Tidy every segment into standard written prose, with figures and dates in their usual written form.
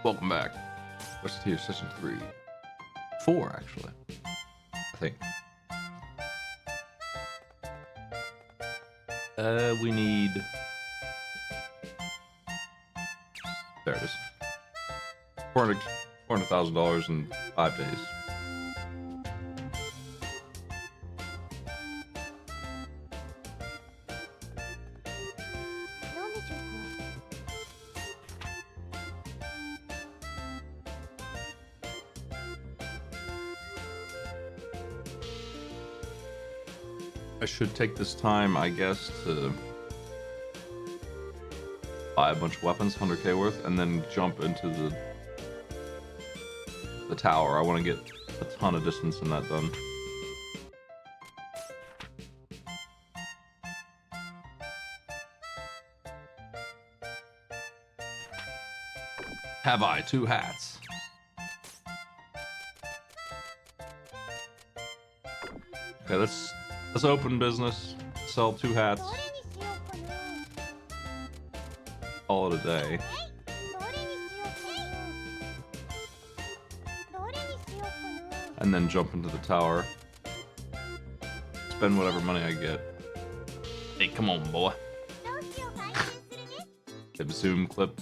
Welcome back. Recettear Session 3. 4, actually. I think. We need... There it is. $400,000 in 5 days. I should take this time, I guess, to buy a bunch of weapons, 100k worth, and then jump into the tower. I want to get a ton of distance in that done. Have I 2 hats? Okay, let's open business. Sell 2 hats. Call it a day. And then jump into the tower. Spend whatever money I get. Hey, come on, boy. Hit zoom clip.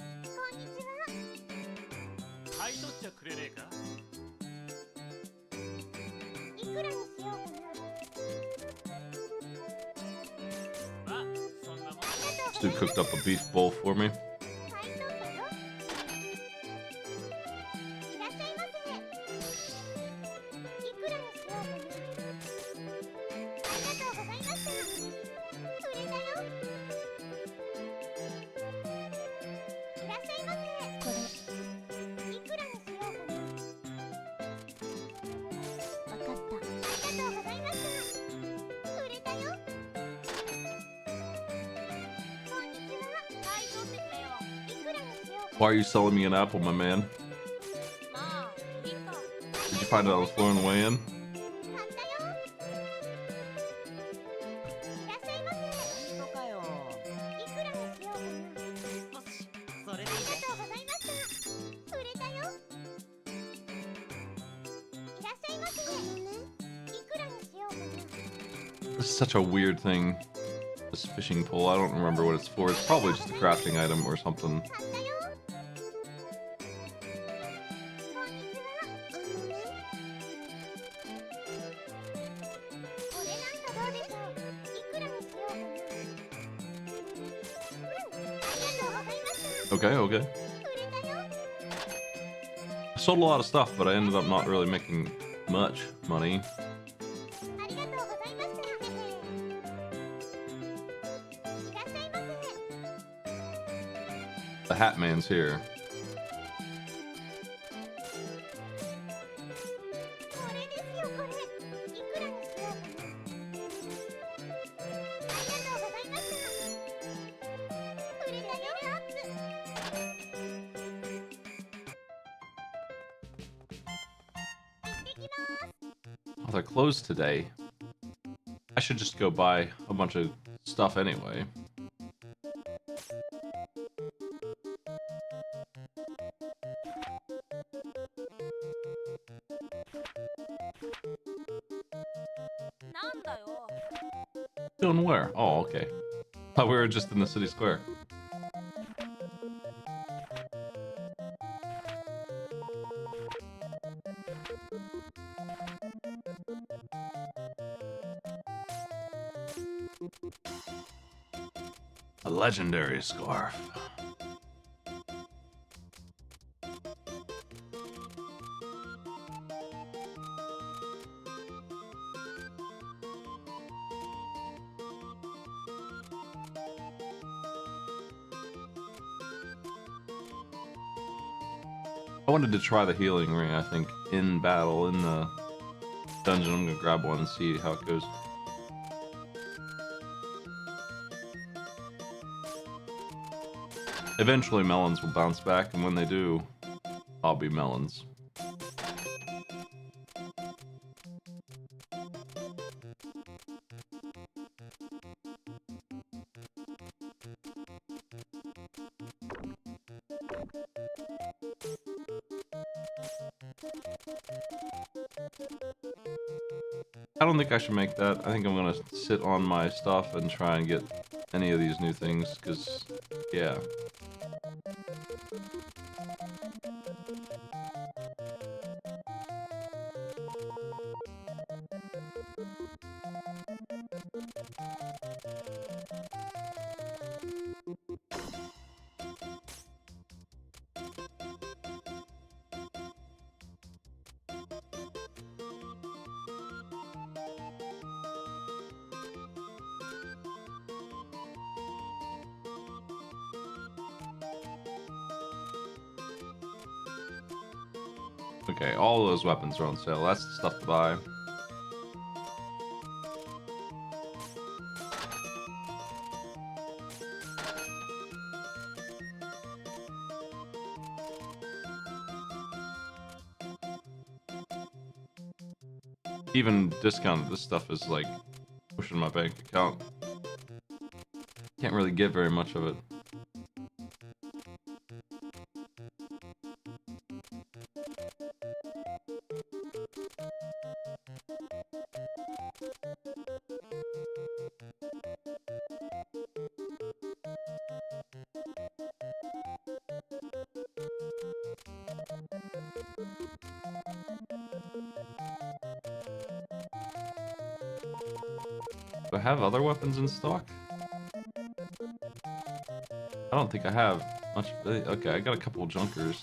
This dude cooked up a beef bowl for me. Why are you selling me an apple, my man? Did you find out I was floor on the way in? This is such a weird thing. This fishing pole, I don't remember what it's for. It's probably just a crafting item or something. Okay. I sold a lot of stuff, but I ended up not really making much money. The Hat Man's here. Oh, they're closed today. I should just go buy a bunch of stuff anyway. Doing where? Oh, okay. Thought we were just in the city square. A legendary scarf. I wanted to try the healing ring, I think, in battle, in the dungeon. I'm gonna grab one and see how it goes. Eventually melons will bounce back, and when they do, I'll be melons. I don't think I should make that. I think I'm gonna sit on my stuff and try and get any of these new things, because, yeah. Okay, all those weapons are on sale. That's the stuff to buy. Even discounted, this stuff is like pushing my bank account. Can't really get very much of it. Do I have other weapons in stock? I don't think I have much. Okay, I got a couple of junkers.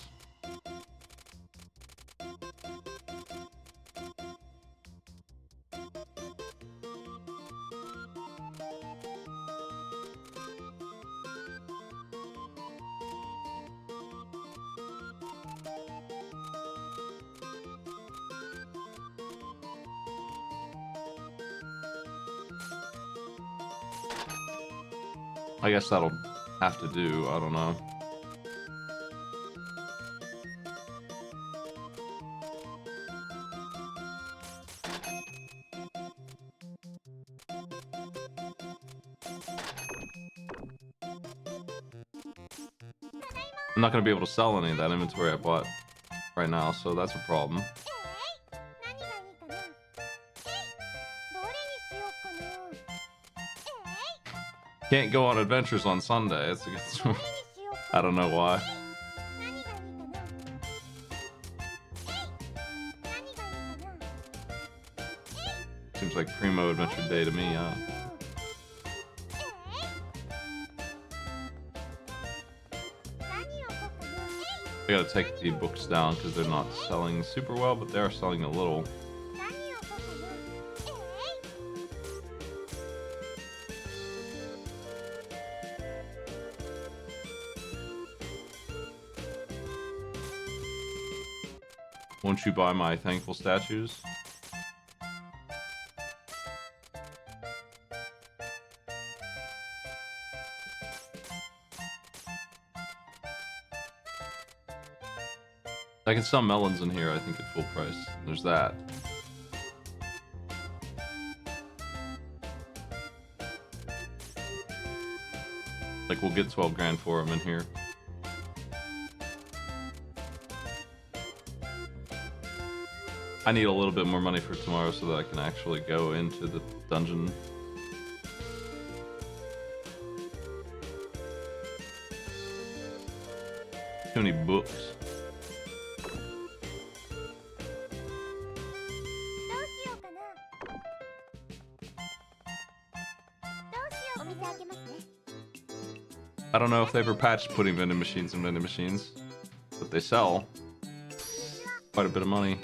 I guess that'll have to do. I don't know. I'm not going to be able to sell any of that inventory I bought right now, so that's a problem. Can't go on adventures on Sunday. It's I don't know why. Seems like primo adventure day to me, huh? I gotta take the books down because they're not selling super well, but they are selling a little. Won't you buy my thankful statues? I can sell melons in here, I think, at full price. There's that. Like, we'll get 12 grand for them in here. I need a little bit more money for tomorrow so that I can actually go into the dungeon. Too many books. I don't know if they ever patched putting vending machines in vending machines, but they sell quite a bit of money.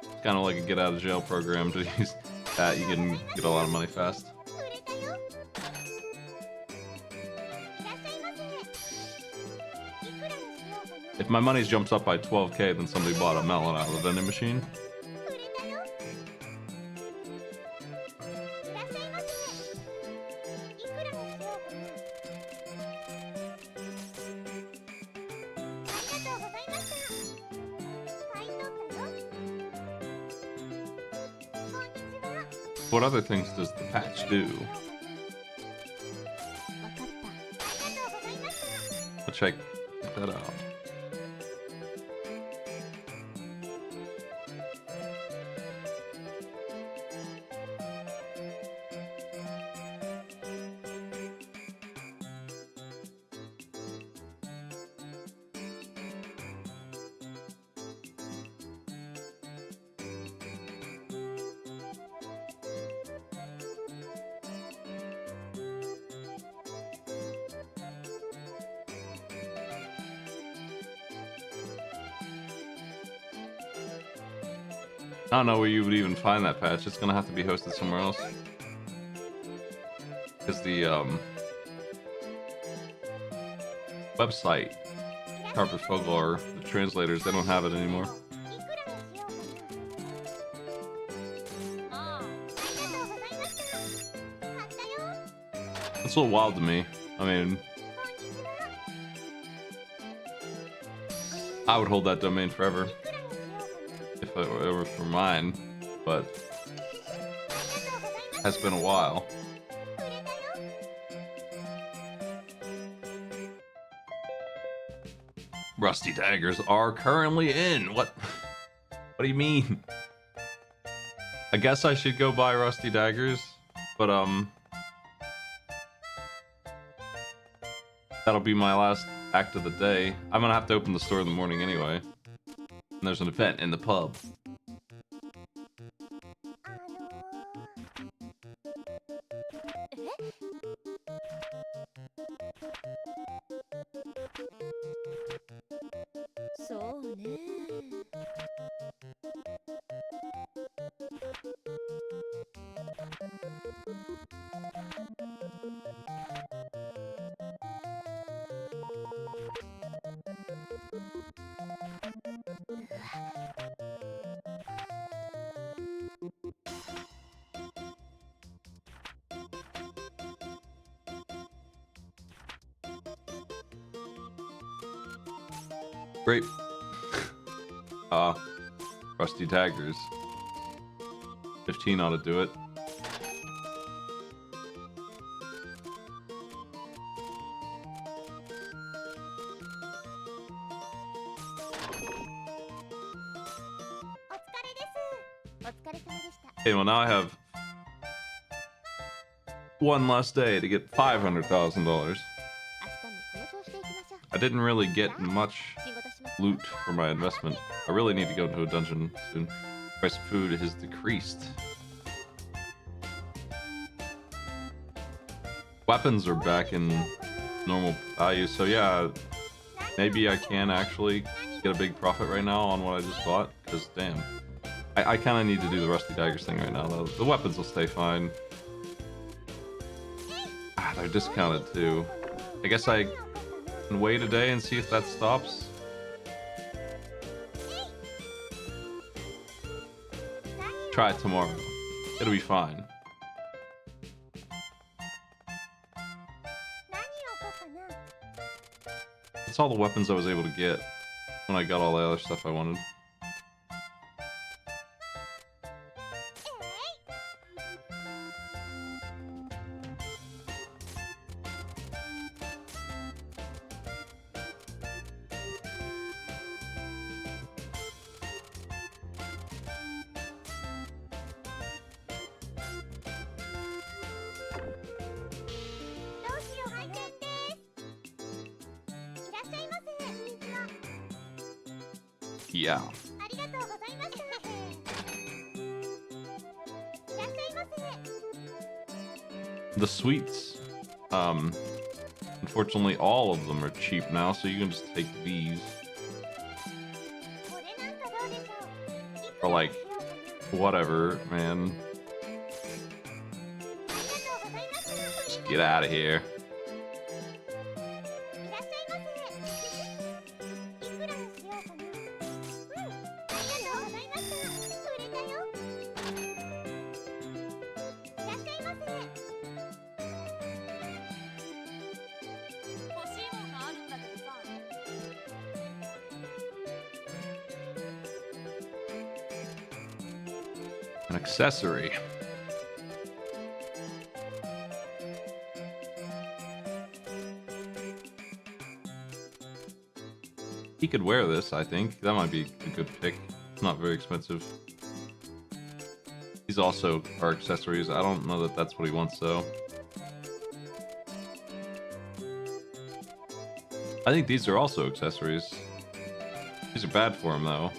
It's kind of like a get out of jail program. To use that, you can get a lot of money fast. If my money jumps up by 12k, then somebody bought a melon out of the vending machine. What other things does the patch do? I'll check that out. I don't know where you would even find that patch. It's gonna have to be hosted somewhere else. Because the website, Harper's Folklore, the translators, they don't have it anymore. It's a little wild to me. I mean, I would hold that domain forever if it were for mine, but it has been a while. Rusty daggers are currently in. What do you mean? I guess I should go buy rusty daggers, but that'll be my last act of the day. I'm gonna have to open the store in the morning anyway. And there's an event in the pub. Great. Rusty daggers. 15 ought to do it. Okay, well now I have one last day to get $500,000. I didn't really get much loot for my investment. I really need to go into a dungeon soon. Price of food has decreased. Weapons are back in normal value, so yeah, maybe I can actually get a big profit right now on what I just bought, because damn. I kind of need to do the Rusty Daggers thing right now, though. The weapons will stay fine. Ah, they're discounted too. I guess I can wait a day and see if that stops. Try it tomorrow. It'll be fine. That's all the weapons I was able to get when I got all the other stuff I wanted. Yeah. The sweets. Unfortunately, all of them are cheap now, so you can just take these. Or like, whatever, man. Just get out of here. An accessory. He could wear this, I think. That might be a good pick. It's not very expensive. These also are accessories. I don't know that that's what he wants, though. I think these are also accessories. These are bad for him, though.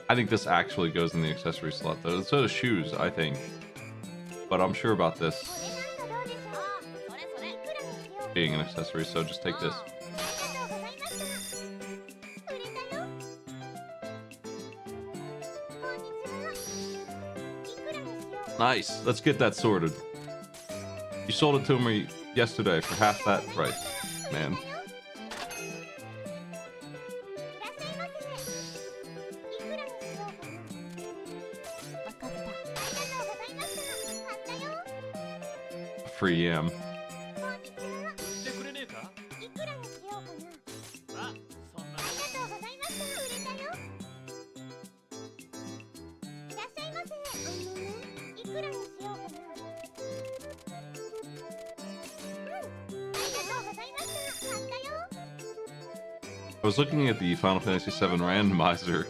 I think this actually goes in the accessory slot, though. So does shoes, I think. But I'm sure about this being an accessory, so just take this. Nice. Let's get that sorted. You sold it to me yesterday for half that price, man. Free yam. I was looking at the Final Fantasy VII randomizer.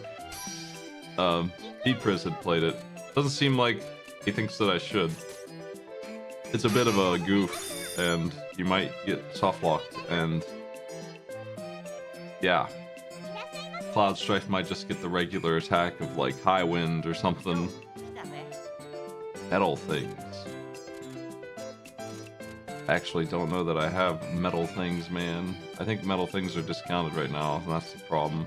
Deepris had played it. Doesn't seem like he thinks that I should. It's a bit of a goof, and you might get soft locked, and yeah. Cloud Strife might just get the regular attack of like High Wind or something. Metal things. I actually don't know that I have metal things, man. I think metal things are discounted right now, and that's the problem.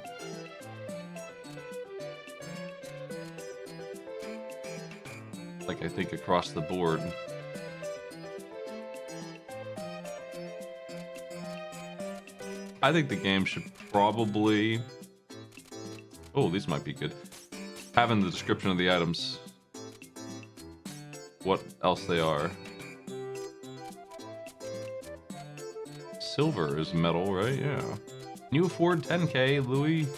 Like, I think across the board. I think the game should probably... Oh, these might be good. Have in the description of the items what else they are. Silver is metal, right? Yeah. Can you afford 10k, Louis?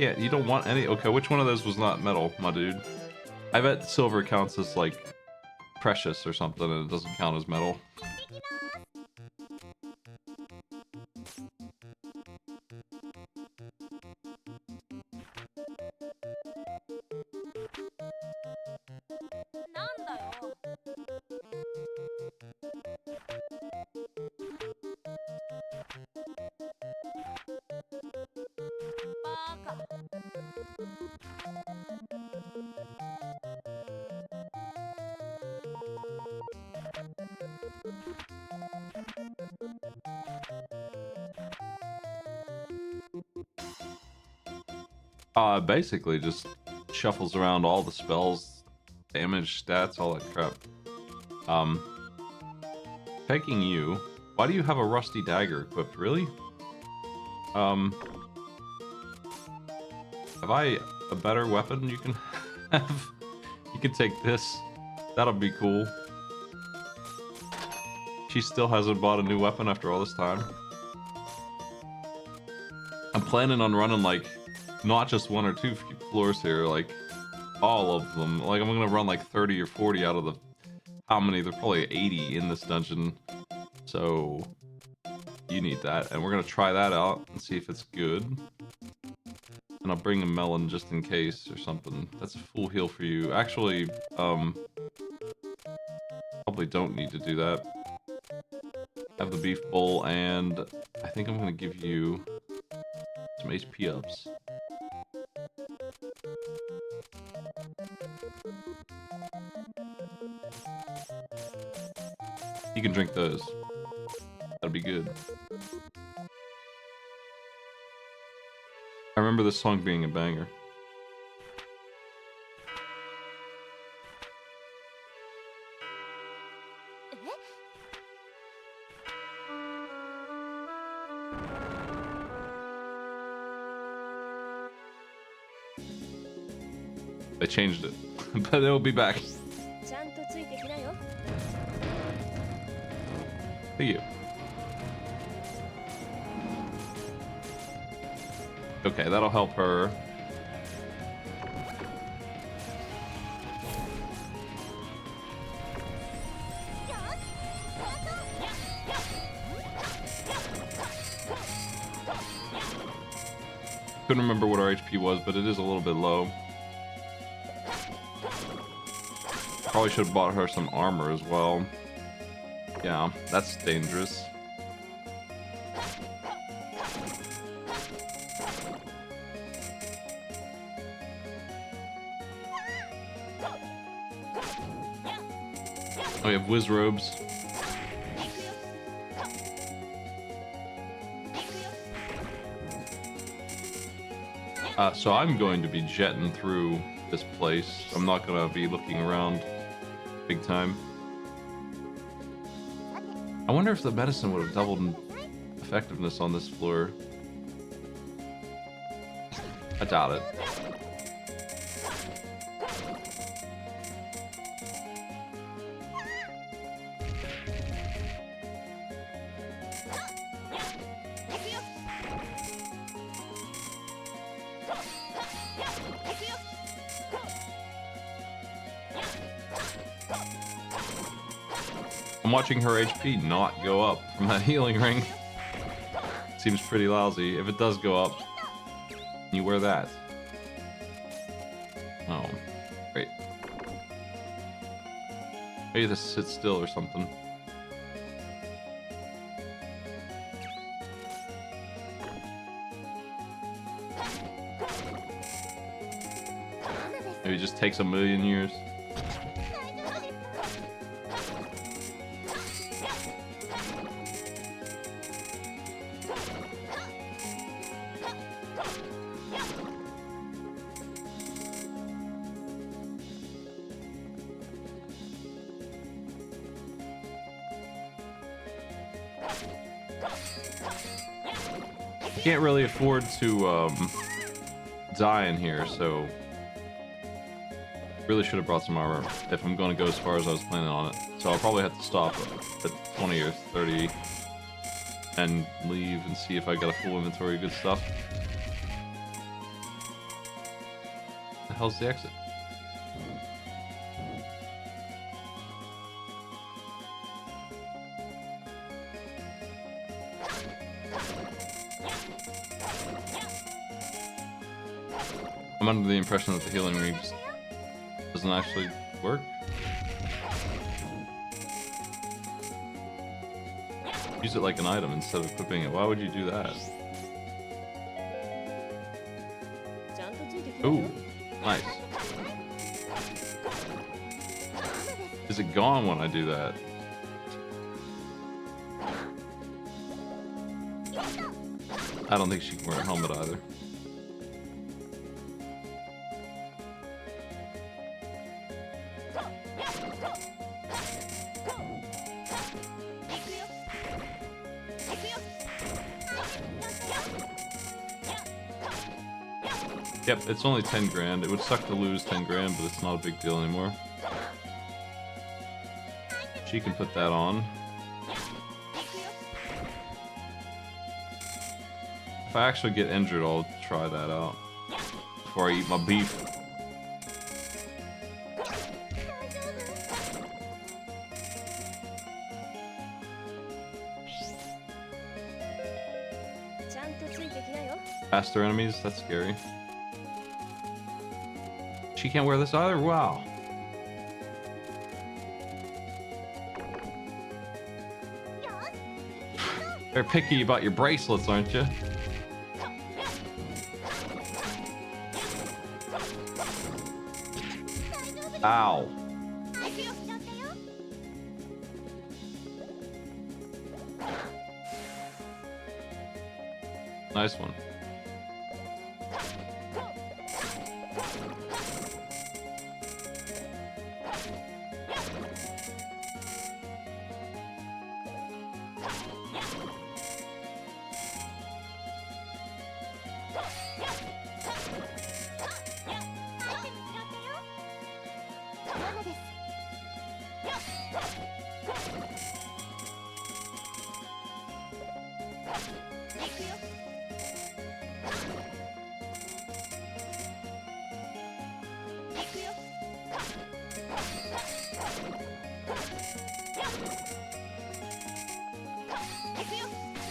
You don't want any. Okay, which one of those was not metal, my dude? I bet silver counts as like precious or something, and it doesn't count as metal. Basically just shuffles around all the spells, damage, stats, all that crap. Taking you. Why do you have a rusty dagger equipped? Really? Have I a better weapon you can have? You can take this. That'll be cool. She still hasn't bought a new weapon after all this time. I'm planning on running like not just 1 or 2 floors here, like all of them. Like I'm gonna run like 30 or 40 out of the how many? There's probably 80 in this dungeon. So you need that, and we're gonna try that out and see if it's good. And I'll bring a melon just in case or something. That's a full heal for you. Actually, probably don't need to do that. Have the beef bowl, and I think I'm gonna give you some HP ups. You can drink those. That'll be good. I remember this song being a banger. They changed it, but it'll be back. Thank you. Okay, that'll help her. Couldn't remember what our HP was, but it is a little bit low. Probably should have bought her some armor as well. Yeah, that's dangerous. Oh, we have whiz robes. So I'm going to be jetting through this place. I'm not gonna be looking around big time. I wonder if the medicine would have doubled in effectiveness on this floor. I doubt it. I'm watching her HP not go up from that healing ring. Seems pretty lousy. If it does go up, you wear that. Oh, great. Maybe this sits still or something. Maybe it just takes a million years. Can't really afford to die in here, so really should have brought some armor if I'm going to go as far as I was planning on it. So I'll probably have to stop at 20 or 30 and leave and see if I got a full inventory of good stuff. The hell's the exit? I'm under the impression that the healing ring just doesn't actually work. Use it like an item instead of equipping it. Why would you do that? Ooh, nice. Is it gone when I do that? I don't think she can wear a helmet either. Yep, it's only 10 grand. It would suck to lose 10 grand, but it's not a big deal anymore. She can put that on. If I actually get injured, I'll try that out before I eat my beef. Faster enemies? That's scary. She can't wear this either? Wow. They're picky about your bracelets, aren't you? Ow. Nice one.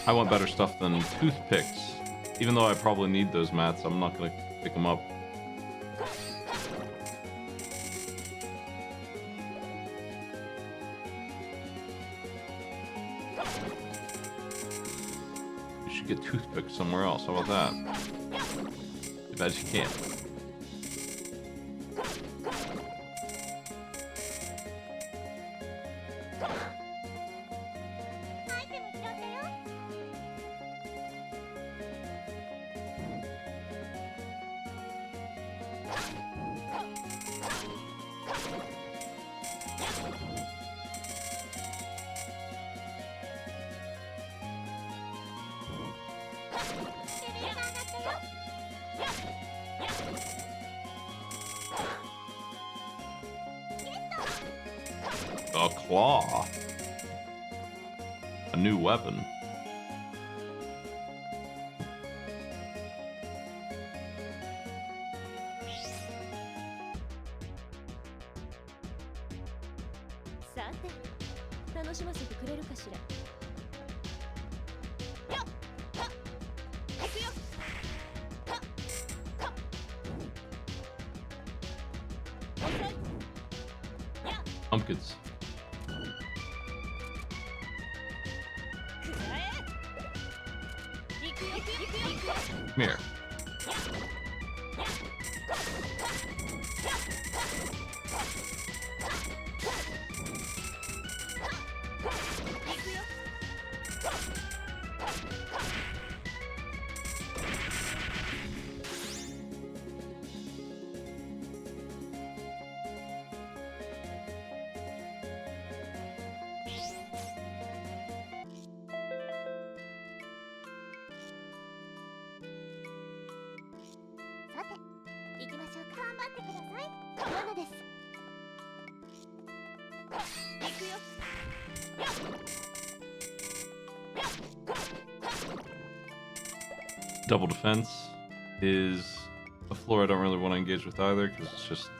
I want better stuff than toothpicks. Even though I probably need those mats, I'm not gonna pick them up. You should get toothpicks somewhere else. How about that? Too bad you can't. claw. A new weapon. Pumpkins. Come here. Double defense is a floor I don't really want to engage with either, because it's just...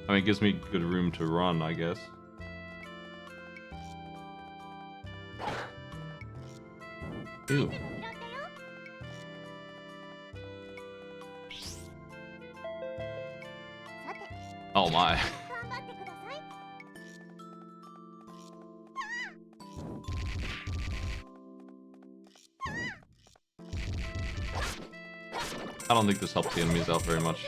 I mean, it gives me good room to run, I guess. Ew. Oh my. I don't think this helps the enemies out very much.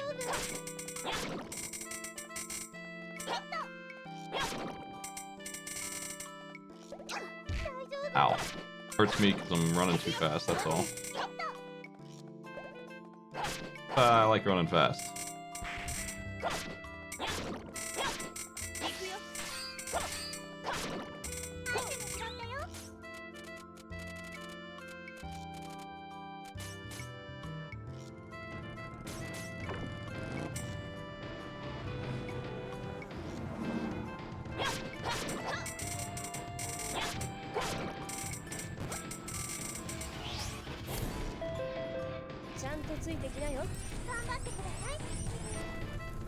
Ow. Hurts me because I'm running too fast, that's all. I like running fast.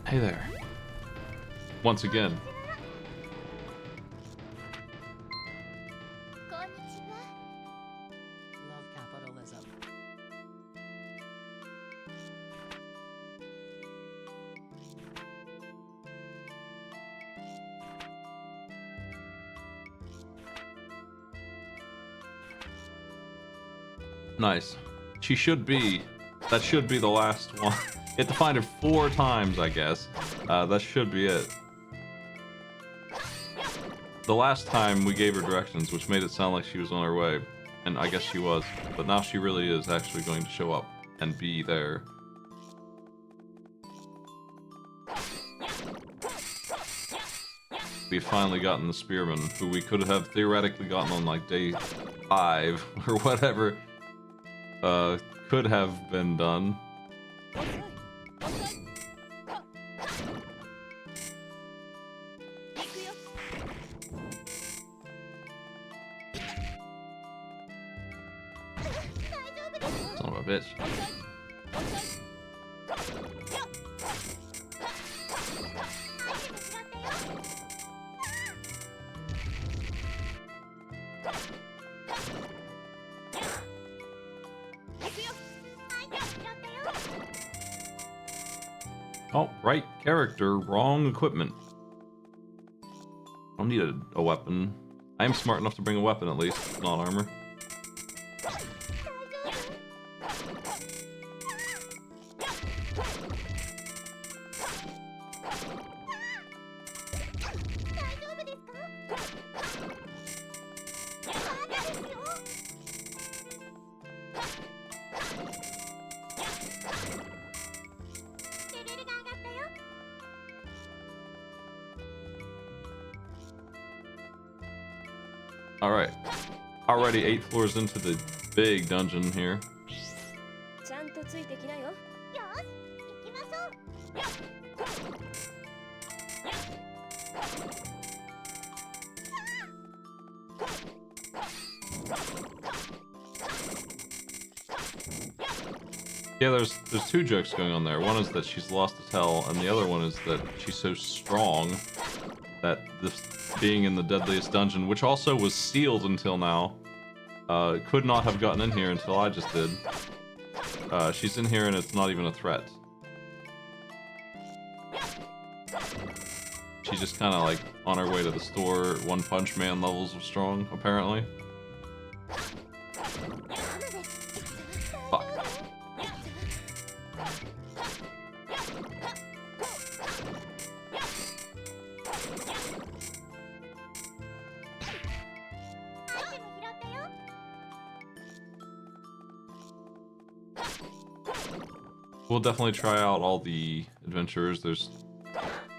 Hey there. Once again. Love capitalism. Nice. She should be. That should be the last one. You have to find her 4 times, I guess. That should be it. The last time we gave her directions, which made it sound like she was on her way. And I guess she was. But now she really is actually going to show up and be there. We've finally gotten the spearman, who we could have theoretically gotten on like day 5 or whatever. Could have been done. Son of a bitch. Oh, right character, wrong equipment. I don't need a weapon. I am smart enough to bring a weapon at least, not armor. Alright. Already 8 floors into the big dungeon here. Yeah, there's two jokes going on there. One is that she's lost as hell, and the other one is that she's so strong that this being in the deadliest dungeon, which also was sealed until now, could not have gotten in here until I just did. She's in here and it's not even a threat. She's just kind of like on her way to the store, One Punch Man levels of strong, apparently. Fuck. We'll definitely try out all the adventurers. There's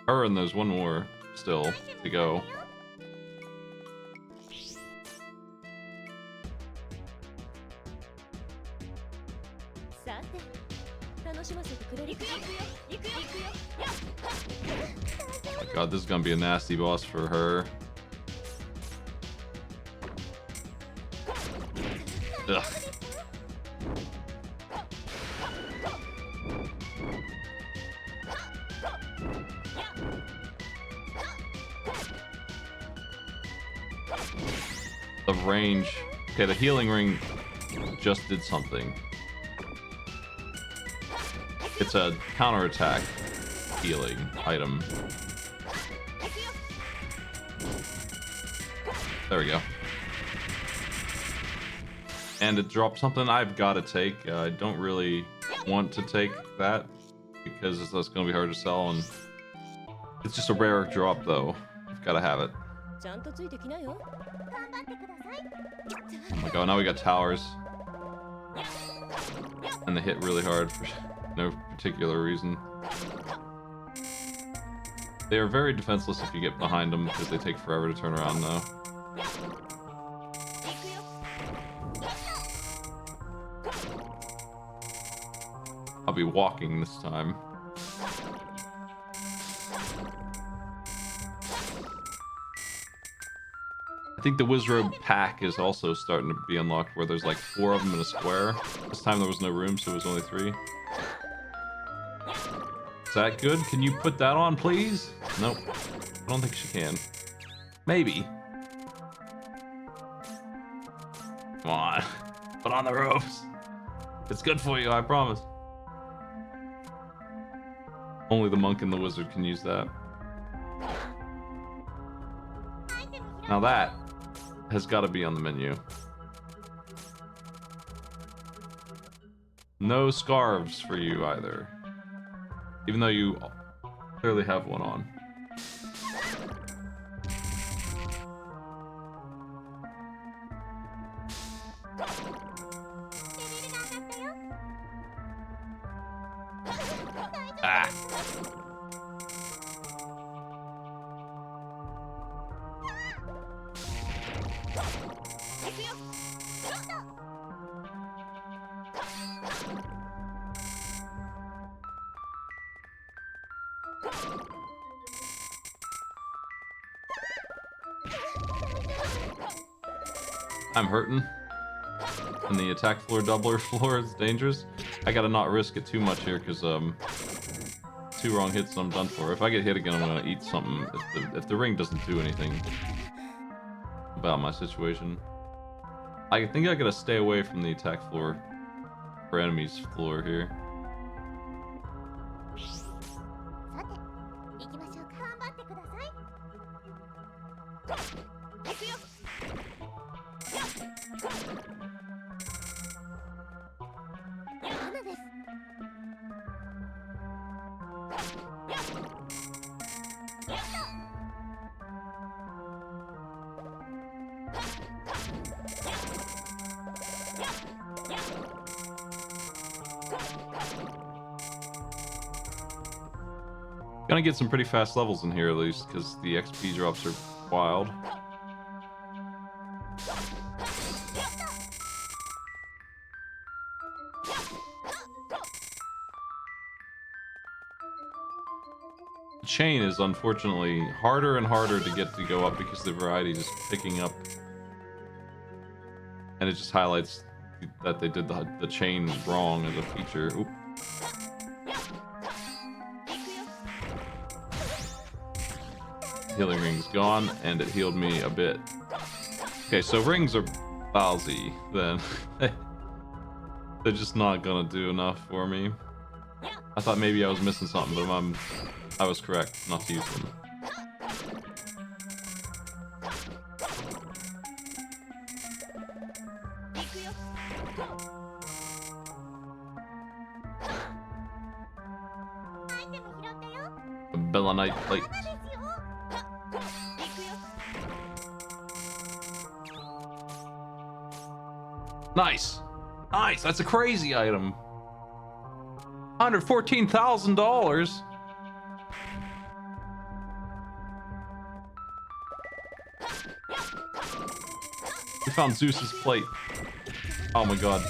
her and there's one more still to go. Oh my god, this is gonna be a nasty boss for her. Ugh. The range. Okay, the healing ring just did something. It's a counterattack healing item. There we go. And it dropped something I've got to take. I don't really want to take that because that's going to be hard to sell, and it's just a rare drop though. I've got to have it. Oh my god, now we got towers. And they hit really hard for no particular reason. They are very defenseless if you get behind them because they take forever to turn around though. I'll be walking this time. I think the Wizrobe pack is also starting to be unlocked where there's like 4 of them in a square. This time there was no room, so it was only 3. Is that good? Can you put that on, please? Nope. I don't think she can. Maybe. Come on. Put on the ropes. It's good for you, I promise. Only the monk and the wizard can use that. Now that has got to be on the menu. No scarves for you either. Even though you clearly have one on. Ah. I'm hurting. And the attack floor doubler floor is dangerous. I gotta not risk it too much here because 2 wrong hits and I'm done for. If I get hit again, I'm gonna eat something if the ring doesn't do anything about my situation. I think I gotta stay away from the attack floor for enemies floor here. Gonna get some pretty fast levels in here at least, because the XP drops are wild. Chain is unfortunately harder and harder to get to go up because the variety is picking up And it just highlights that they did the chain wrong as a feature. Oop. Healing ring's gone, and it healed me a bit. Okay, so rings are lousy, then. They're just not gonna do enough for me. I thought maybe I was missing something, but I was correct not to use them. A Belanite plate. Nice! Nice! That's a crazy item! $114,000! We found Zeus's plate. Oh my god.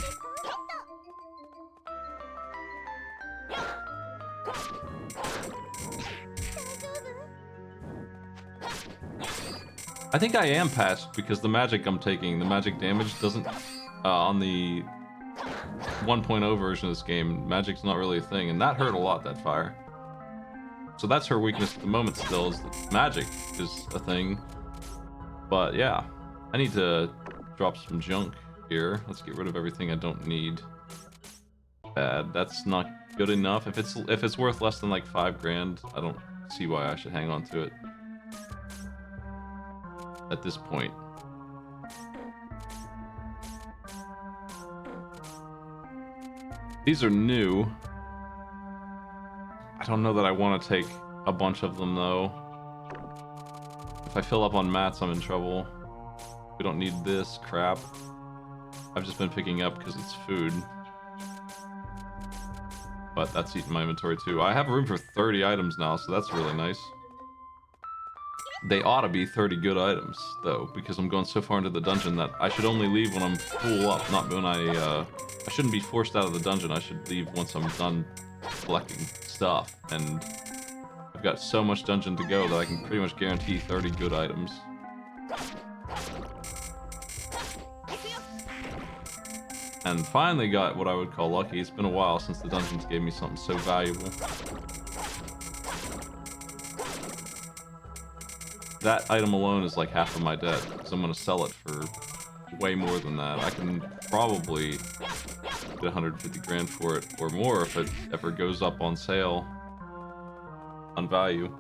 I think I am patched because the magic I'm taking, the magic damage doesn't... on the 1.0 version of this game, magic's not really a thing, and that hurt a lot, that fire. So that's her weakness at the moment still, is that magic is a thing. But yeah, I need to drop some junk here. Let's get rid of everything I don't need. Bad. That's not good enough. If it's worth less than like 5 grand, I don't see why I should hang on to it at this point. These are new. I don't know that I want to take a bunch of them though. If I fill up on mats, I'm in trouble. We don't need this crap. I've just been picking up because it's food. But that's eating my inventory too. I have room for 30 items now, so that's really nice. They ought to be 30 good items, though, because I'm going so far into the dungeon that I should only leave when I'm full up, not when I shouldn't be forced out of the dungeon. I should leave once I'm done collecting stuff, and I've got so much dungeon to go that I can pretty much guarantee 30 good items. And finally got what I would call lucky. It's been a while since the dungeons gave me something so valuable. That item alone is like half of my debt, because I'm going to sell it for way more than that. I can probably get 150 grand for it, or more if it ever goes up on sale on value.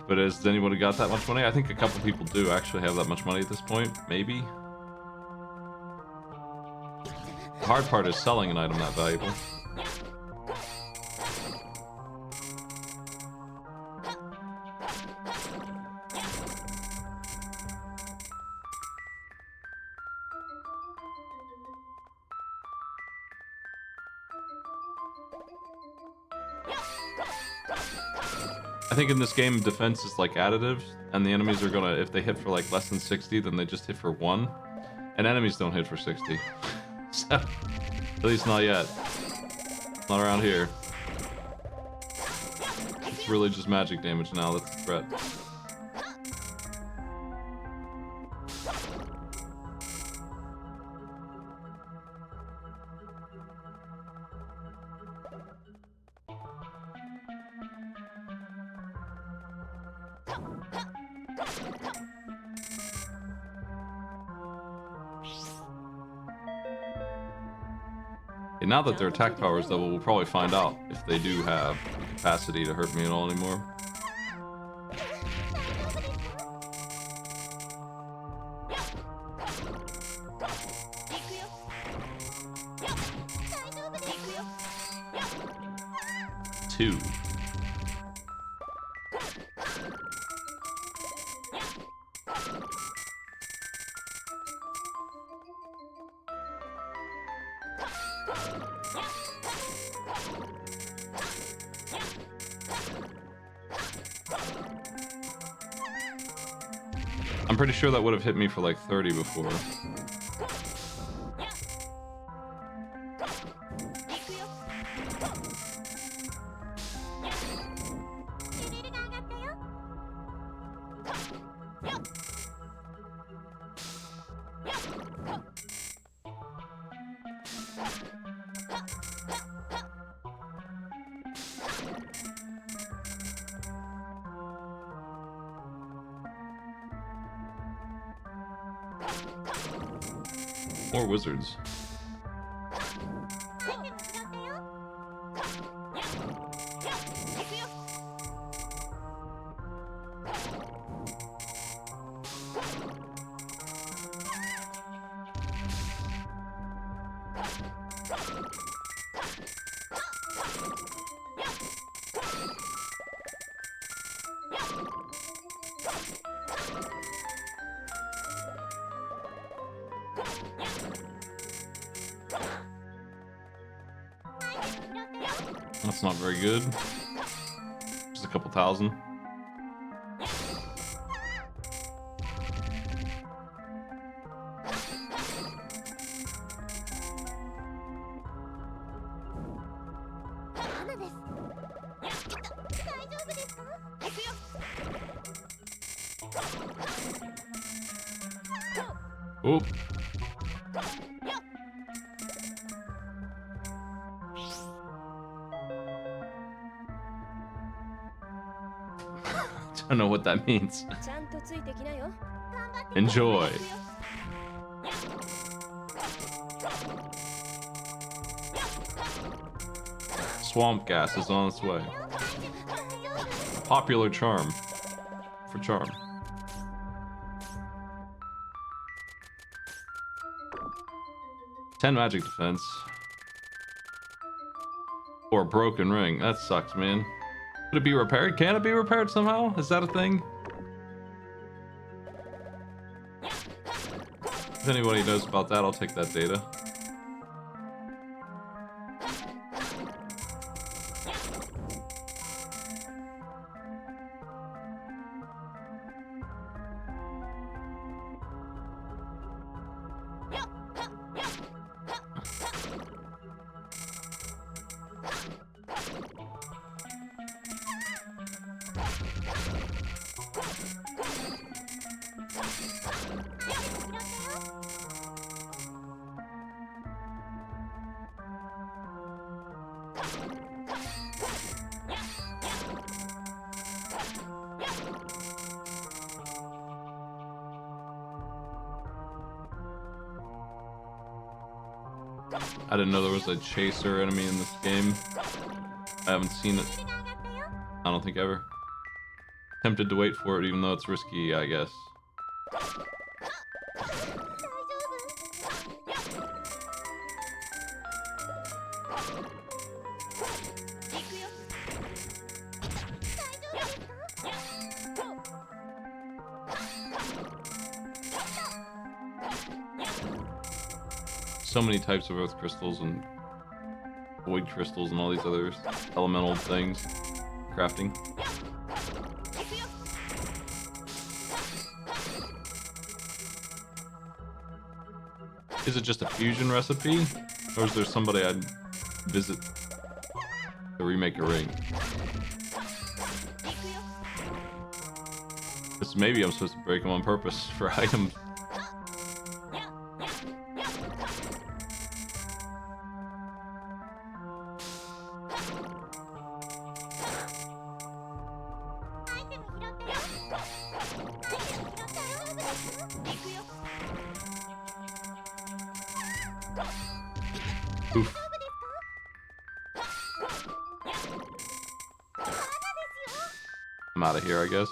But has anybody got that much money? I think a couple people do actually have that much money at this point, maybe. The hard part is selling an item that valuable. I think in this game, defense is like additive, and the enemies are gonna, if they hit for like less than 60, then they just hit for 1. And enemies don't hit for 60. So, at least not yet. Not around here. It's really just magic damage now that's the threat. Now that their attack power is double, we'll probably find out if they do have the capacity to hurt me at all anymore. Two. I'm pretty sure that would have hit me for like 30 before. More wizards. That's not very good. Just a couple thousand. Oop. I don't know what that means. Enjoy. Swamp gas is on its way. Popular charm. For charm. $10 magic defense. Or a broken ring. That sucks, man. Could it be repaired? Can it be repaired somehow? Is that a thing? If anybody knows about that, I'll take that data. I didn't know there was a chaser enemy in this game. I haven't seen it. I don't think ever. Tempted to wait for it even though it's risky, I guess. So many types of earth crystals and void crystals and all these other elemental things. Crafting. Is it just a fusion recipe? Or is there somebody I'd visit to remake a ring? Because maybe I'm supposed to break them on purpose for items. Oof. I'm out of here, I guess.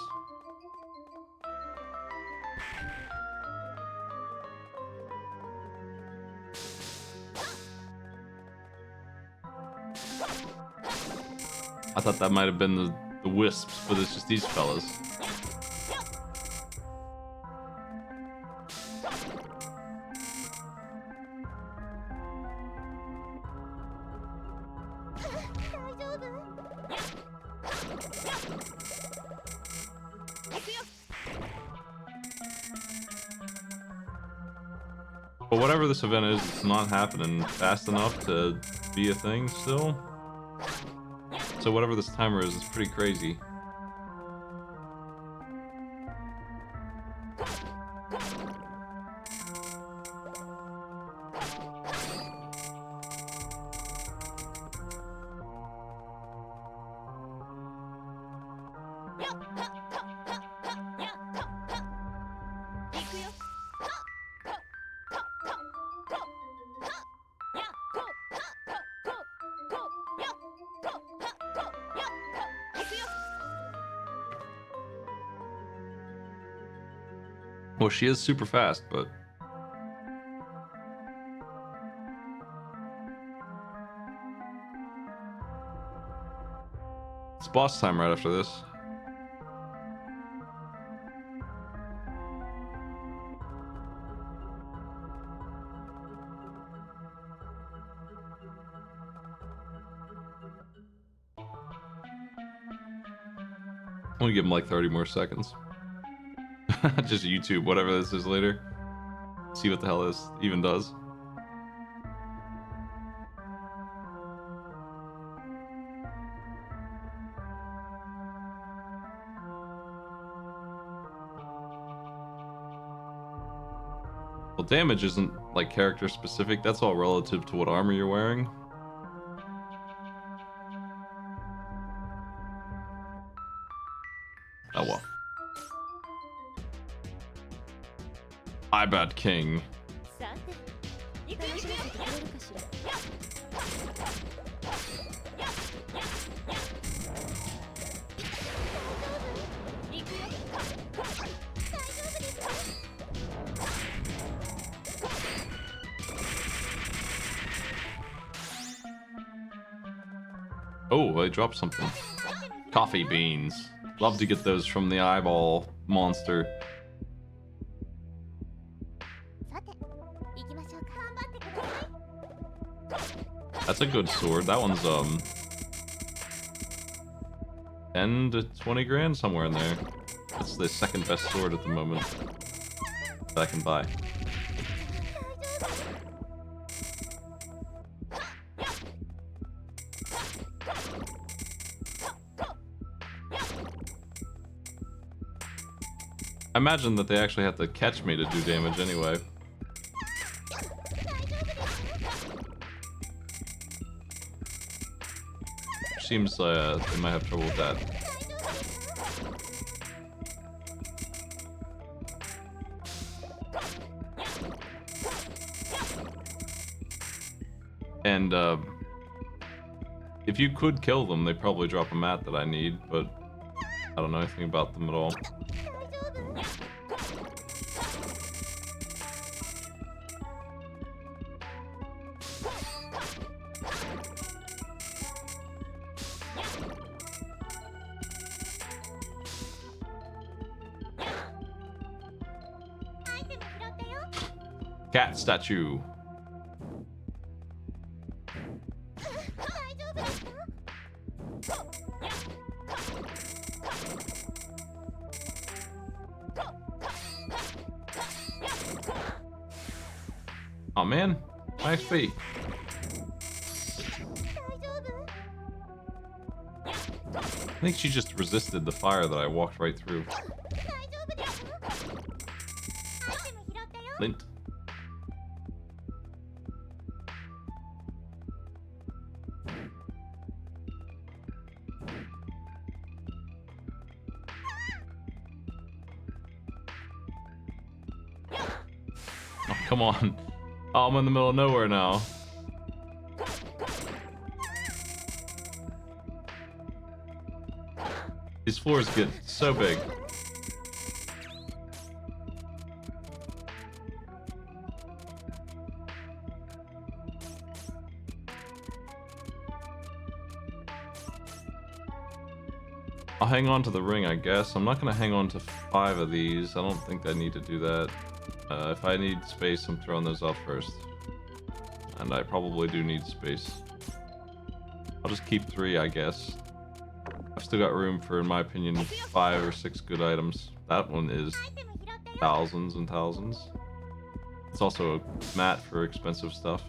I thought that might have been the wisps, but it's just these fellas. But whatever this event is, it's not happening fast enough to be a thing still. So whatever this timer is, it's pretty crazy. Well, she is super fast, but... It's boss time right after this. I'm gonna give him like 30 more seconds. Just YouTube, whatever this is later. See what the hell this even does. Well, damage isn't like character specific, that's all relative to what armor you're wearing. Oh well. I bet King. Oh, they dropped something. Coffee beans. Love to get those from the eyeball monster. That's a good sword. That one's 10 to 20 grand, somewhere in there. That's the second best sword at the moment that I can buy. I imagine that they actually have to catch me to do damage anyway. Seems they might have trouble with that. And if you could kill them, they probably drop a mat that I need, but I don't know anything about them at all. Cat statue. Oh man, nice feet. I think she just resisted the fire that I walked right through. Lint. Oh, come on. Oh, I'm in the middle of nowhere now. These floors get so big. I'll hang on to the ring, I guess. I'm not going to hang on to 5 of these. I don't think I need to do that. If I need space, I'm throwing those out first. And I probably do need space. I'll just keep 3, I guess. I've still got room for, in my opinion, 5 or 6 good items. That one is thousands and thousands. It's also a mat for expensive stuff.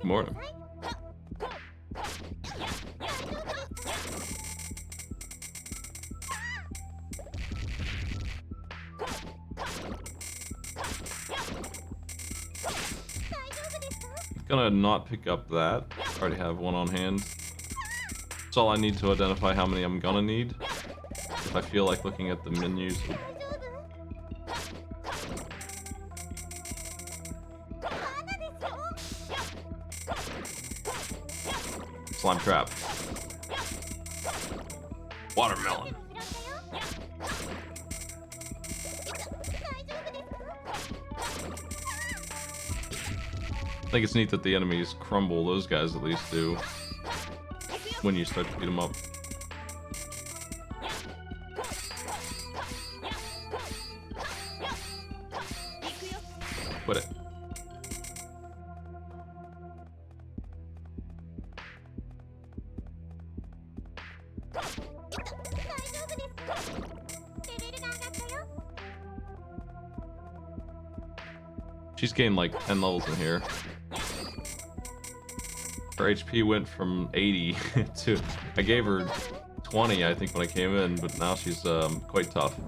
Morning. Gonna not pick up that. Already have one on hand. That's all I need to identify how many I'm gonna need. If I feel like looking at the menus. Slime trap. Watermelon. I think it's neat that the enemies crumble. Those guys at least do. When you start to beat them up. Quit it. She's gained like 10 levels in here. Her HP went from 80 to... I gave her 20, I think, when I came in, but now she's quite tough.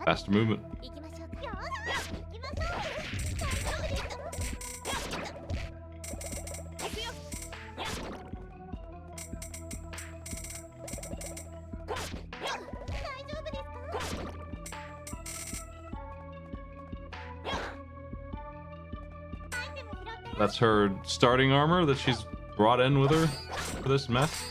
Faster movement. That's her starting armor that she's brought in with her for this mess.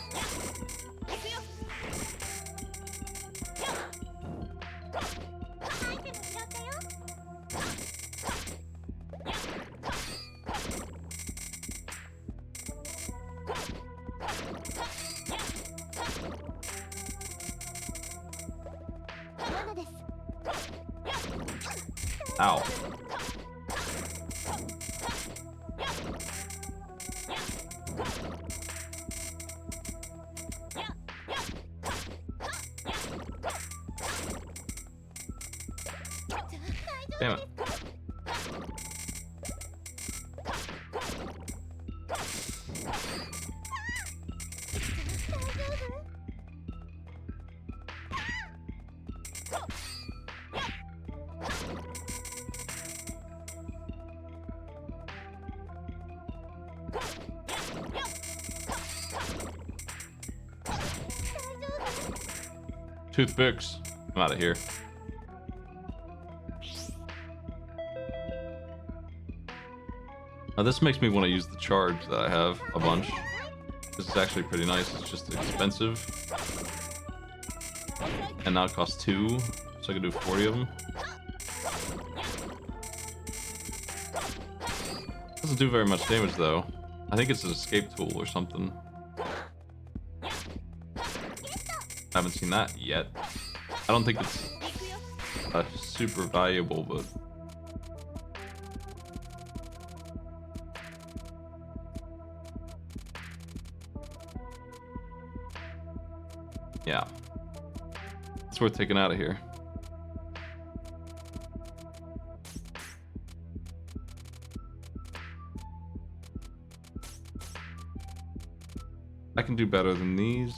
Ow. Damn it. Toothpicks. I'm out of here. Now this makes me want to use the charge that I have a bunch. This is actually pretty nice. It's just expensive. And now it costs 2, so I can do 40 of them. Doesn't do very much damage though. I think it's an escape tool or something. I haven't seen that yet. I don't think it's super valuable, but yeah, it's worth taking out of here. I can do better than these.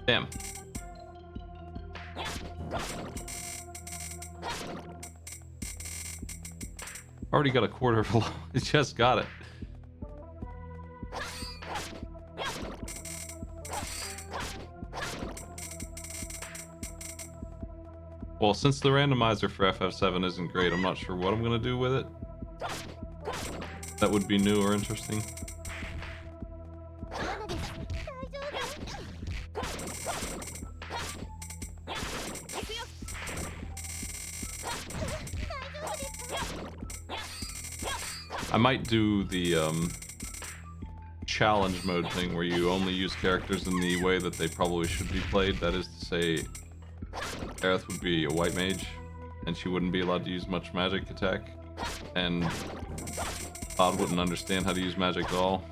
Damn. Already got a quarter of a loaf. I just got it. Well, since the randomizer for FF7 isn't great, I'm not sure what I'm gonna do with it. That would be new or interesting. I might do the challenge mode thing where you only use characters in the way that they probably should be played. That is to say, Aerith would be a white mage, and she wouldn't be allowed to use much magic attack, and Cloud wouldn't understand how to use magic at all.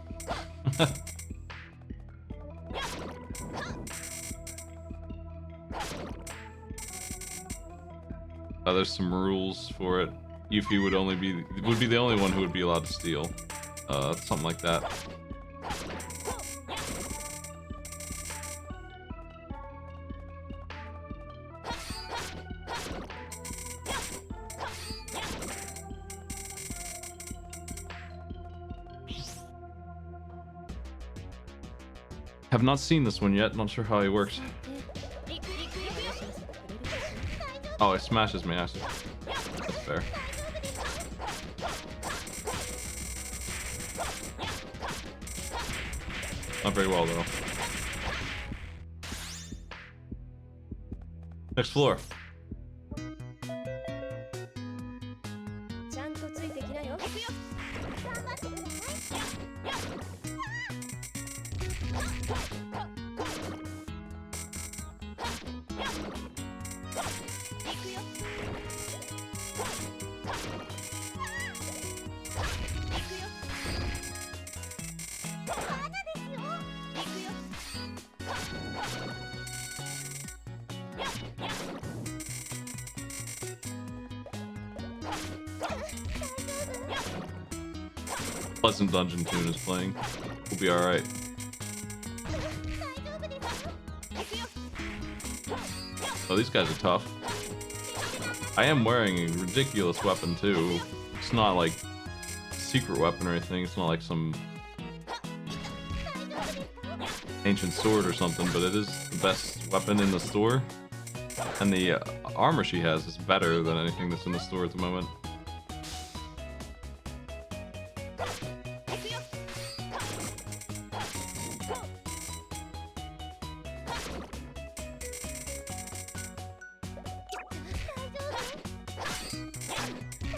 There's some rules for it. Yuffie would be the only one who would be allowed to steal. Something like that. Have not seen this one yet, not sure how he works. Oh, it smashes me, I see. That's fair. Not very well, though. Next floor. Pleasant Dungeon tune is playing. We'll be alright. Oh, these guys are tough. I am wearing a ridiculous weapon too. It's not like a secret weapon or anything. It's not like some ancient sword or something, but it is the best weapon in the store. And the armor she has is better than anything that's in the store at the moment.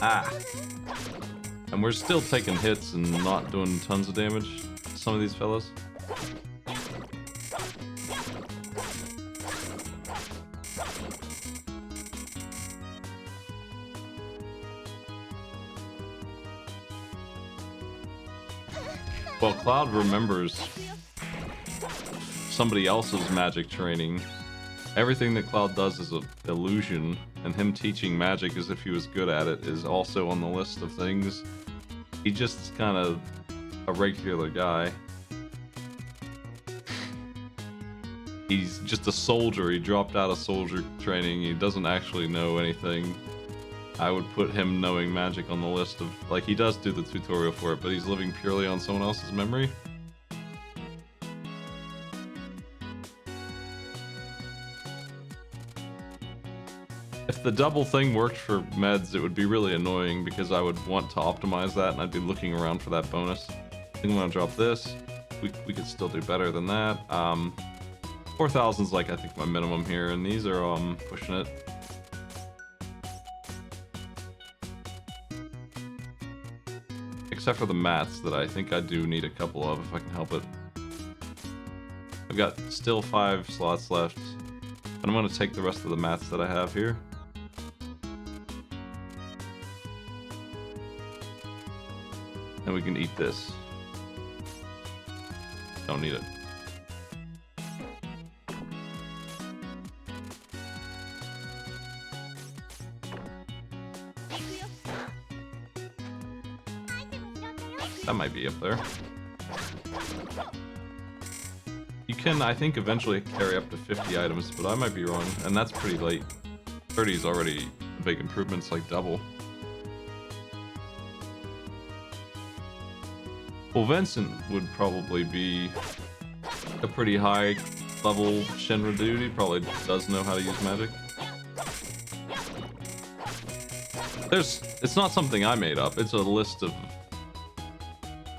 Ah. And we're still taking hits and not doing tons of damage to some of these fellas. Well, Cloud remembers somebody else's magic training. Everything that Cloud does is an illusion, and him teaching magic as if he was good at it is also on the list of things. He just kind of a regular guy. He's just a soldier. He dropped out of soldier training. He doesn't actually know anything. I would put him knowing magic on the list of, like, he does do the tutorial for it, but he's living purely on someone else's memory. If the double thing worked for meds, it would be really annoying because I would want to optimize that and I'd be looking around for that bonus. I think I'm gonna drop this. We could still do better than that. 4,000 is like, I think, my minimum here, and these are pushing it. Except for the mats that I think I do need a couple of if I can help it. I've got still 5 slots left, and I'm going to take the rest of the mats that I have here. And we can eat this. Don't need it. That might be up there. You can, I think, eventually carry up to 50 items, but I might be wrong, and that's pretty late. 30 is already a big improvement, it's like double. Well, Vincent would probably be a pretty high level Shinra dude. He probably does know how to use magic. It's not something I made up, it's a list of...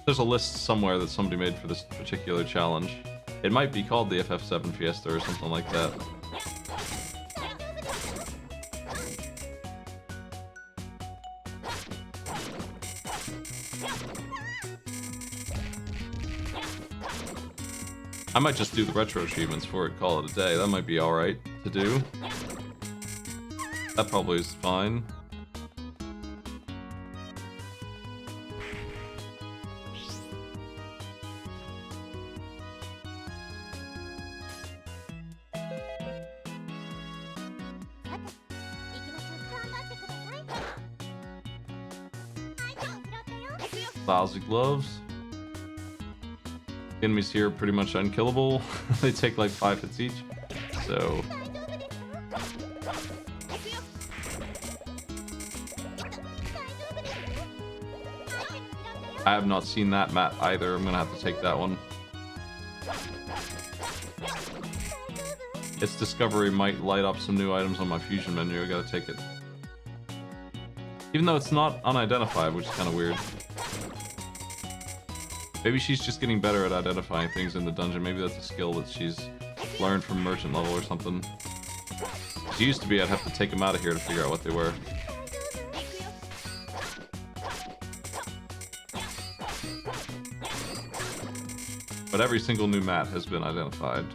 There's a list somewhere that somebody made for this particular challenge. It might be called the FF7 Fiesta or something like that. I might just do the retro achievements for it, call it a day. That might be alright to do. That probably is fine. Lousy gloves. Enemies here are pretty much unkillable. They take like 5 hits each. So I have not seen that map either. I'm gonna have to take that one. Its discovery might light up some new items on my fusion menu. I gotta take it. Even though it's not unidentified, which is kind of weird. Maybe she's just getting better at identifying things in the dungeon. Maybe that's a skill that she's learned from merchant level or something. She used to be, I'd have to take them out of here to figure out what they were. But every single new mat has been identified.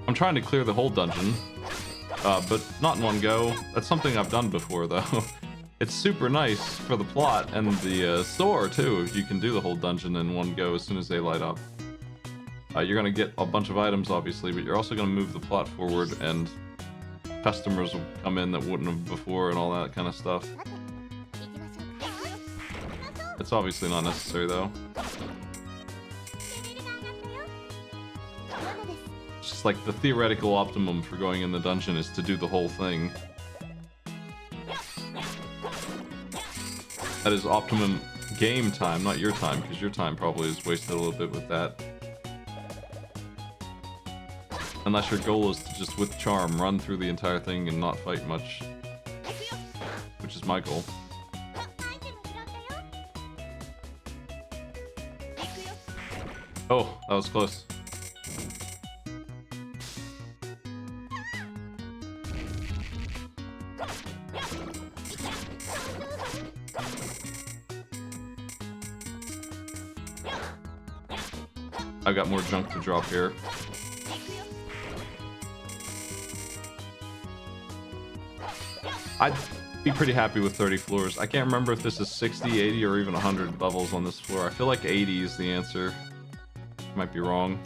I'm trying to clear the whole dungeon, but not in one go. That's something I've done before, though. It's super nice for the plot and the store, too, if you can do the whole dungeon in one go as soon as they light up. You're going to get a bunch of items, obviously, but you're also going to move the plot forward, and customers will come in that wouldn't have before and all that kind of stuff. It's obviously not necessary, though. It's just like the theoretical optimum for going in the dungeon is to do the whole thing. That is optimum game time, not your time, because your time probably is wasted a little bit with that. Unless your goal is to just, with charm, run through the entire thing and not fight much. Which is my goal. Oh, that was close. I got more junk to drop here. I'd be pretty happy with 30 floors. I can't remember if this is 60, 80, or even 100 levels on this floor. I feel like 80 is the answer. Might be wrong.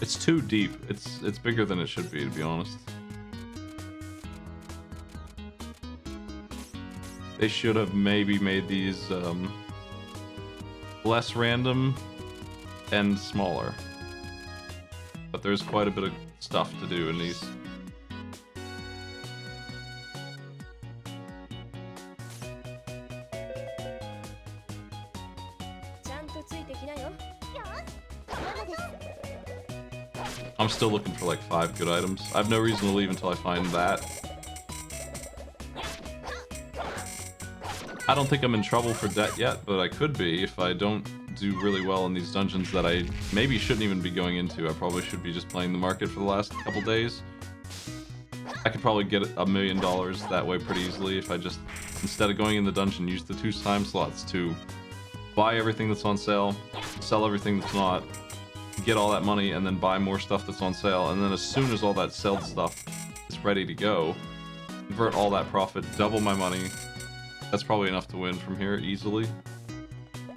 It's too deep. It's bigger than it should be, to be honest. They should have maybe made these less random and smaller. But there's quite a bit of stuff to do in these. I'm still looking for like 5 good items. I have no reason to leave until I find that. I don't think I'm in trouble for debt yet, but I could be if I don't do really well in these dungeons that I maybe shouldn't even be going into. I probably should be just playing the market for the last couple days. I could probably get $1 million that way pretty easily if I just, instead of going in the dungeon, use the 2 time slots to buy everything that's on sale, sell everything that's not, get all that money, and then buy more stuff that's on sale. And then as soon as all that sold stuff is ready to go, convert all that profit, double my money. That's probably enough to win from here easily.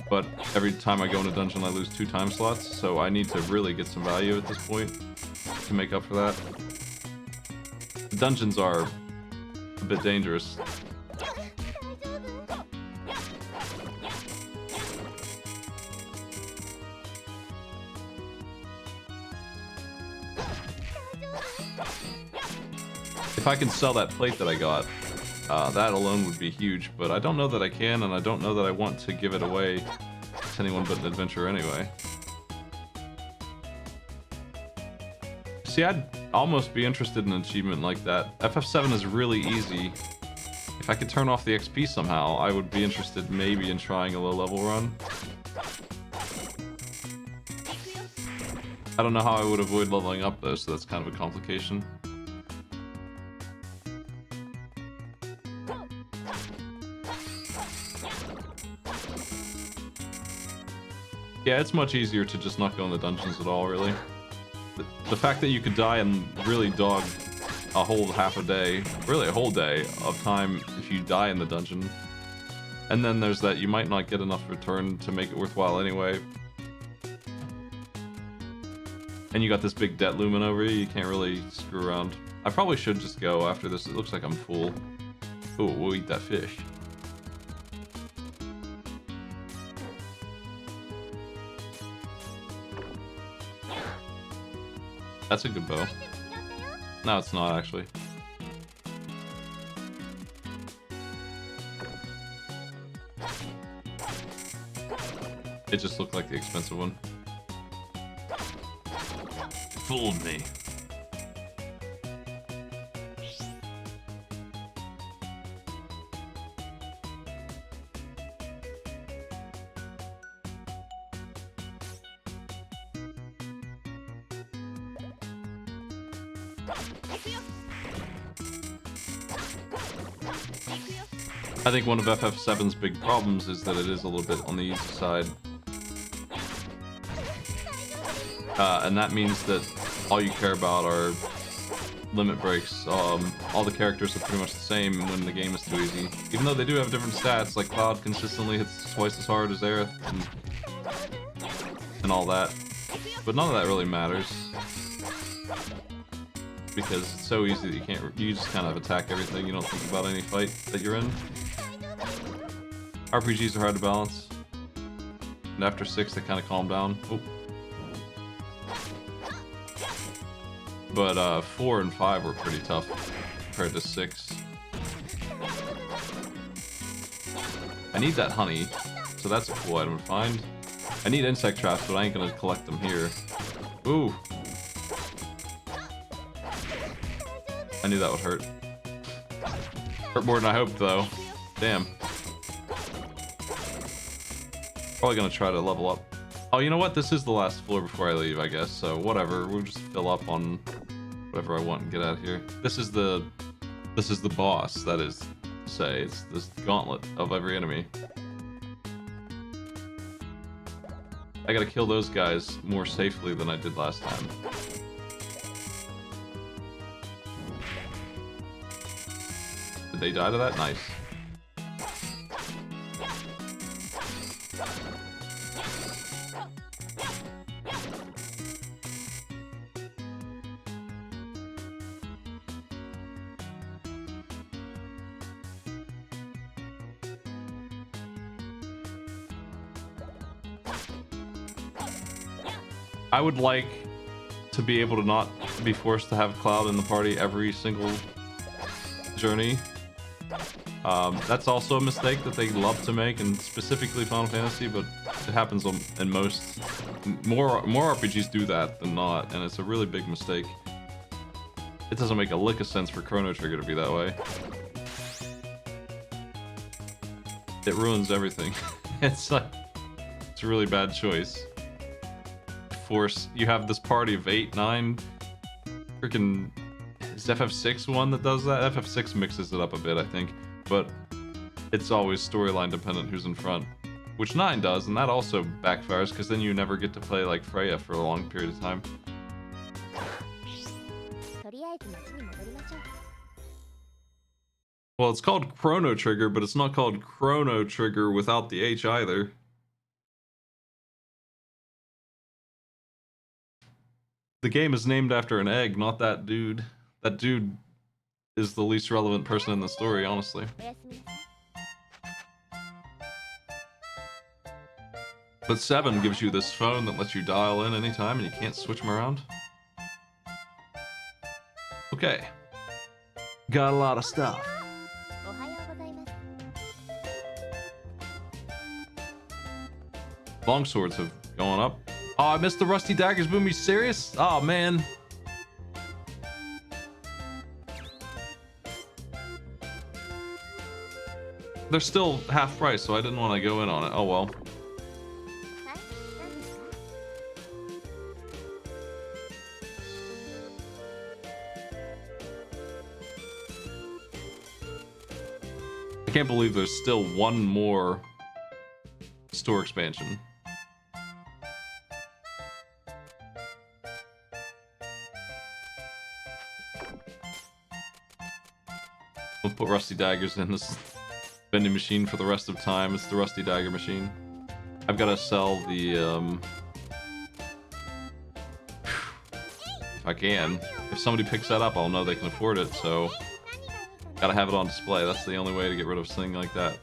But every time I go in a dungeon, I lose 2 time slots, so I need to really get some value at this point to make up for that. The dungeons are a bit dangerous. If I can sell that plate that I got, that alone would be huge, but I don't know that I can, and I don't know that I want to give it away to anyone but an adventurer anyway. See, I'd almost be interested in an achievement like that. FF7 is really easy, If I could turn off the XP somehow, I would be interested maybe in trying a low level run. I don't know how I would avoid leveling up though, so that's kind of a complication. Yeah, it's much easier to just not go in the dungeons at all, really. The fact that you could die and really dog a whole half a day, really a whole day of time if you die in the dungeon. And then there's that you might not get enough return to make it worthwhile anyway. And you got this big debt looming over you, you can't really screw around. I probably should just go after this, it looks like I'm full. Ooh, we'll eat that fish. That's a good bow. No, it's not actually. It just looked like the expensive one. Fooled me. I think one of FF7's big problems is that it is a little bit on the easy side. And that means that all you care about are limit breaks. All the characters are pretty much the same when the game is too easy. Even though they do have different stats, like Cloud consistently hits twice as hard as Aerith and all that. But none of that really matters. Because it's so easy that you just kind of attack everything, you don't think about any fight that you're in. RPGs are hard to balance. And after 6 they kind of calm down. Oh. But 4 and 5 were pretty tough compared to 6. I need that honey, so that's a cool item to find. I need insect traps, but I ain't gonna collect them here. Ooh. I knew that would hurt. Hurt more than I hoped, though. Damn. Probably gonna try to level up. Oh, you know what? This is the last floor before I leave, I guess. So whatever. We'll just fill up on whatever I want and get out of here. This is the boss. That is to say, it's this gauntlet of every enemy. I gotta kill those guys more safely than I did last time. Did they die to that? Nice. I would like to be able to not be forced to have Cloud in the party every single journey. That's also a mistake that they love to make, and specifically Final Fantasy, but it happens in most... More RPGs do that than not, and it's a really big mistake. It doesn't make a lick of sense for Chrono Trigger to be that way. It ruins everything. It's like... It's a really bad choice. You have this party of 8, 9... Freaking... Is FF6 one that does that? FF6 mixes it up a bit, I think. But it's always storyline dependent who's in front. Which 9 does, and that also backfires, because then you never get to play like Freya for a long period of time. Well, it's called Chrono Trigger, but it's not called Chrono Trigger without the H either. The game is named after an egg, not that dude. That dude is the least relevant person in the story, honestly. But 7 gives you this phone that lets you dial in anytime and you can't switch them around. Okay. Got a lot of stuff. Longswords have gone up. Oh, I missed the Rusty Daggers boom. You serious? Oh, man. They're still half price, so I didn't want to go in on it. Oh well. I can't believe there's still one more store expansion. We'll put Rusty Daggers in this vending machine for the rest of time. It's the Rusty Dagger machine. I've got to sell the, if I can. If somebody picks that up, I'll know they can afford it, so gotta have it on display. That's the only way to get rid of something like that.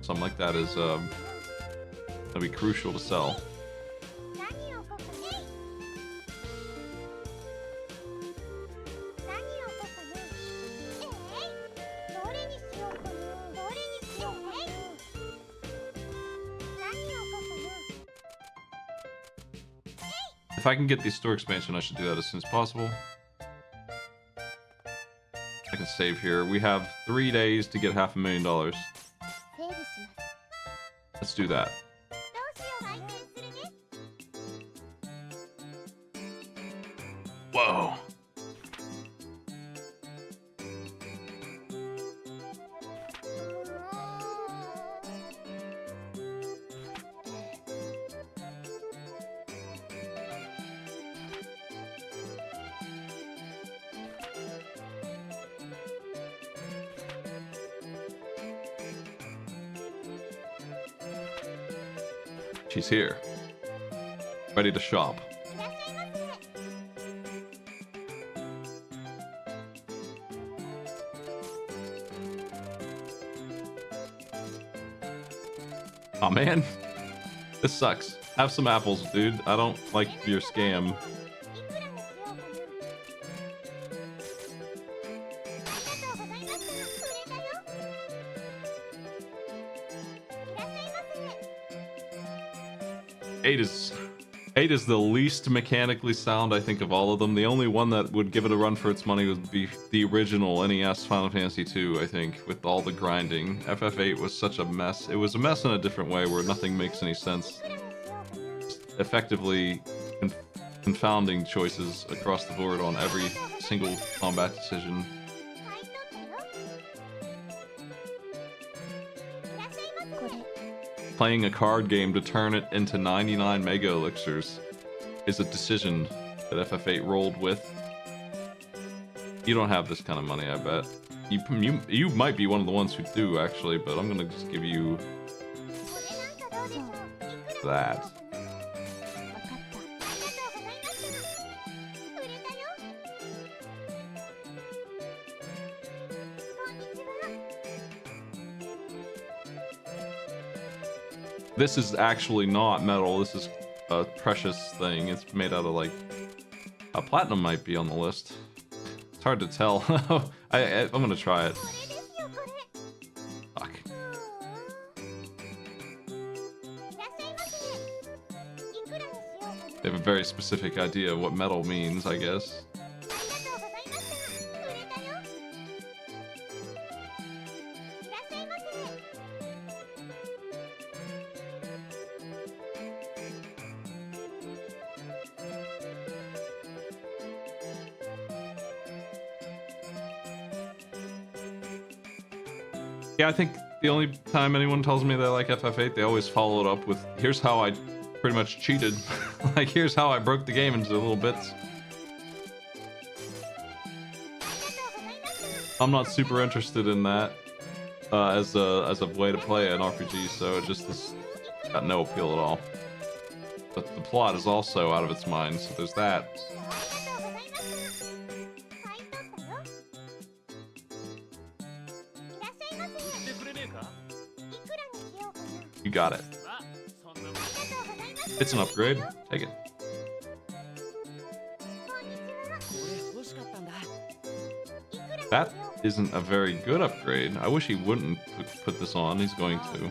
Something like that is, gonna be crucial to sell. If I can get the store expansion, I should do that as soon as possible. I can save here. We have 3 days to get $500,000. Let's do that. Whoa. She's here. Ready to shop. Oh man, this sucks. Have some apples, dude. I don't like your scam. Eight is the least mechanically sound, I think, of all of them. The only one that would give it a run for its money would be the original NES Final Fantasy II, I think, with all the grinding. FF8 was such a mess. It was a mess in a different way where nothing makes any sense. Just effectively confounding choices across the board on every single combat decision. Playing a card game to turn it into 99 Mega Elixirs is a decision that FF8 rolled with. You don't have this kind of money, I bet. You might be one of the ones who do, actually, but I'm gonna just give you that. This is actually not metal. This is a precious thing. It's made out of, like, a platinum might be on the list. It's hard to tell. I'm gonna try it. Fuck. They have a very specific idea of what metal means, I guess. Yeah, I think the only time anyone tells me they like FF8, they always follow it up with, here's how I pretty much cheated. Like, here's how I broke the game into little bits. I'm not super interested in that as a way to play an RPG, so it just has got no appeal at all. But the plot is also out of its mind, so there's that. You got it. It's an upgrade. Take it. That isn't a very good upgrade. I wish he wouldn't put this on. He's going to.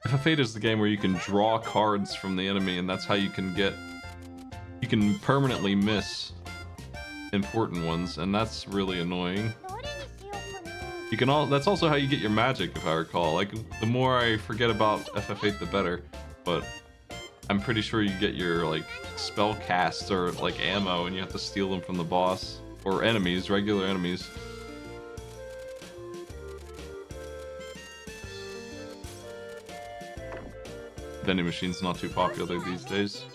FF8 is the game where you can draw cards from the enemy, and that's how you can permanently miss important ones, and that's really annoying. That's also how you get your magic, if I recall. Like, the more I forget about FF8, the better. But I'm pretty sure you get your, like, spell casts or, like, ammo, and you have to steal them from the boss. Or enemies, regular enemies. Vending machine's not too popular these days.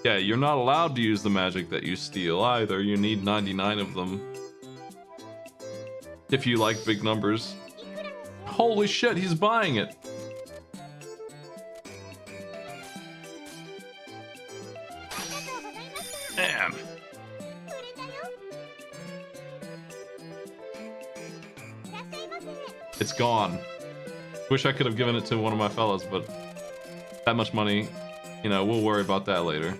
Yeah, you're not allowed to use the magic that you steal either. You need 99 of them. If you like big numbers. Holy shit, he's buying it! Damn. It's gone. Wish I could have given it to one of my fellas, but that much money, you know, we'll worry about that later.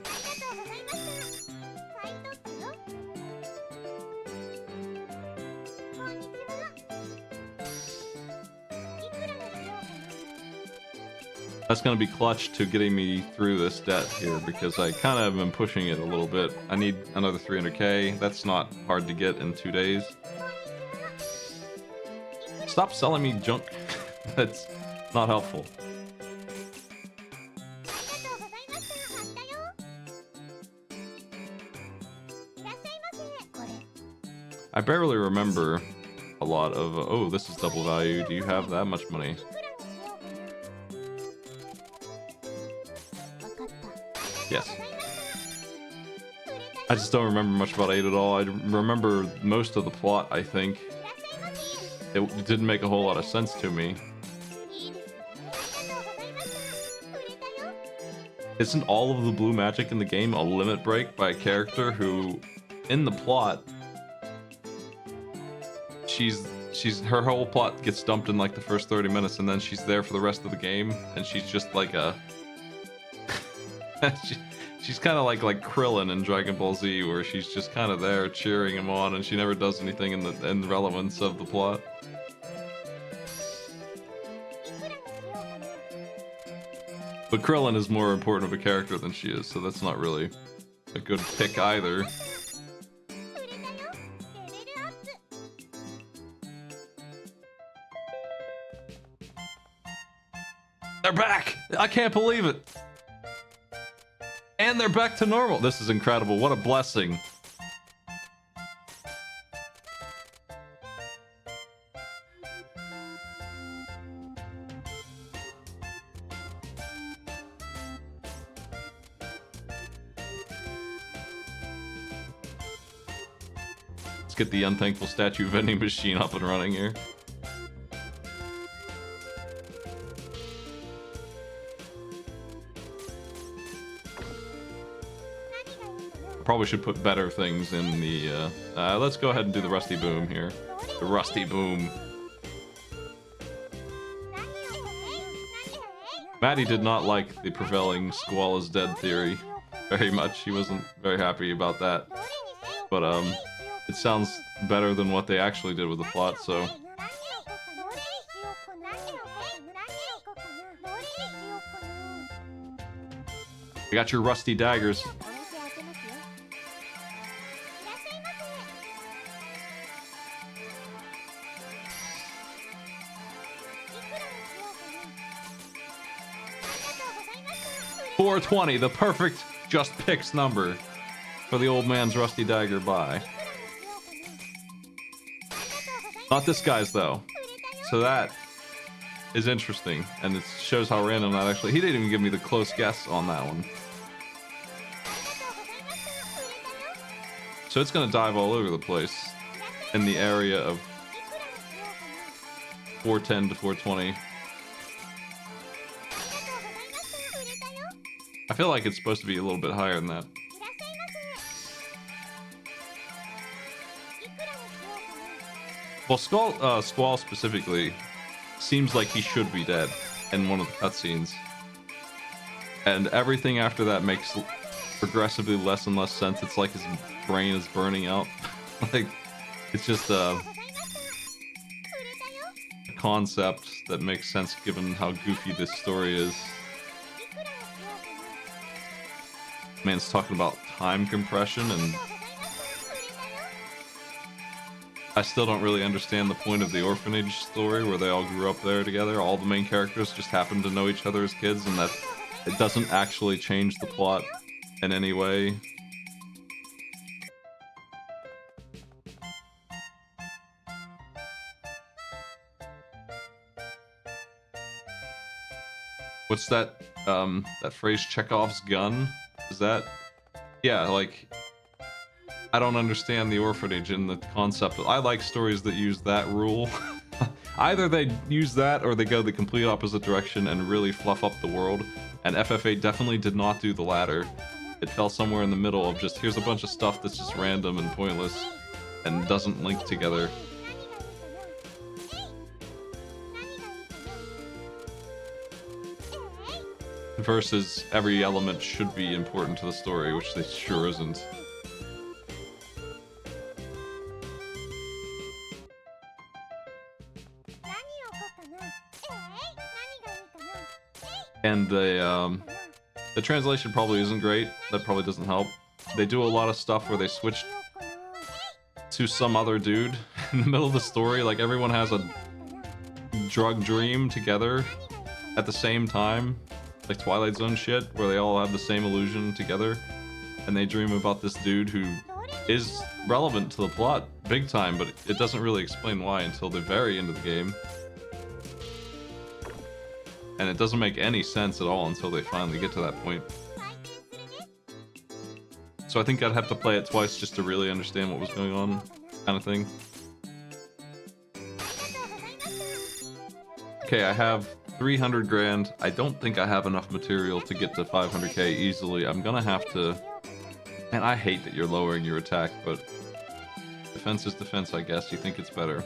That's going to be clutch to getting me through this debt here, because I kind of been pushing it a little bit. I need another 300k. That's not hard to get in 2 days. Stop selling me junk. That's not helpful. I barely remember a lot of... oh, this is double value. Do you have that much money? Yes. I just don't remember much about 8 at all. I remember most of the plot, I think. It didn't make a whole lot of sense to me. Isn't all of the blue magic in the game a limit break by a character who, in the plot, her whole plot gets dumped in like the first 30 minutes, and then she's there for the rest of the game, and she's just like a... she's kind of like Krillin in Dragon Ball Z, where she's just kind of there cheering him on, and she never does anything in the relevance of the plot. But Krillin is more important of a character than she is, so that's not really a good pick either. They're back! I can't believe it! And they're back to normal! This is incredible, what a blessing. Let's get the unthankful statue vending machine up and running here. Probably should put better things in the, let's go ahead and do the Rusty Boom here. The Rusty Boom. Maddie did not like the prevailing Squall is dead theory very much. He wasn't very happy about that. But, it sounds better than what they actually did with the plot, so... You got your rusty daggers. $420, the perfect just picks number for the old man's rusty dagger buy. Not this guy's though. So that is interesting, and it shows how random that actually... He didn't even give me the close guess on that one. So it's gonna dive all over the place in the area of 410 to 420. I feel like it's supposed to be a little bit higher than that. Well, Squall specifically seems like he should be dead in one of the cutscenes. And everything after that makes progressively less and less sense. It's like his brain is burning out. Like, it's just, concept that makes sense given how goofy this story is. Man's talking about time compression, and I still don't really understand the point of the orphanage story where they all grew up there together. All the main characters just happen to know each other as kids, and that it doesn't actually change the plot in any way. What's that, that phrase, Chekhov's gun? Is that... Yeah, like... I don't understand the orphanage and the concept. I like stories that use that rule. Either they use that or they go the complete opposite direction and really fluff up the world. And FF8 definitely did not do the latter. It fell somewhere in the middle of just, here's a bunch of stuff that's just random and pointless and doesn't link together. Versus every element should be important to the story, which they sure isn't. And the translation probably isn't great. That probably doesn't help. They do a lot of stuff where they switch to some other dude in the middle of the story. Like, everyone has a drug dream together at the same time. Like Twilight Zone shit, where they all have the same illusion together. And they dream about this dude who is relevant to the plot big time, but it doesn't really explain why until the very end of the game. And it doesn't make any sense at all until they finally get to that point. So I think I'd have to play it twice just to really understand what was going on, kind of thing. Okay, I have 300 grand. I don't think I have enough material to get to 500k easily. I'm gonna have to... Man, I hate that you're lowering your attack, but... Defense is defense, I guess. You think it's better.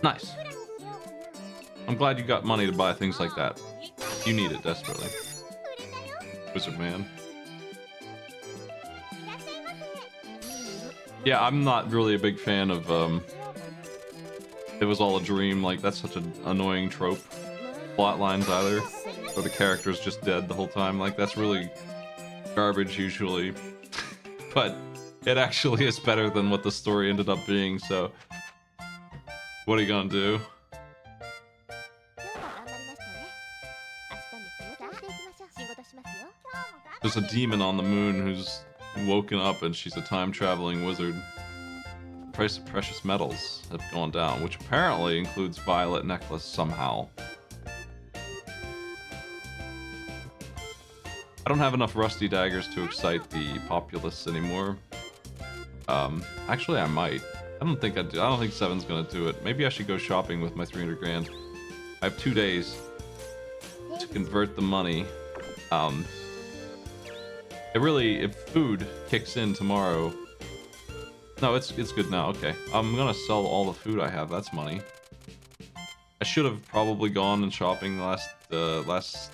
Nice. I'm glad you got money to buy things like that. You need it desperately. Wizard man. Yeah, I'm not really a big fan of, it was all a dream. Like, that's such an annoying trope. Plot lines either, where the character's just dead the whole time. Like, that's really garbage usually. But it actually is better than what the story ended up being, so... What are you gonna do? There's a demon on the moon who's woken up and she's a time-traveling wizard. The price of precious metals have gone down, which apparently includes Violet Necklace somehow. I don't have enough rusty daggers to excite the populace anymore. Actually I might. I don't think I do. I don't think 7's gonna do it. Maybe I should go shopping with my 300 grand. I have 2 days to convert the money. It really, if food kicks in tomorrow... No, it's good now. Okay. I'm gonna sell all the food I have. That's money. I should have probably gone and shopping last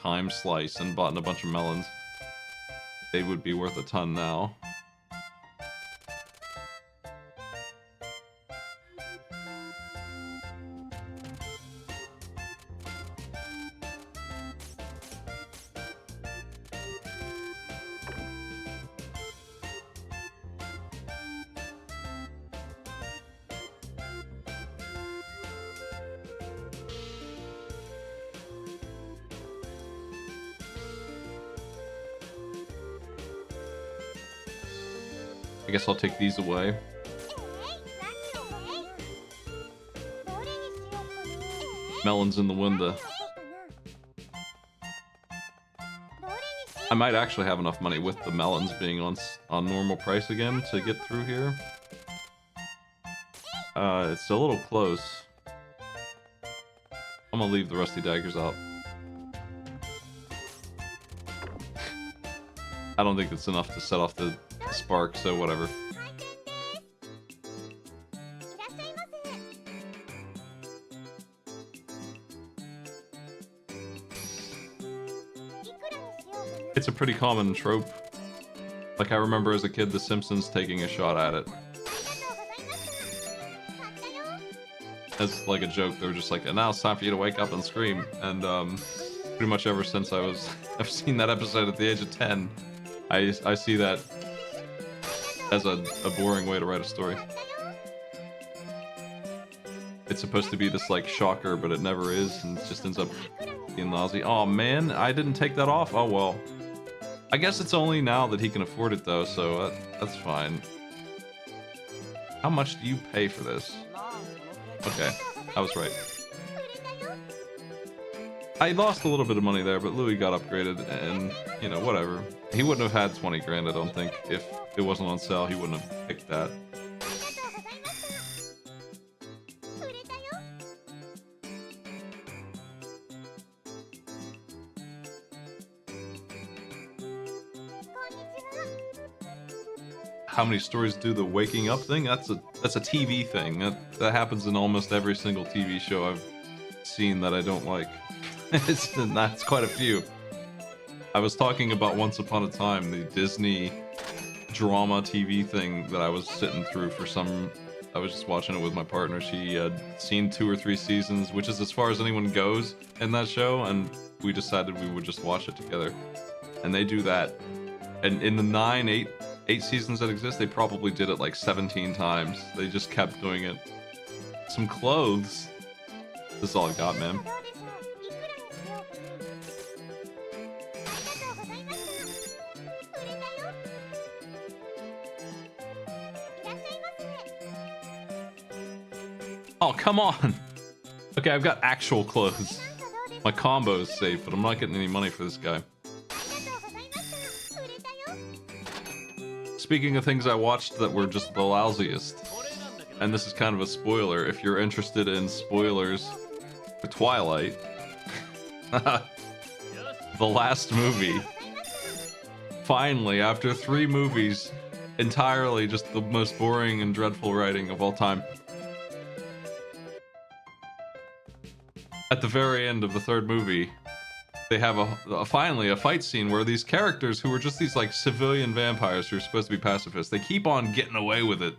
time slice and bought a bunch of melons. They would be worth a ton now. I guess I'll take these away. Melons in the window. I might actually have enough money with the melons being on normal price again to get through here. It's a little close. I'm gonna leave the rusty daggers out. I don't think it's enough to set off the spark, so whatever. It's a pretty common trope. Like, I remember as a kid, The Simpsons taking a shot at it. As like a joke, they were just like, and now it's time for you to wake up and scream. And pretty much ever since I've seen that episode at the age of 10, I see that as a boring way to write a story. It's supposed to be this like shocker, but it never is, and it just ends up being lousy. Oh man, I didn't take that off. Oh well. I guess it's only now that he can afford it though, so that's fine. How much do you pay for this? Okay, I was right. I lost a little bit of money there, but Louis got upgraded, and, you know, whatever. He wouldn't have had 20 grand, I don't think. If it wasn't on sale, he wouldn't have picked that. How many stories do the waking up thing? That's a TV thing. That happens in almost every single TV show I've seen that I don't like. That's quite a few. I was talking about Once Upon a Time, the Disney drama TV thing that I was sitting through for some... I was just watching it with my partner. She had seen 2 or 3 seasons, which is as far as anyone goes in that show, and we decided we would just watch it together. And they do that. And in the 8 seasons that exist, they probably did it like 17 times. They just kept doing it. Some clothes. This is all I got, man. Oh, come on! Okay, I've got actual clothes. My combo is safe, but I'm not getting any money for this guy. Speaking of things I watched that were just the lousiest, and this is kind of a spoiler, if you're interested in spoilers for Twilight, the last movie, finally, after 3 movies, entirely just the most boring and dreadful writing of all time. At the very end of the 3rd movie, they have finally a fight scene where these characters who were just these like civilian vampires who are supposed to be pacifists, they keep on getting away with it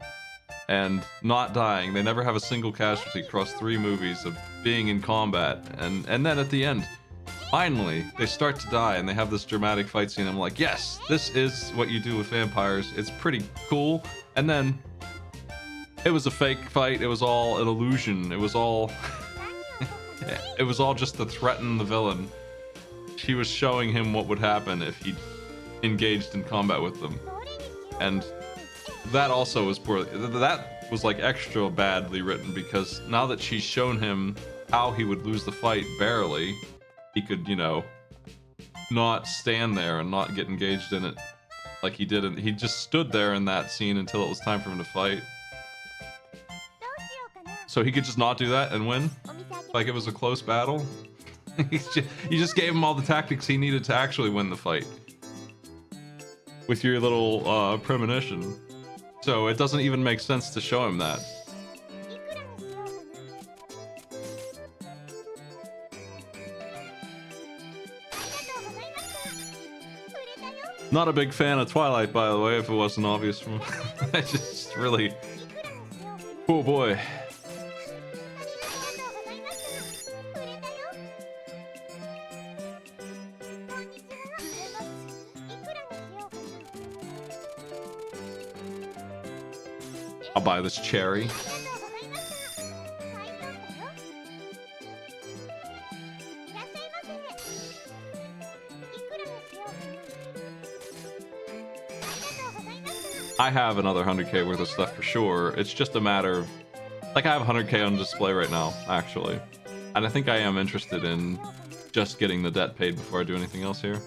and not dying. They never have a single casualty across 3 movies of being in combat, and then at the end, finally, they start to die and they have this dramatic fight scene. I'm like, yes, this is what you do with vampires. It's pretty cool. And then it was a fake fight. It was all an illusion. It was all it was all just to threaten the villain. She was showing him what would happen if he engaged in combat with them. And that also was poorly... That was like extra badly written, because now that she's shown him how he would lose the fight barely, he could, you know, not stand there and not get engaged in it like he did. He just stood there in that scene until it was time for him to fight. So he could just not do that and win? Like it was a close battle? You just gave him all the tactics he needed to actually win the fight with your little premonition. So it doesn't even make sense to show him that. Not a big fan of Twilight, by the way, if it wasn't obvious from... I just really... Oh boy. I'll buy this cherry. I have another 100k worth of stuff for sure. It's just a matter of, like, I have 100k on display right now, actually. And I think I am interested in just getting the debt paid before I do anything else here.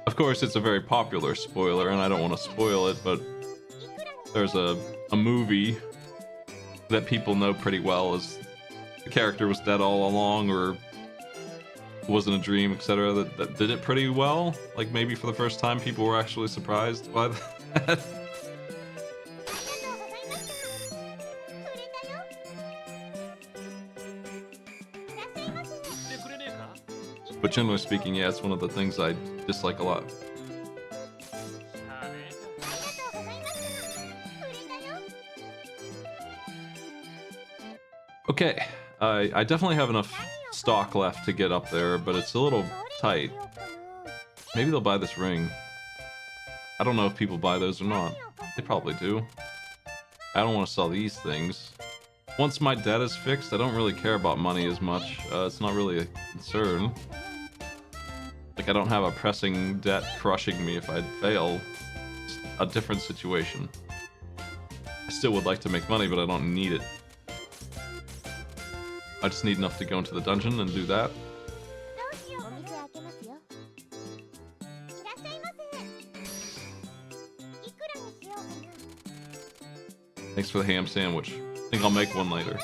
Of course, it's a very popular spoiler, and I don't want to spoil it, but there's a movie that people know pretty well as the character was dead all along, or it wasn't a dream, etc. That did it pretty well. Like, maybe for the first time, people were actually surprised by that. But generally speaking, yeah, it's one of the things I dislike a lot. Okay, I definitely have enough stock left to get up there, but it's a little tight. Maybe they'll buy this ring. I don't know if people buy those or not. They probably do. I don't want to sell these things. Once my debt is fixed, I don't really care about money as much. It's not really a concern. Like, I don't have a pressing debt crushing me if I'd fail. It's a different situation. I still would like to make money, but I don't need it. I just need enough to go into the dungeon and do that. Thanks for the ham sandwich. I think I'll make one later.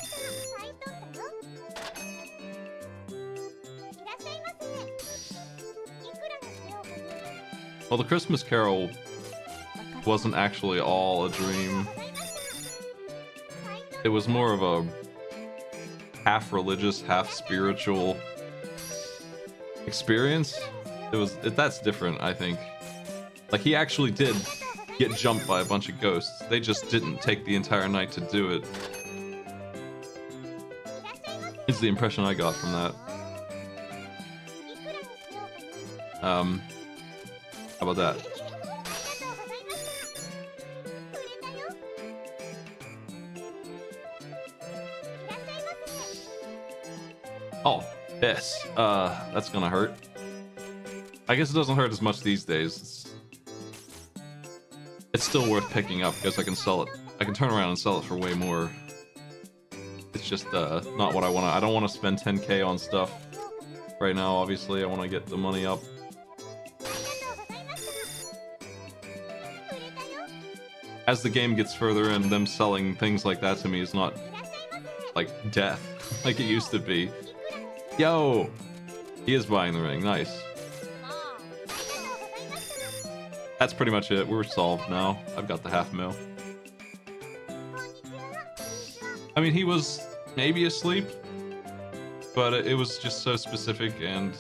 Well, the Christmas Carol wasn't actually all a dream. It was more of a half religious, half spiritual experience. That's different, I think. Like, he actually did get jumped by a bunch of ghosts. They just didn't take the entire night to do it. Is the impression I got from that. How about that? Oh, this. That's gonna hurt. I guess it doesn't hurt as much these days. It's still worth picking up because I can sell it. I can turn around and sell it for way more. It's just not what I want to. I don't want to spend 10k on stuff right now. Obviously, I want to get the money up. As the game gets further in, them selling things like that to me is not like death like it used to be. Yo, he is buying the ring. Nice. That's pretty much it. We're solved now. I've got the $500,000. I mean, he was maybe asleep, but it was just so specific, and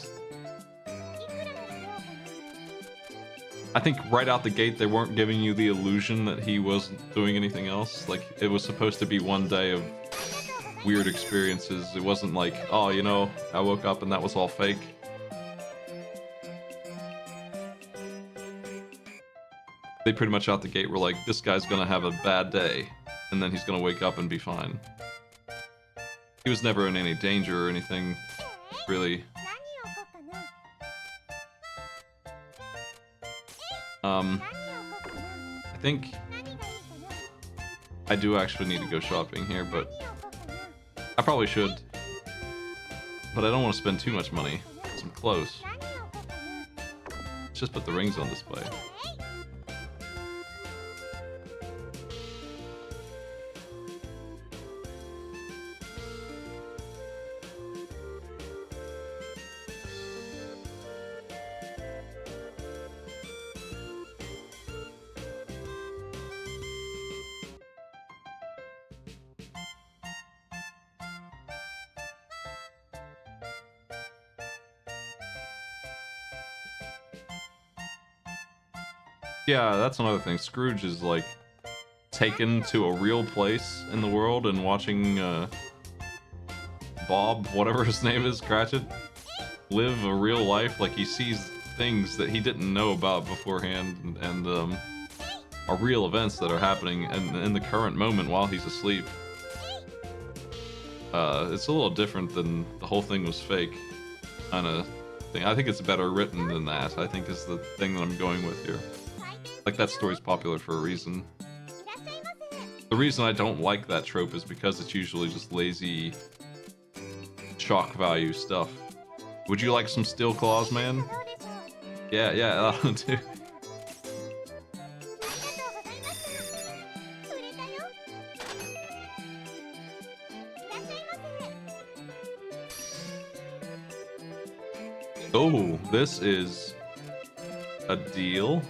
I think right out the gate they weren't giving you the illusion that he wasn't doing anything else. Like, it was supposed to be one day of weird experiences. It wasn't like, oh, you know, I woke up and that was all fake. They pretty much out the gate were like, this guy's gonna have a bad day, and then he's gonna wake up and be fine. He was never in any danger or anything, really. I think I do actually need to go shopping here, but I probably should. But I don't want to spend too much money. I'm close. Let's just put the rings on display. Yeah, that's another thing. Scrooge is like taken to a real place in the world and watching Bob, whatever his name is, Cratchit, live a real life. Like, he sees things that he didn't know about beforehand, and are real events that are happening in the current moment while he's asleep. It's a little different than the whole thing was fake. kind of thing. I think it's better written than that, I think is the thing that I'm going with here. Like, that story's popular for a reason. The reason I don't like that trope is because it's usually just lazy shock value stuff. Would you like some steel claws, man? Yeah, that'll do. Oh, this is a deal.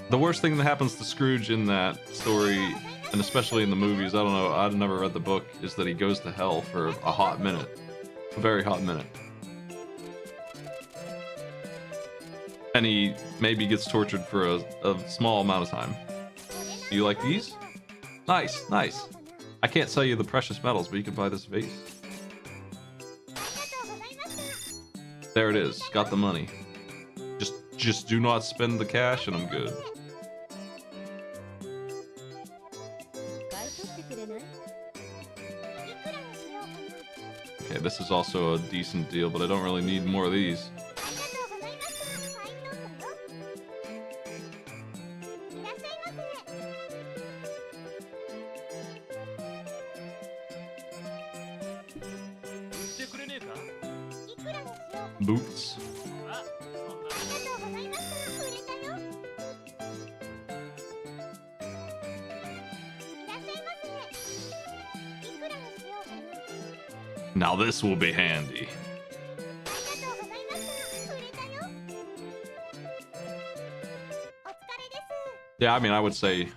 The worst thing that happens to Scrooge in that story, and especially in the movies, I don't know, I've never read the book, is that he goes to hell for a hot minute. A very hot minute. And he maybe gets tortured for a small amount of time. Do you like these? Nice, nice. I can't sell you the precious metals, but you can buy this vase. There it is. Got the money. Just do not spend the cash and I'm good. Okay, this is also a decent deal, but I don't really need more of these. Boots. Now this will be handy. Yeah, I mean, I would say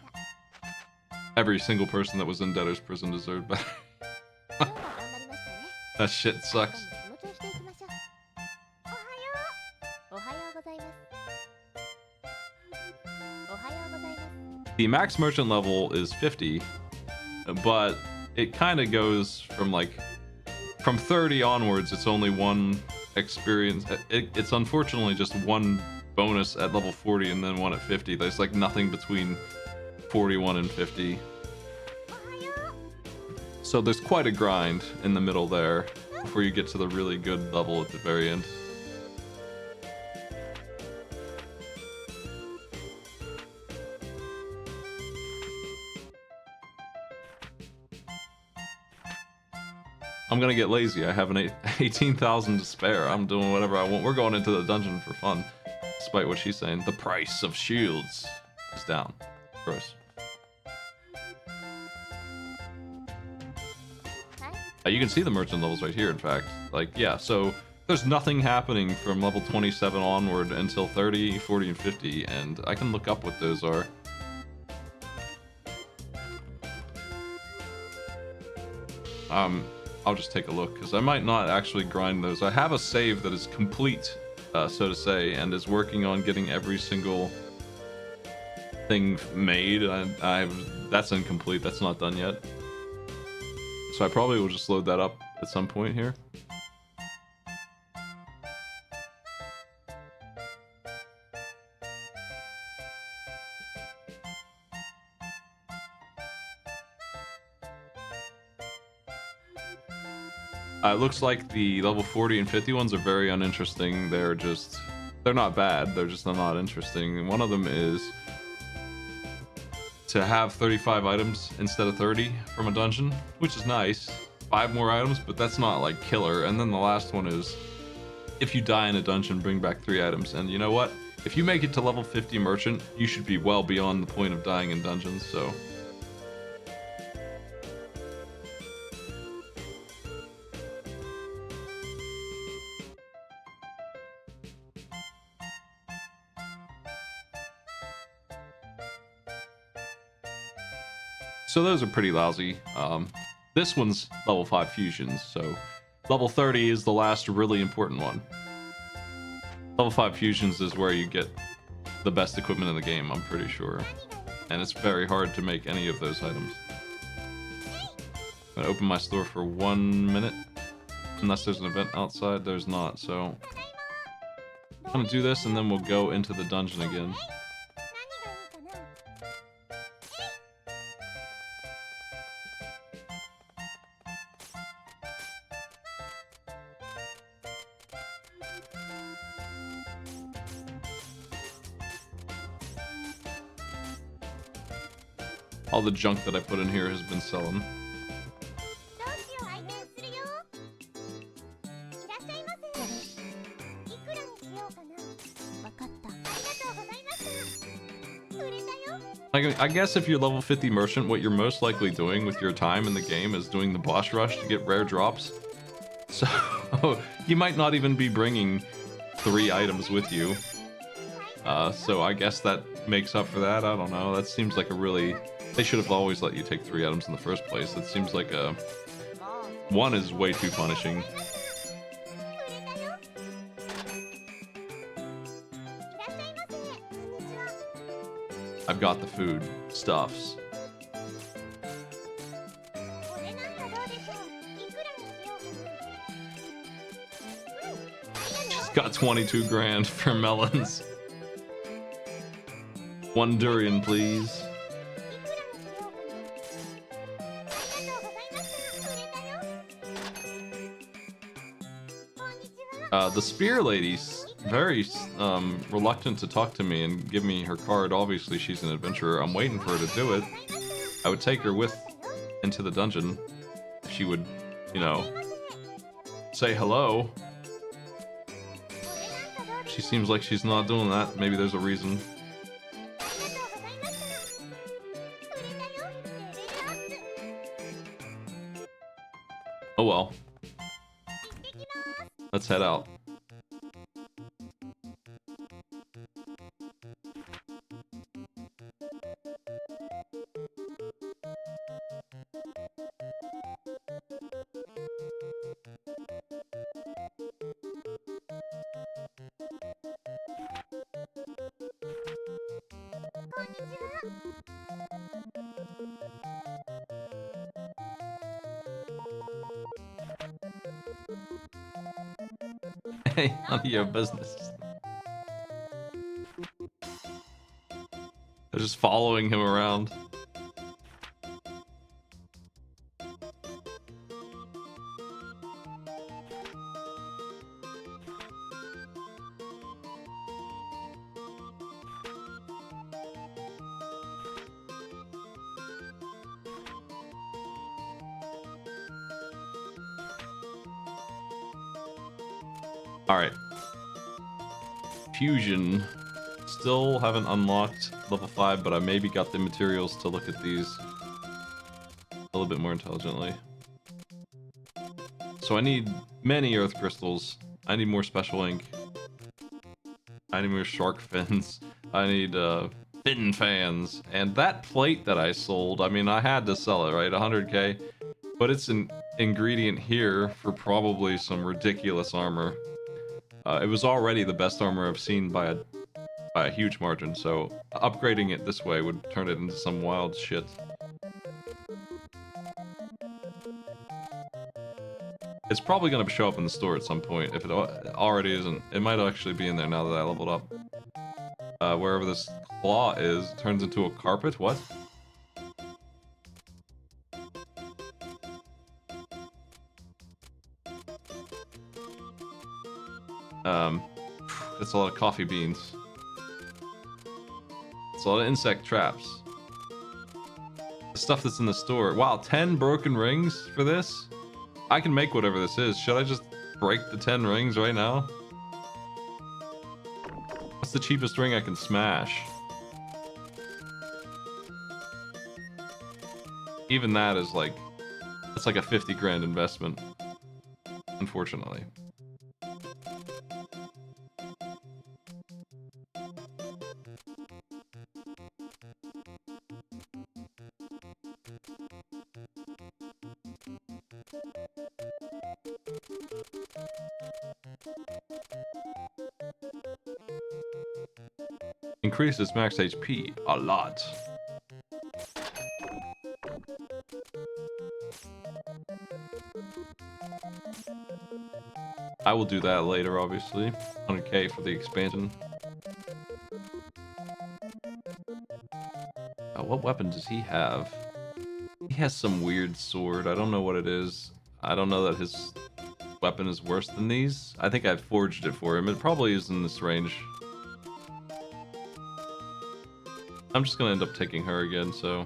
every single person that was in debtor's prison deserved better. That shit sucks. The max merchant level is 50, but it kind of goes from like from 30 onwards. It's only one experience. It's unfortunately just one bonus at level 40 and then one at 50. There's like nothing between 41 and 50. So there's quite a grind in the middle there before you get to the really good level at the very end. I'm gonna get lazy. I have an 18,000 to spare. I'm doing whatever I want. We're going into the dungeon for fun, despite what she's saying. The price of shields is down. Gross. You can see the merchant levels right here, in fact. Like, yeah, so there's nothing happening from level 27 onward until 30, 40, and 50, and I can look up what those are. I'll just take a look, because I might not actually grind those. I have a save that is complete, so to say, and is working on getting every single thing made. That's incomplete. That's not done yet. So I probably will just load that up at some point here. It looks like the level 40 and 50 ones are very uninteresting. They're not bad, they're just not interesting. And one of them is to have 35 items instead of 30 from a dungeon, which is nice. 5 more items, but that's not like killer. And then the last one is, if you die in a dungeon, bring back 3 items. And you know what? If you make it to level 50 merchant, you should be well beyond the point of dying in dungeons, so... So those are pretty lousy. This one's level 5 fusions, so level 30 is the last really important one. Level 5 fusions is where you get the best equipment in the game, I'm pretty sure. And it's very hard to make any of those items. I'm gonna open my store for 1 minute. Unless there's an event outside, there's not, so... I'm gonna do this and then we'll go into the dungeon again. All the junk that I put in here has been selling. I guess if you're level 50 merchant, what you're most likely doing with your time in the game is doing the boss rush to get rare drops. So you might not even be bringing 3 items with you. So I guess that makes up for that. I don't know. That seems like a really... They should have always let you take 3 items in the first place. It seems like a... 1 is way too punishing. I've got the food. Stuffs. She's got 22 grand for melons. 1 durian, please. The spear lady's very reluctant to talk to me and give me her card. Obviously, she's an adventurer. I'm waiting for her to do it. I would take her with into the dungeon if she would, you know, say hello. She seems like she's not doing that. Maybe there's a reason. Oh well. Let's head out. Hey, none of your business. They're just following him around. Alright. Fusion. Still haven't unlocked level 5, but I maybe got the materials to look at these a little bit more intelligently. So I need many earth crystals. I need more special ink. I need more shark fins. I need fin fans. And that plate that I sold, I mean, I had to sell it, right? 100k. But it's an ingredient here for probably some ridiculous armor. It was already the best armor I've seen by a huge margin, so upgrading it this way would turn it into some wild shit. It's probably going to show up in the store at some point. If it already isn't, it might actually be in there now that I leveled up. Wherever this claw is, turns into a carpet? What? It's a lot of coffee beans. It's a lot of insect traps. The stuff that's in the store. Wow, 10 broken rings for this? I can make whatever this is. Should I just break the 10 rings right now? What's the cheapest ring I can smash? Even that is like... That's like a 50 grand investment. Unfortunately. Increases max HP a lot. I will do that later, obviously. 100k for the expansion. What weapon does he have? He has some weird sword. I don't know what it is. I don't know that his weapon is worse than these. I think I forged it for him. It probably is in this range. I'm just gonna end up taking her again, so...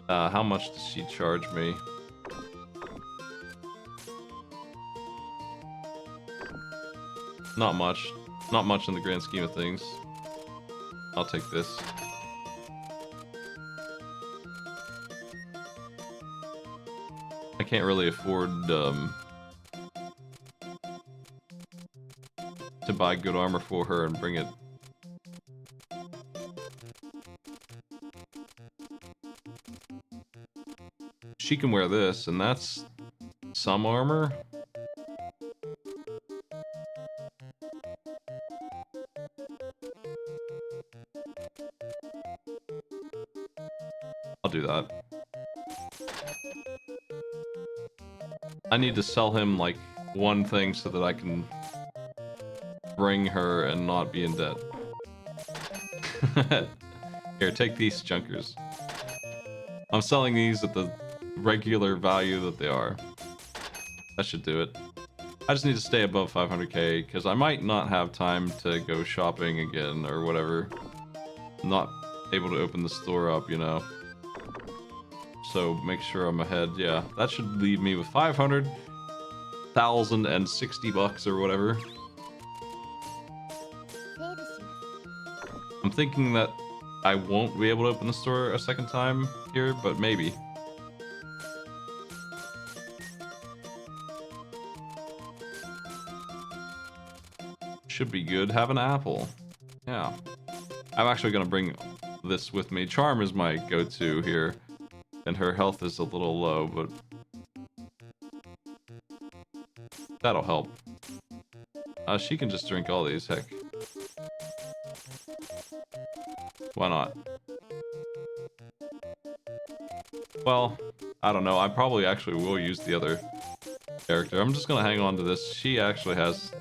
how much does she charge me? Not much. Not much in the grand scheme of things. I'll take this. I can't really afford to buy good armor for her and bring it. She can wear this, and that's some armor. I'll do that. I need to sell him like one thing so that I can bring her and not be in debt. Here, take these junkers. I'm selling these at the regular value that they are. That should do it. I just need to stay above 500k because I might not have time to go shopping again or whatever. I'm not able to open the store up, you know. So make sure I'm ahead. Yeah, that should leave me with 500,060 bucks or whatever. I'm thinking that I won't be able to open the store a second time here, but maybe. Should be good. Have an apple. Yeah. I'm actually going to bring this with me. Charm is my go-to here. And her health is a little low, but that'll help. She can just drink all these, heck. Why not? Well, I don't know. I probably actually will use the other character. I'm just gonna hang on to this. She actually has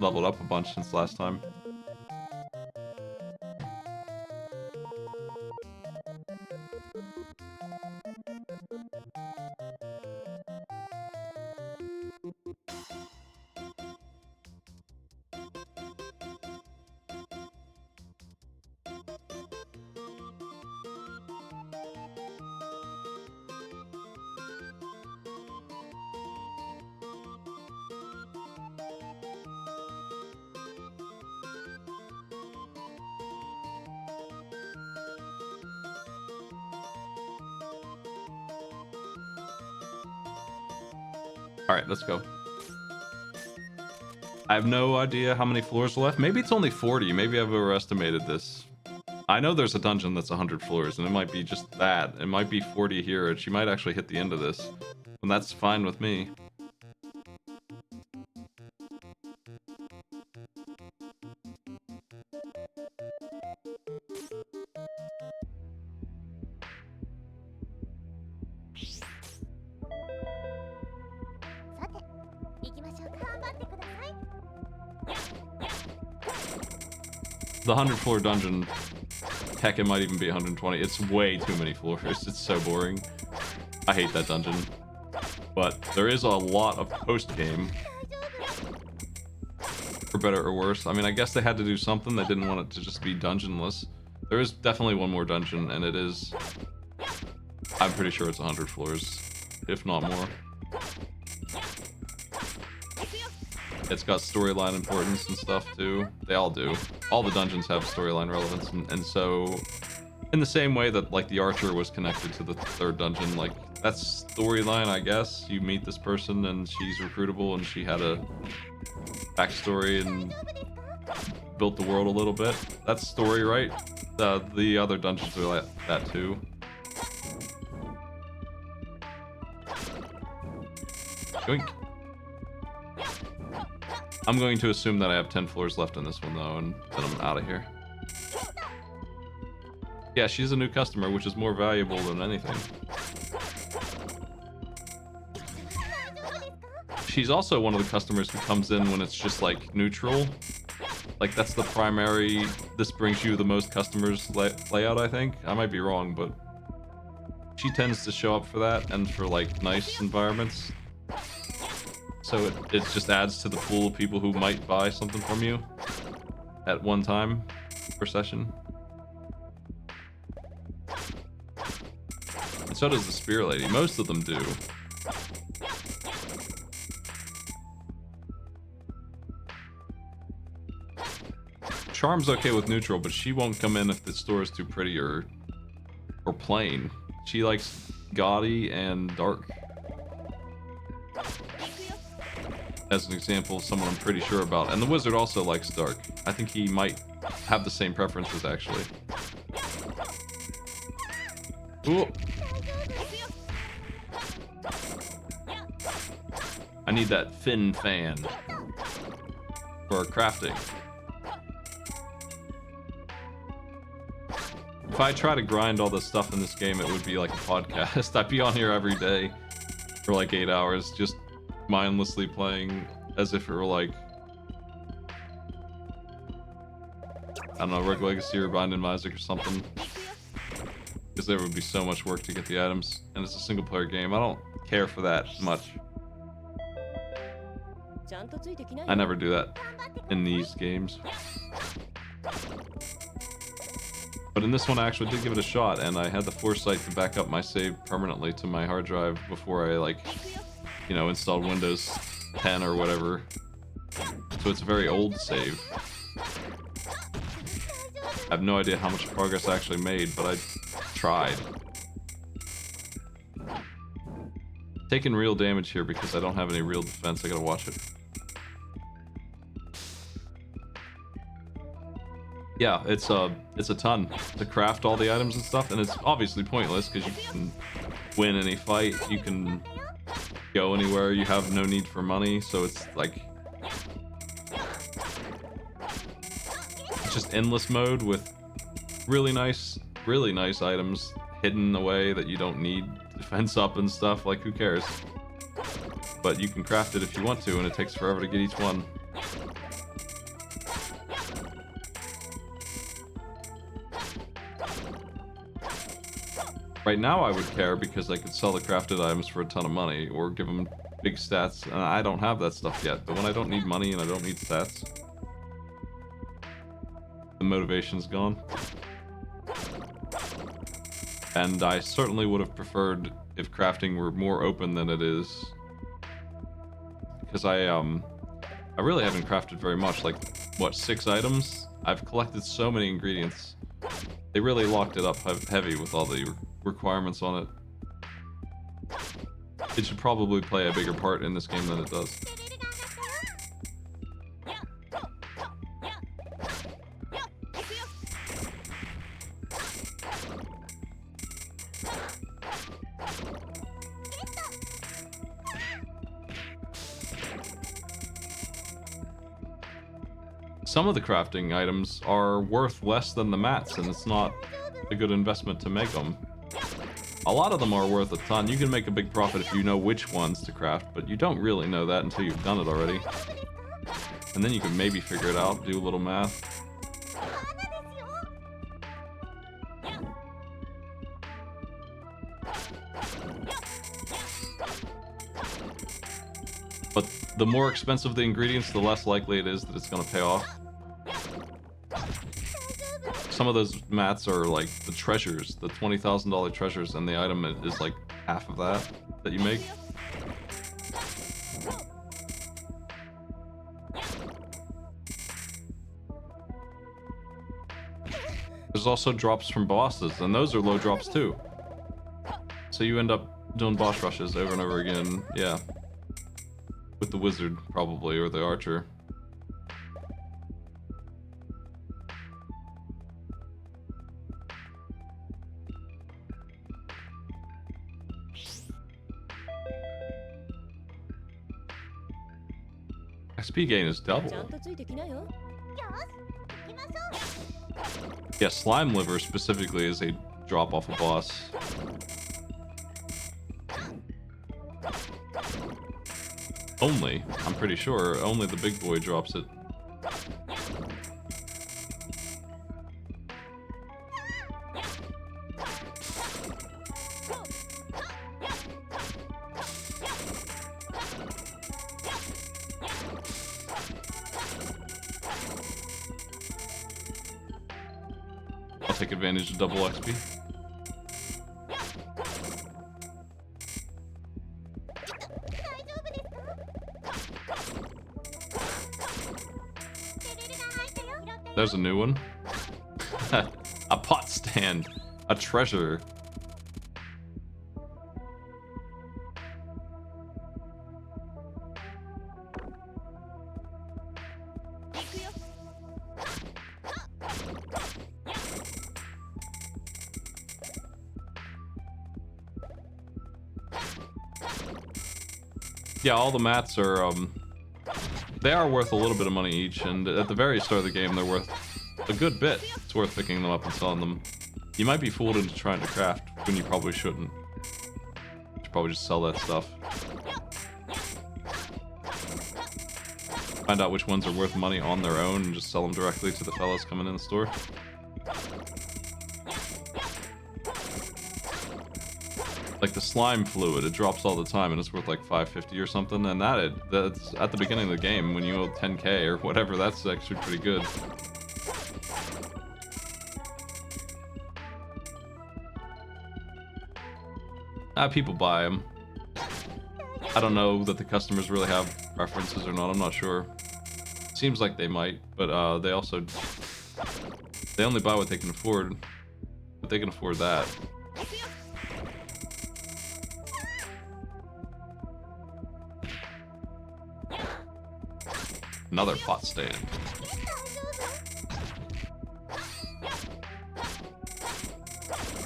leveled up a bunch since last time. Alright, let's go. I have no idea how many floors are left. Maybe it's only 40. Maybe I've overestimated this. I know there's a dungeon that's 100 floors, and it might be just that. It might be 40 here, and she might actually hit the end of this. And that's fine with me. The 100 floor dungeon, heck, it might even be 120. It's way too many floors. It's so boring. I hate that dungeon. But there is a lot of post-game. For better or worse. I mean, I guess they had to do something. They didn't want it to just be dungeonless. There is definitely one more dungeon, and it is... I'm pretty sure it's 100 floors, if not more. It's got storyline importance and stuff too. They all do. All the dungeons have storyline relevance, and so in the same way that like the Archer was connected to the third dungeon, like that's storyline, I guess. You meet this person and she's recruitable and she had a backstory and built the world a little bit. That's story, right? The other dungeons are like that too. Yoink. I'm going to assume that I have 10 floors left in this one, though, and then I'm out of here. Yeah, she's a new customer, which is more valuable than anything. She's also one of the customers who comes in when it's just like neutral. Like that's the primary, this brings you the most customers layout, I think. I might be wrong, but she tends to show up for that and for like nice environments. So it just adds to the pool of people who might buy something from you at one time per session. And so does the Spear Lady. Most of them do. Charm's okay with neutral, but she won't come in if the store is too pretty or plain. She likes gaudy and dark. As an example of someone I'm pretty sure about. And the wizard also likes dark. I think he might have the same preferences, actually. Ooh. I need that fin fan for crafting. If I try to grind all this stuff in this game, it would be like a podcast. I'd be on here every day for like 8 hours, just mindlessly playing as if it were like, I don't know, Rogue Legacy or Binding of Isaac or something. Because there would be so much work to get the items, and it's a single player game. I don't care for that much. I never do that in these games. But in this one I actually did give it a shot, and I had the foresight to back up my save permanently to my hard drive before I, like, you know, installed Windows 10 or whatever. So it's a very old save. I have no idea how much progress I actually made, but I tried. Taking real damage here because I don't have any real defense. I gotta watch it. Yeah, it's a ton to craft all the items and stuff, and it's obviously pointless because you can win any fight, you can go anywhere, you have no need for money, so it's like it's just endless mode with really nice items hidden away that you don't need defense up and stuff. Like, who cares? But you can craft it if you want to, and it takes forever to get each one. Right now I would care because I could sell the crafted items for a ton of money or give them big stats, and I don't have that stuff yet. But when I don't need money and I don't need stats, the motivation's gone. And I certainly would have preferred if crafting were more open than it is. Because I really haven't crafted very much, like, what, 6 items? I've collected so many ingredients. They really locked it up heavy with all the requirements on it. It should probably play a bigger part in this game than it does. Some of the crafting items are worth less than the mats, and it's not a good investment to make them. A lot of them are worth a ton. You can make a big profit if you know which ones to craft, but you don't really know that until you've done it already. And then you can maybe figure it out, do a little math. But the more expensive the ingredients, the less likely it is that it's going to pay off. Some of those mats are like the treasures, the $20,000 treasures, and the item is like half of that you make. There's also drops from bosses, and those are low drops too. So you end up doing boss rushes over and over again, yeah. With the wizard, probably, or the archer. XP gain is double. Yeah, slime liver specifically is a drop off a boss. Only, I'm pretty sure, only the big boy drops it. I'll take advantage of double XP. There's a new one. A pot stand. A treasure. Yeah, all the mats are, they are worth a little bit of money each, and at the very start of the game, they're worth a good bit. It's worth picking them up and selling them. You might be fooled into trying to craft when you probably shouldn't. You should probably just sell that stuff. Find out which ones are worth money on their own and just sell them directly to the fellas coming in the store. Like the slime fluid, it drops all the time and it's worth like $5.50 or something, and that's at the beginning of the game when you owe 10k or whatever. That's actually pretty good. People buy them. I don't know that the customers really have preferences or not. I'm not sure. Seems like they might, but they only buy what they can afford. But they can afford that. Another pot stand.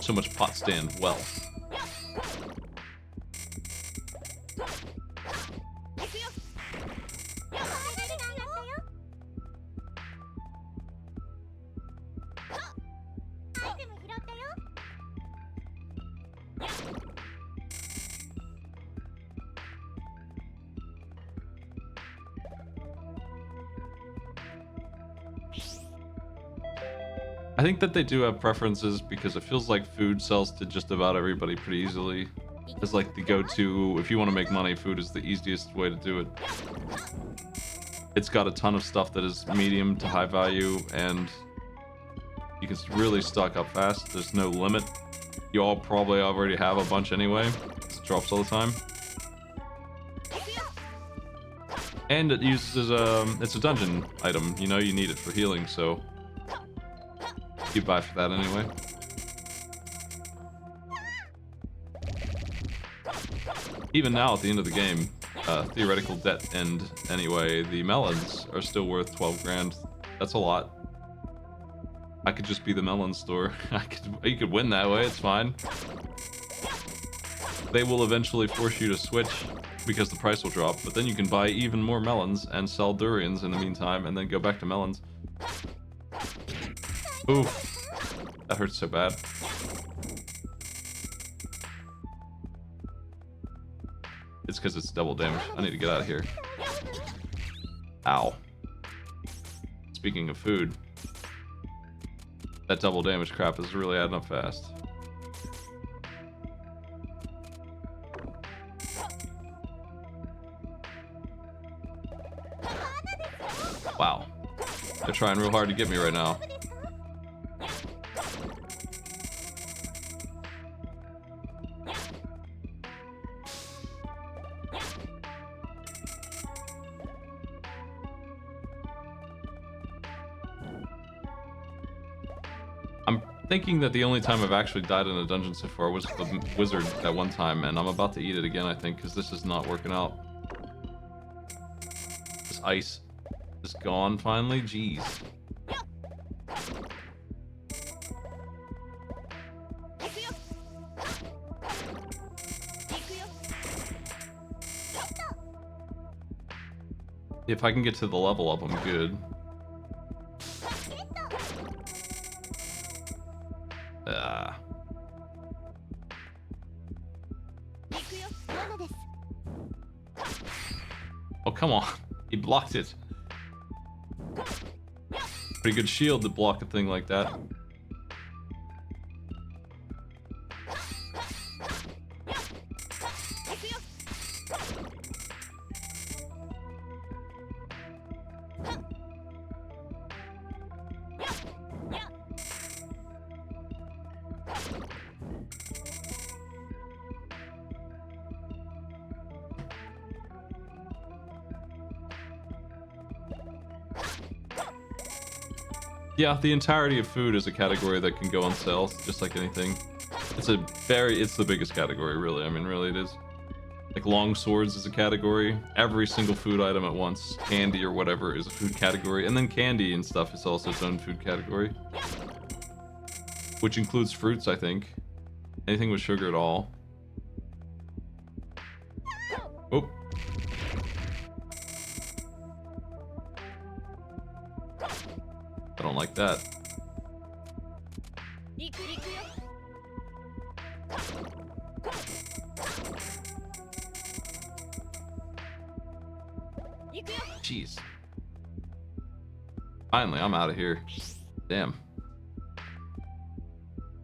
So much pot stand wealth. I think that they do have preferences because it feels like food sells to just about everybody pretty easily. It's like the go-to, if you want to make money, food is the easiest way to do it. It's got a ton of stuff that is medium to high value, and you can really stock up fast. There's no limit. You all probably already have a bunch anyway. It drops all the time. And it uses, it's a dungeon item. You know you need it for healing, so you buy for that anyway. Even now at the end of the game, theoretical debt end anyway, the melons are still worth 12 grand. That's a lot. I could just be the melon store. You could win that way, it's fine. They will eventually force you to switch because the price will drop, but then you can buy even more melons and sell durians in the meantime and then go back to melons. Oof. That hurts so bad. It's because it's double damage. I need to get out of here. Ow. Speaking of food, that double damage crap is really adding up fast. Wow. They're trying real hard to get me right now. I'm thinking that the only time I've actually died in a dungeon so far was the wizard that one time, and I'm about to eat it again, I think, because this is not working out. This ice is gone finally? Jeez. If I can get to the level up, I'm good. come on. He blocked it. Pretty good shield to block a thing like that. Yeah, the entirety of food is a category that can go on sale, just like anything. It's the biggest category, really. I mean, really it is. Like long swords is a category. Every single food item at once, candy or whatever, is a food category. And then candy and stuff is also its own food category. Which includes fruits, I think. Anything with sugar at all. Oh. I don't like that. Jeez. Finally, I'm out of here. Damn.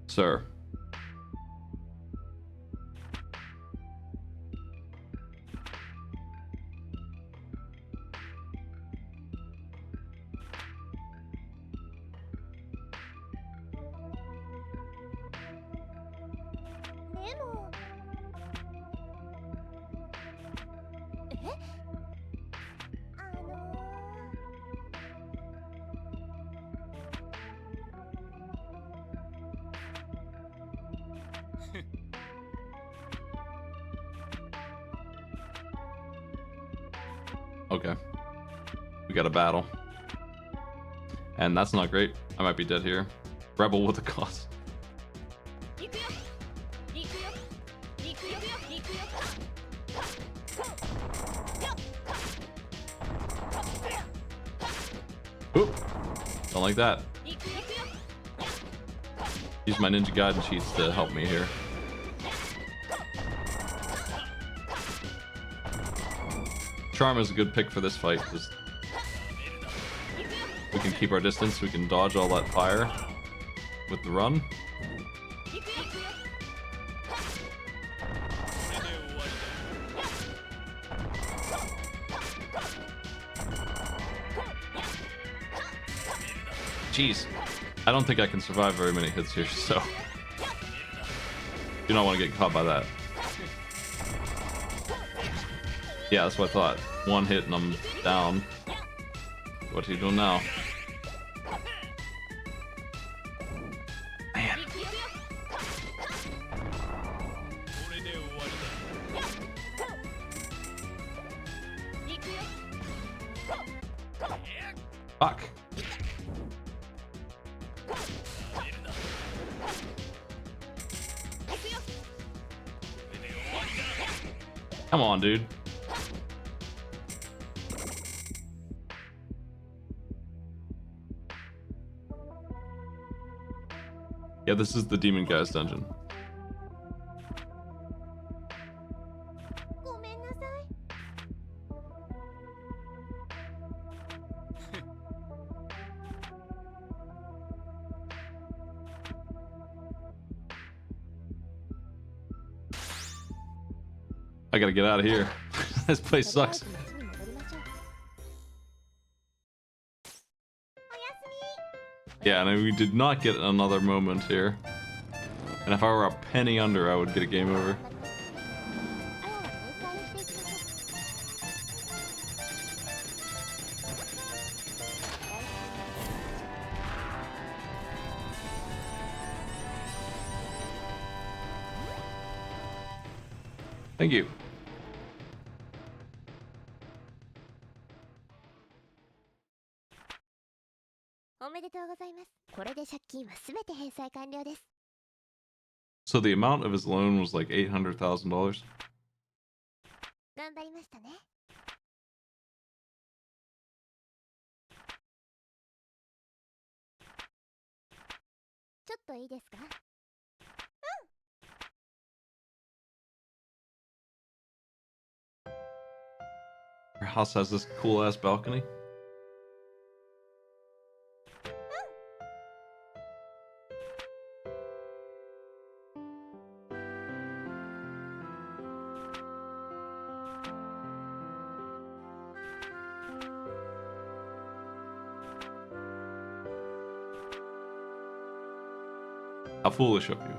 Sir. Okay. We got a battle. And that's not great. I might be dead here. Rebel with a cause. Oop. Don't like that. Use my Ninja Gaiden cheats to help me here. Charm is a good pick for this fight. Just we can keep our distance. We can dodge all that fire with the run. Jeez. I don't think I can survive very many hits here, so do not want to get caught by that. Yeah, that's what I thought. One hit and I'm down. What are you doing now? Man. Fuck. Come on, dude. Yeah, this is the Demon Guy's dungeon. I gotta get out of here. This place sucks. Yeah, and we did not get another moment here. And if I were a penny under, I would get a game over. Thank you. So the amount of his loan was like $800,000. house has this cool ass balcony. How foolish of you.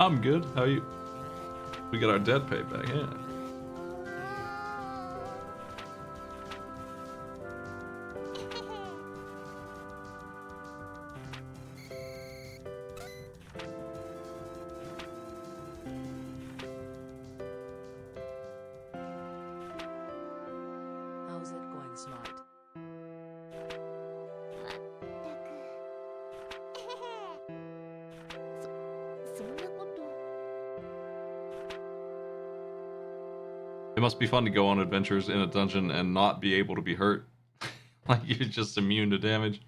I'm good. How are you? We got our debt paid back, yeah. How's it going, Smart? It must be fun to go on adventures in a dungeon and not be able to be hurt. Like you're just immune to damage.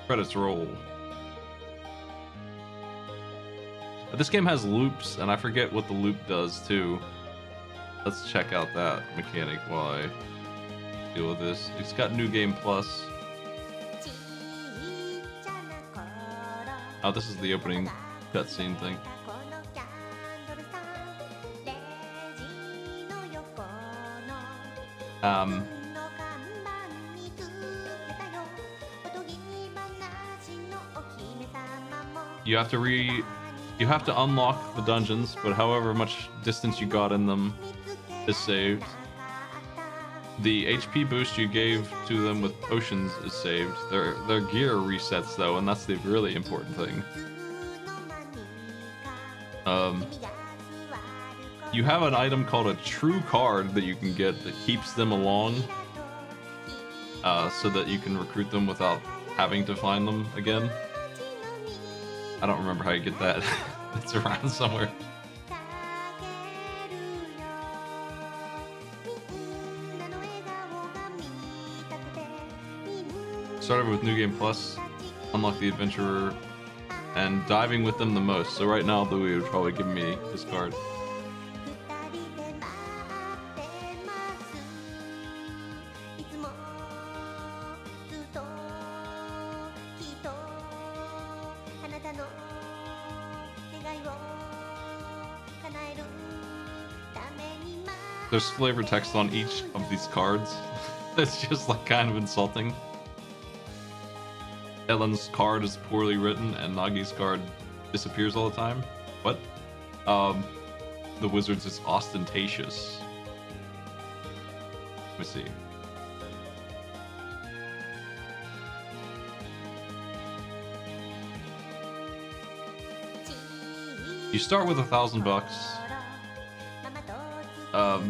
Credits roll. This game has loops, and I forget what the loop does too. Let's check out that mechanic while I deal with this. It's got New Game Plus. Oh, this is the opening cutscene thing. You have to unlock the dungeons, but however much distance you got in them is saved. The HP boost you gave to them with potions is saved. Their gear resets though, and that's the really important thing. You have an item called a true card that you can get that keeps them along, so that you can recruit them without having to find them again. I don't remember how you get that. It's around somewhere. Started with New Game Plus, unlock the Adventurer, and diving with them the most. So right now, Louis would probably give me his card. There's flavor text on each of these cards. It's just like kind of insulting. Ellen's card is poorly written and Nagi's card disappears all the time. What? The wizard's is ostentatious. Let me see. You start with $1,000.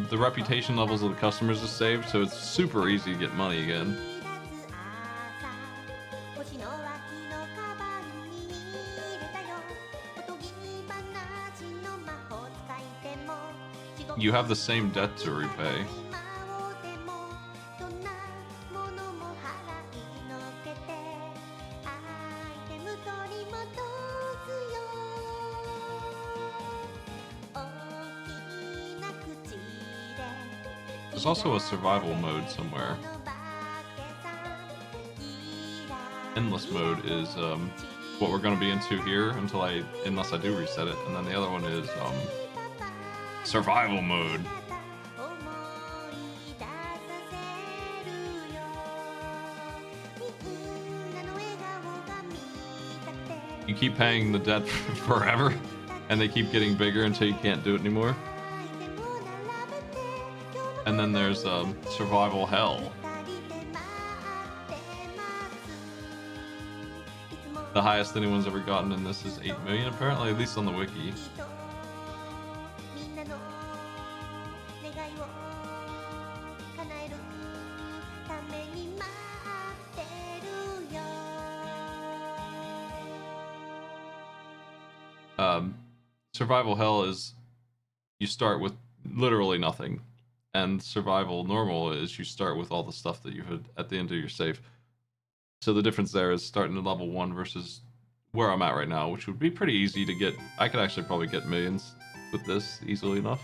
The reputation levels of the customers is saved, so it's super easy to get money again. You have the same debt to repay. There's also a survival mode somewhere. Endless mode is what we're going to be into here unless I do reset it, and then the other one is survival mode. You keep paying the debt forever, and they keep getting bigger until you can't do it anymore. And then there's survival hell. The highest anyone's ever gotten in this is 8 million, apparently, at least on the wiki. survival hell is you start with literally nothing, and survival normal is you start with all the stuff that you had at the end of your save. So the difference there is starting at level 1 versus where I'm at right now, which would be pretty easy to get. I could actually probably get millions with this easily enough.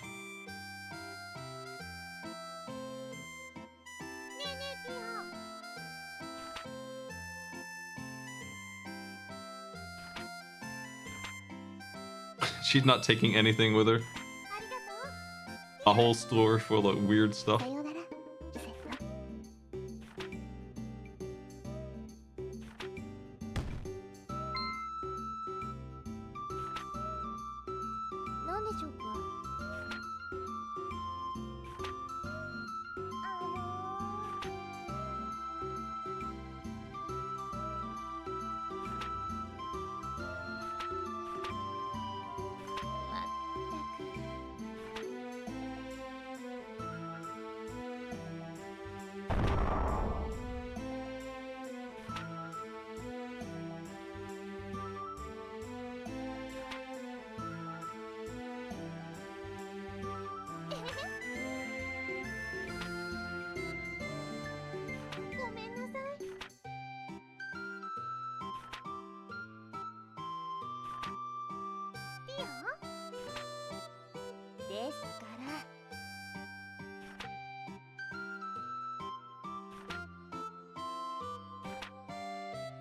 She's not taking anything with her. A whole store full of weird stuff.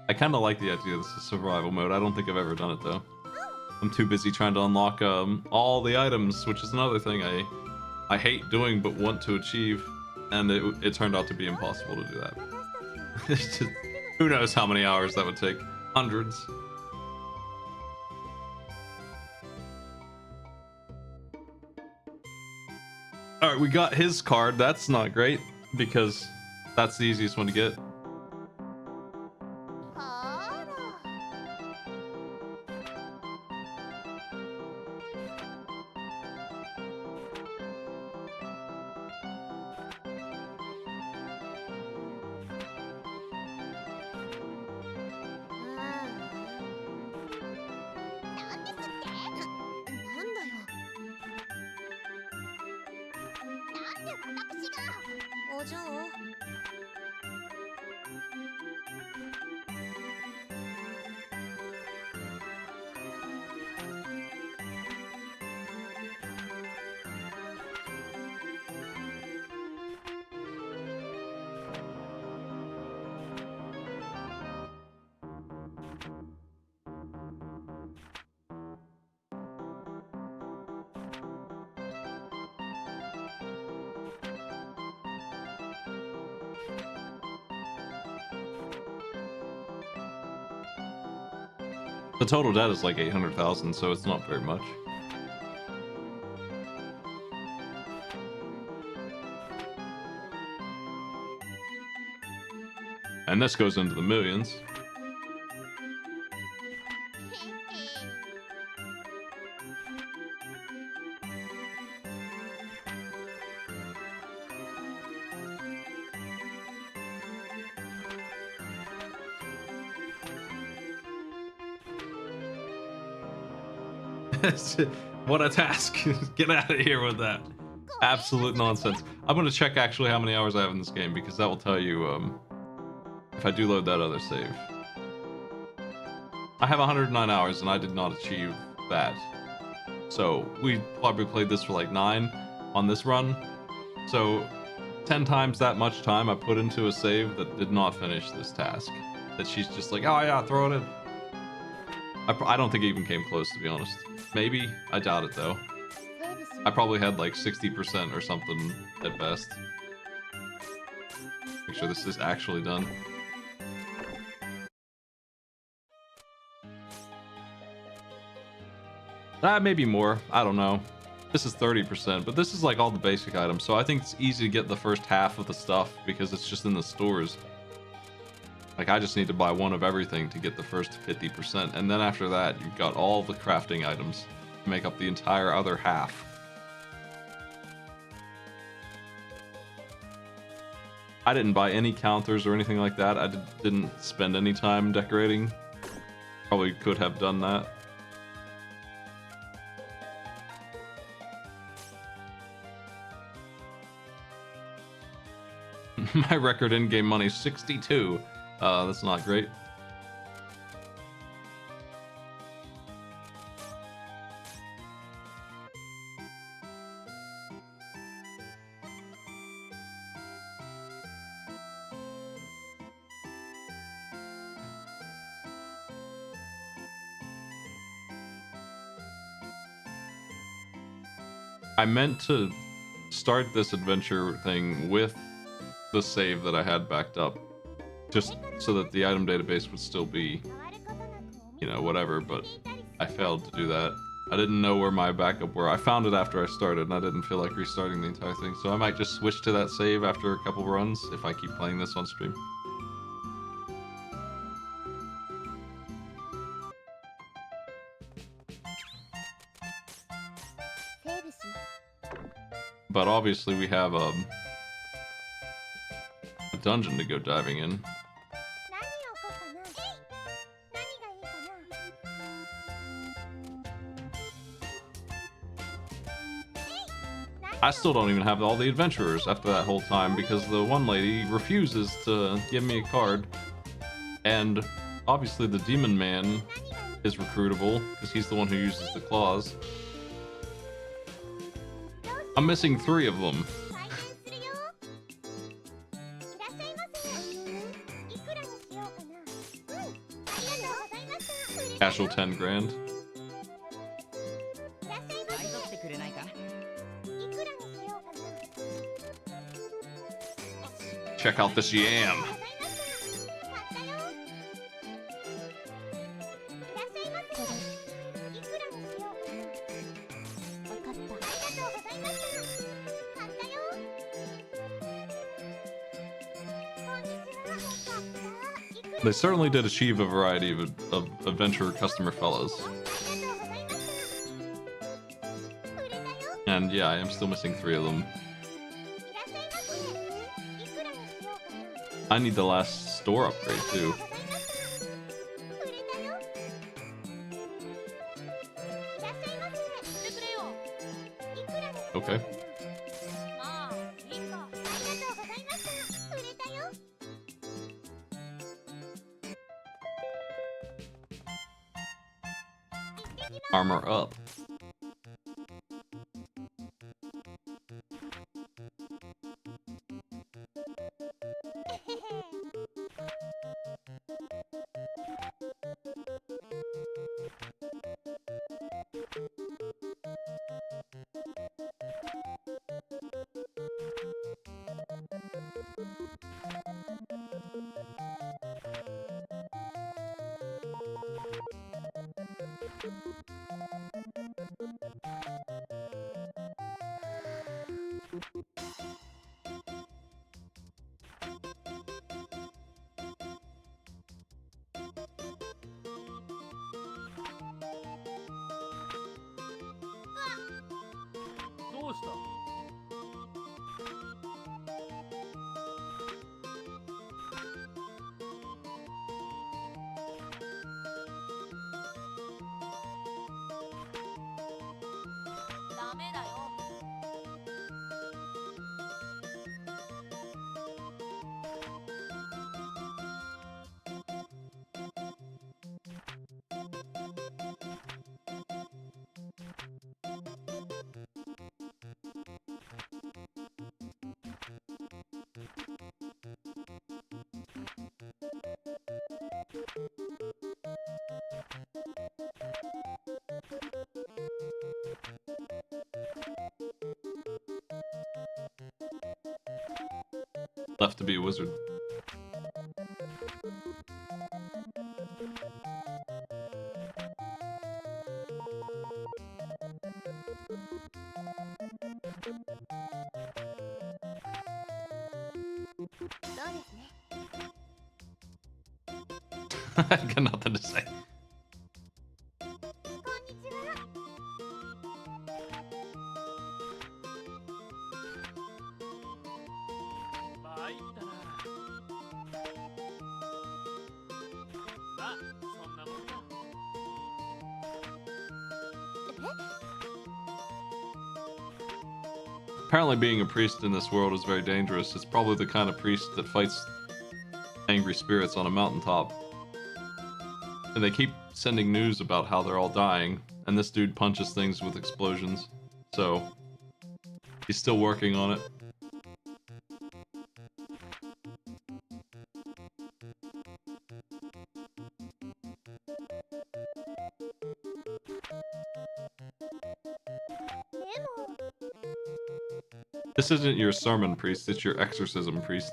I kind of like the idea of this survival mode. I don't think I've ever done it though. I'm too busy trying to unlock all the items, which is another thing I hate doing but want to achieve, and it turned out to be impossible to do that. It's just, who knows how many hours that would take? Hundreds. Alright, we got his card. That's not great, because that's the easiest one to get. The total debt is like 800,000, so it's not very much. And this goes into the millions. What a task. Get out of here with that. Absolute nonsense. I'm gonna check actually how many hours I have in this game, because that will tell you if I do load that other save. I have 109 hours and I did not achieve that. So we probably played this for like 9 on this run. So 10 times that much time I put into a save that did not finish this task. That she's just like, oh yeah, throw it in. I don't think it even came close, to be honest. Maybe. I doubt it, though. I probably had like 60% or something at best. Make sure this is actually done. Maybe more. I don't know. This is 30%, but this is like all the basic items, so I think it's easy to get the first half of the stuff because it's just in the stores. Like, I just need to buy one of everything to get the first 50%, and then after that, you've got all the crafting items to make up the entire other half. I didn't buy any counters or anything like that. I didn't spend any time decorating. Probably could have done that. My record in-game money, 62. That's not great. I meant to start this adventure thing with the save that I had backed up, just so that the item database would still be, you know, whatever, but I failed to do that. I didn't know where my backup were. I found it after I started, and I didn't feel like restarting the entire thing, so I might just switch to that save after a couple runs if I keep playing this on stream. But obviously we have a dungeon to go diving in. I still don't even have all the adventurers after that whole time because the one lady refuses to give me a card. And obviously the demon man is recruitable because he's the one who uses the claws. I'm missing 3 of them. Casual 10 grand. Check out this yam. They certainly did achieve a variety of adventure customer fellows. And yeah, I am still missing 3 of them. I need the last store upgrade too. Okay. Armor up. Left to be a wizard. I got nothing to say. Apparently being a priest in this world is very dangerous. It's probably the kind of priest that fights angry spirits on a mountaintop. And they keep sending news about how they're all dying, and this dude punches things with explosions. So, he's still working on it. This isn't your sermon priest, it's your exorcism priest.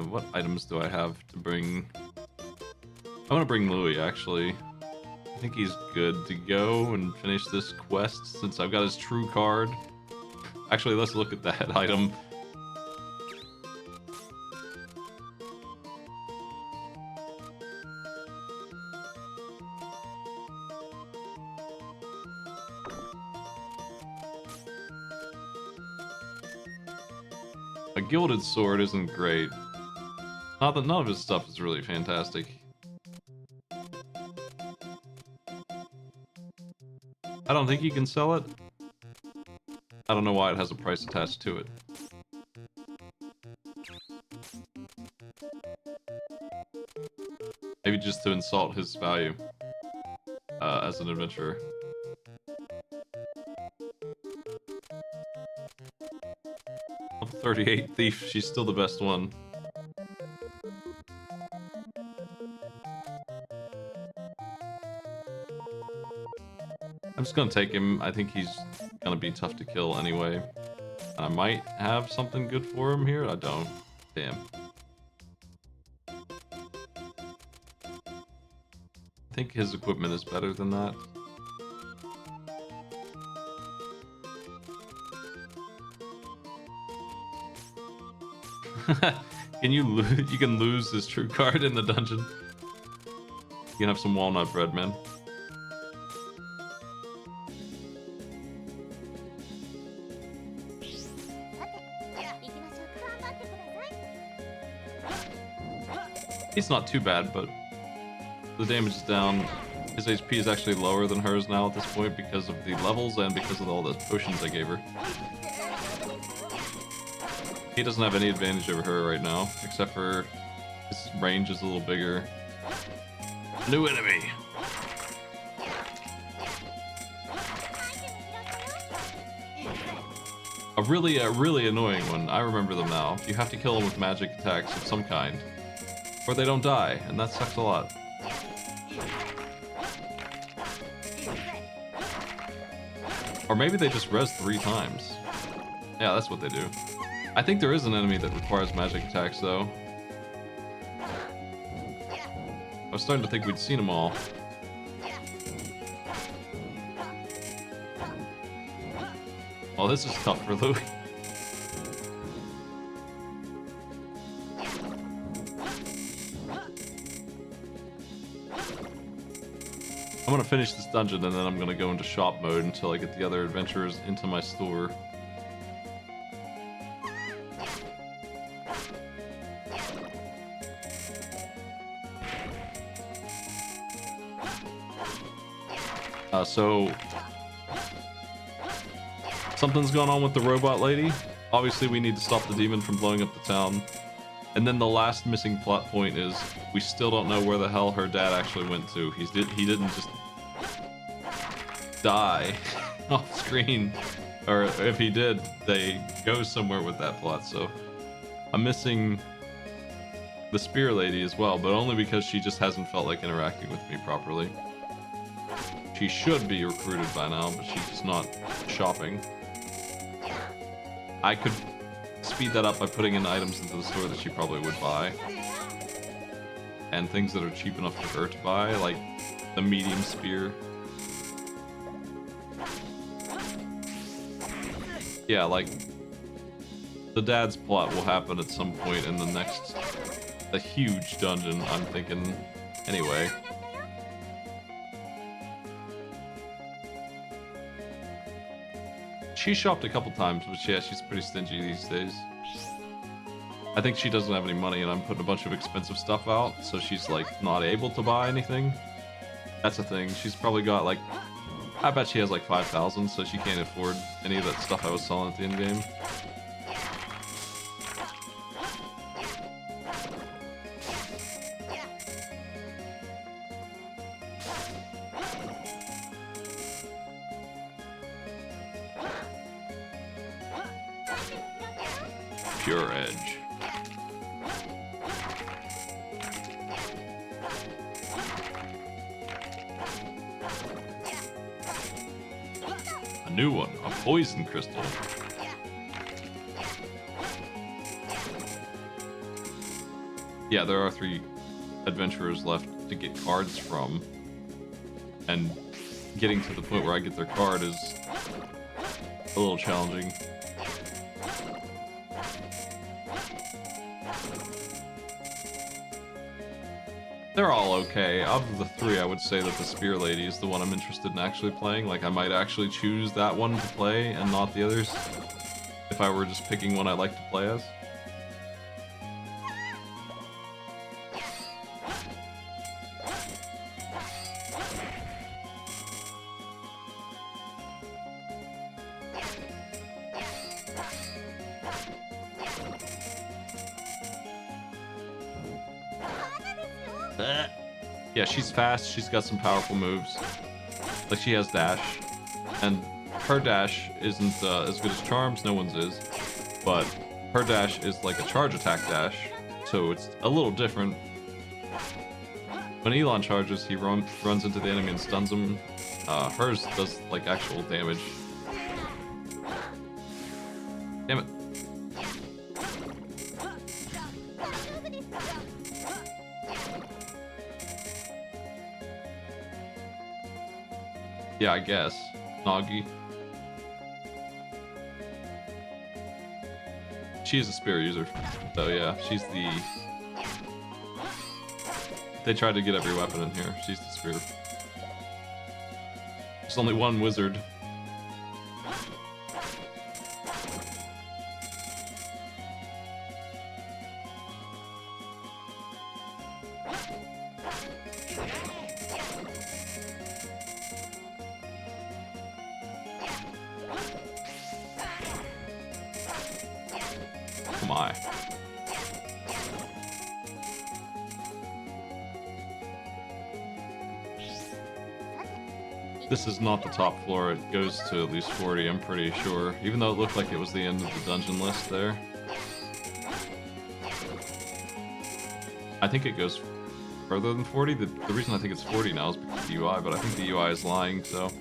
What items do I have to bring? I want to bring Louis, actually. I think he's good to go and finish this quest since I've got his true card. Actually, let's look at that item. A gilded sword isn't great. Not that none of his stuff is really fantastic. I don't think you can sell it. I don't know why it has a price attached to it. Maybe just to insult his value as an adventurer. Level 38 Thief, she's still the best one. I'm just gonna take him. I think he's gonna be tough to kill anyway. I might have something good for him here. I don't. Damn. I think his equipment is better than that. You can lose his true card in the dungeon. You can have some walnut bread, man. He's not too bad, but the damage is down. His HP is actually lower than hers now at this point because of the levels and because of all the potions I gave her. He doesn't have any advantage over her right now, except for his range is a little bigger. New enemy! A really annoying one. I remember them now. You have to kill them with magic attacks of some kind, or they don't die, and that sucks a lot. Or maybe they just res 3 times. Yeah, that's what they do. I think there is an enemy that requires magic attacks, though. I was starting to think we'd seen them all. Oh, this is tough for Louis. I'm gonna finish this dungeon and then I'm gonna go into shop mode until I get the other adventurers into my store. So something's going on with the robot lady. Obviously we need to stop the demon from blowing up the town. And then the last missing plot point is we still don't know where the hell her dad actually went to. He didn't just die off screen, or if he did, they go somewhere with that plot. So I'm missing the spear lady as well, but only because she just hasn't felt like interacting with me properly. She should be recruited by now, but she's just not shopping. I could speed that up by putting in items into the store that she probably would buy. And things that are cheap enough for her to buy, like the medium spear. Yeah, like the dad's plot will happen at some point in the huge dungeon, I'm thinking. Anyway. She shopped a couple times, but yeah, she's pretty stingy these days. I think she doesn't have any money and I'm putting a bunch of expensive stuff out, so she's like not able to buy anything. That's the thing. She's probably got like, I bet she has like 5,000, so she can't afford any of that stuff I was selling at the end game. Pure edge. A new one, a poison crystal. Yeah, there are 3 adventurers left to get cards from, and getting to the point where I get their card is a little challenging. They're all okay. Of the 3, I would say that the Spear Lady is the one I'm interested in actually playing. Like, I might actually choose that one to play and not the others, if I were just picking one I'd like to play as. Yeah, she's fast, she's got some powerful moves. Like, she has dash, and her dash isn't as good as Charm's, no one's is, but her dash is like a charge attack dash, so it's a little different. When Elon charges, he runs into the enemy and stuns him. Hers does like actual damage. Damn it. Yeah, I guess. Nagi. She's a spear user. So yeah, she's the... They tried to get every weapon in here. She's the spear. There's only one wizard. My. This is not the top floor, it goes to at least 40, I'm pretty sure. Even though it looked like it was the end of the dungeon list there. I think it goes further than 40. The reason I think it's 40 now is because of the UI, but I think the UI is lying, so...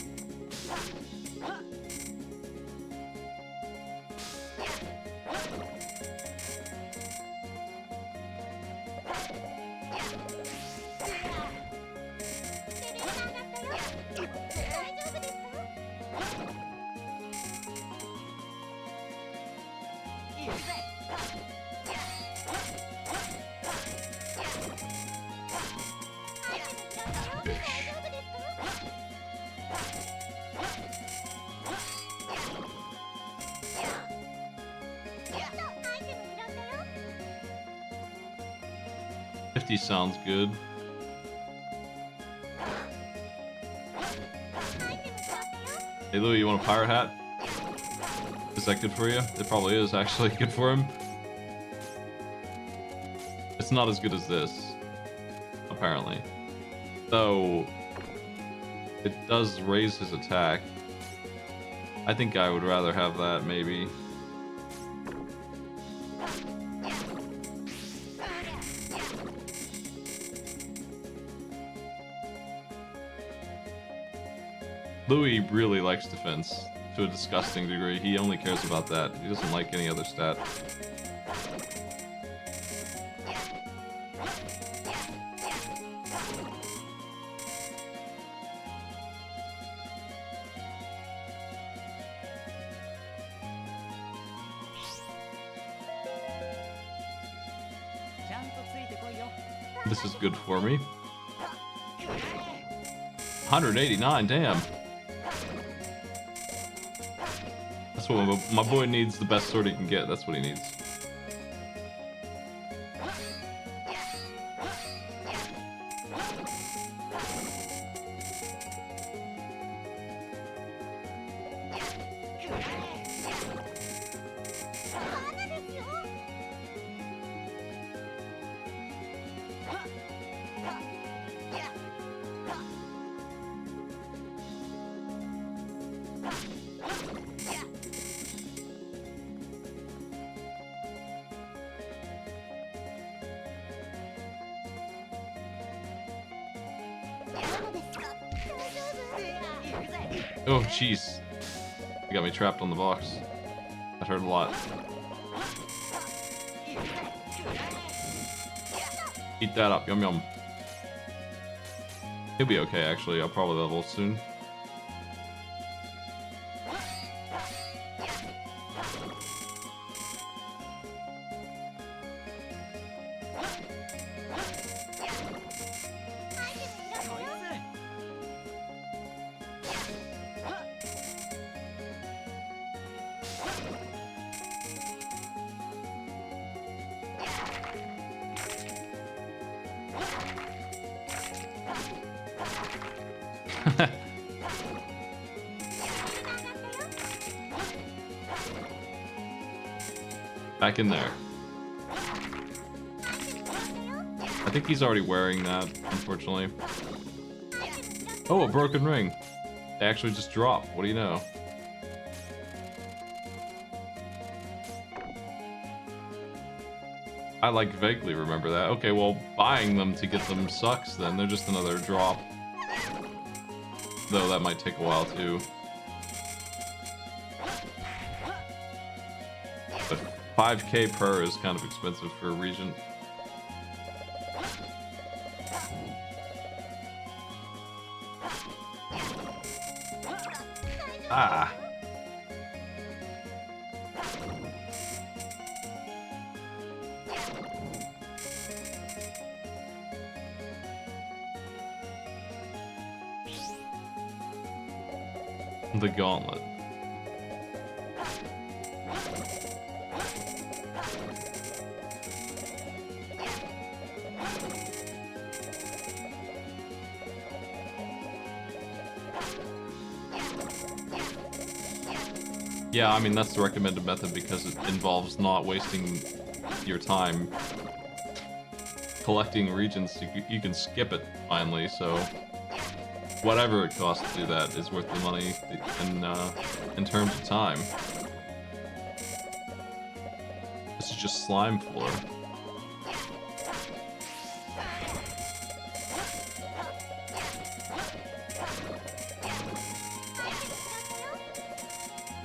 Sounds good. Hey Louie, you want a pirate hat? Is that good for you? It probably is actually good for him. It's not as good as this, apparently. Though, it does raise his attack. I think I would rather have that, maybe. Louis really likes defense to a disgusting degree. He only cares about that. He doesn't like any other stat. This is good for me. 189, damn. what my boy needs. The best sword he can get. That's what he needs. Oh, jeez. You got me trapped on the box. That hurt a lot. Eat that up. Yum, yum. He'll be okay, actually. I'll probably level soon. Back in there. I think he's already wearing that, unfortunately. Oh, a broken ring. They actually just drop. What do you know? I like vaguely remember that. Okay, well, buying them to get them sucks then. They're just another drop. Though that might take a while too. But 5k per is kind of expensive for a region. Ah. The gauntlet. Yeah, I mean, that's the recommended method because it involves not wasting your time collecting regions. You can skip it, finally, so whatever it costs to do that is worth the money in terms of time. This is just slime floor.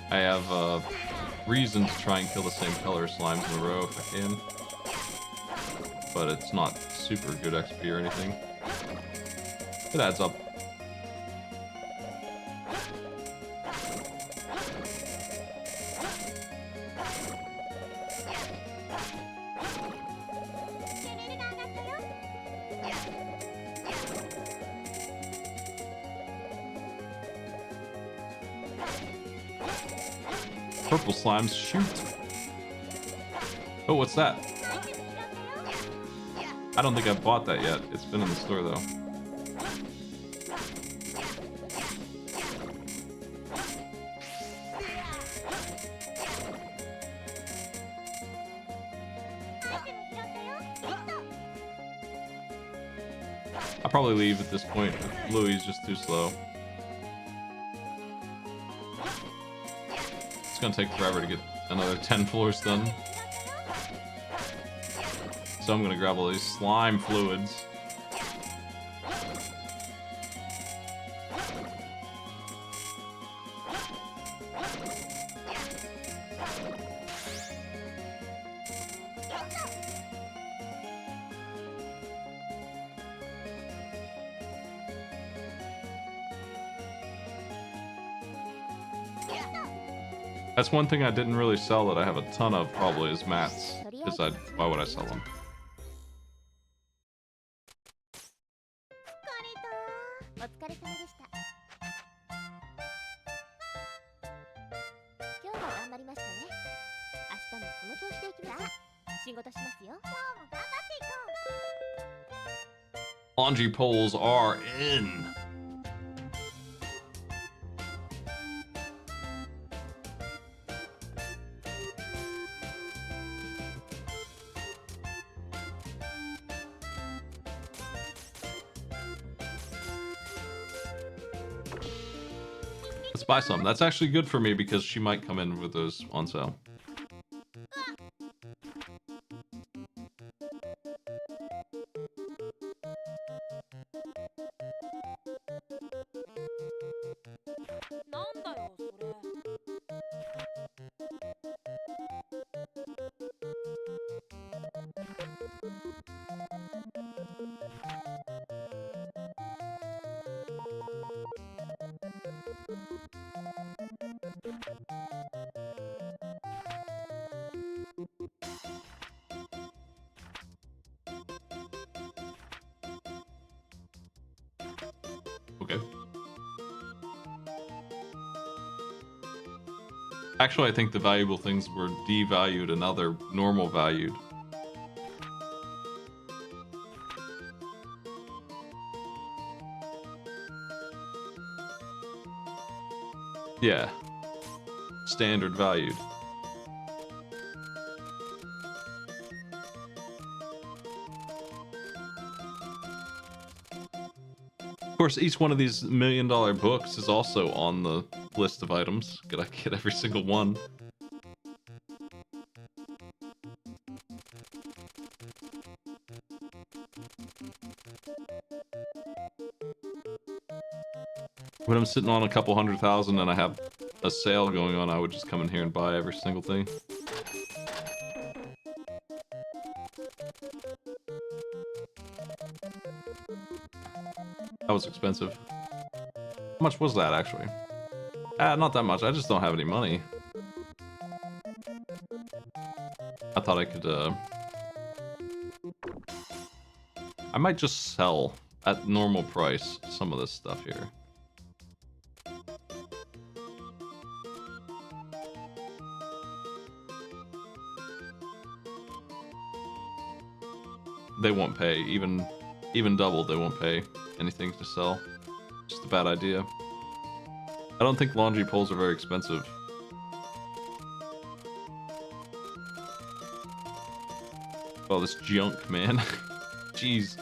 I have reason to try and kill the same color slimes in a row if I can. But it's not super good XP or anything. It adds up. Purple slimes, shoot! Oh, what's that? I don't think I've bought that yet. It's been in the store, though. I'll probably leave at this point. Louis is just too slow. It's gonna take forever to get another 10 floors done. So I'm gonna grab all these slime fluids. That's one thing I didn't really sell that I have a ton of probably is mats. Because why would I sell them? Laundry poles are in. Let's buy some. That's actually good for me because she might come in with those on sale. Okay. Actually, I think the valuable things were devalued and now they're normal valued. Yeah. Standard valued. Of course, each one of these $1 million books is also on the list of items. Gotta get every single one. When I'm sitting on a couple 100,000 and I have a sale going on, I would just come in here and buy every single thing. That was expensive. How much was that, actually? Not that much. I just don't have any money. I thought I could, I might just sell at normal price some of this stuff here. They won't pay. Even double, they won't pay anything to sell. Just a bad idea. I don't think laundry poles are very expensive. Oh, this junk, man. Jeez.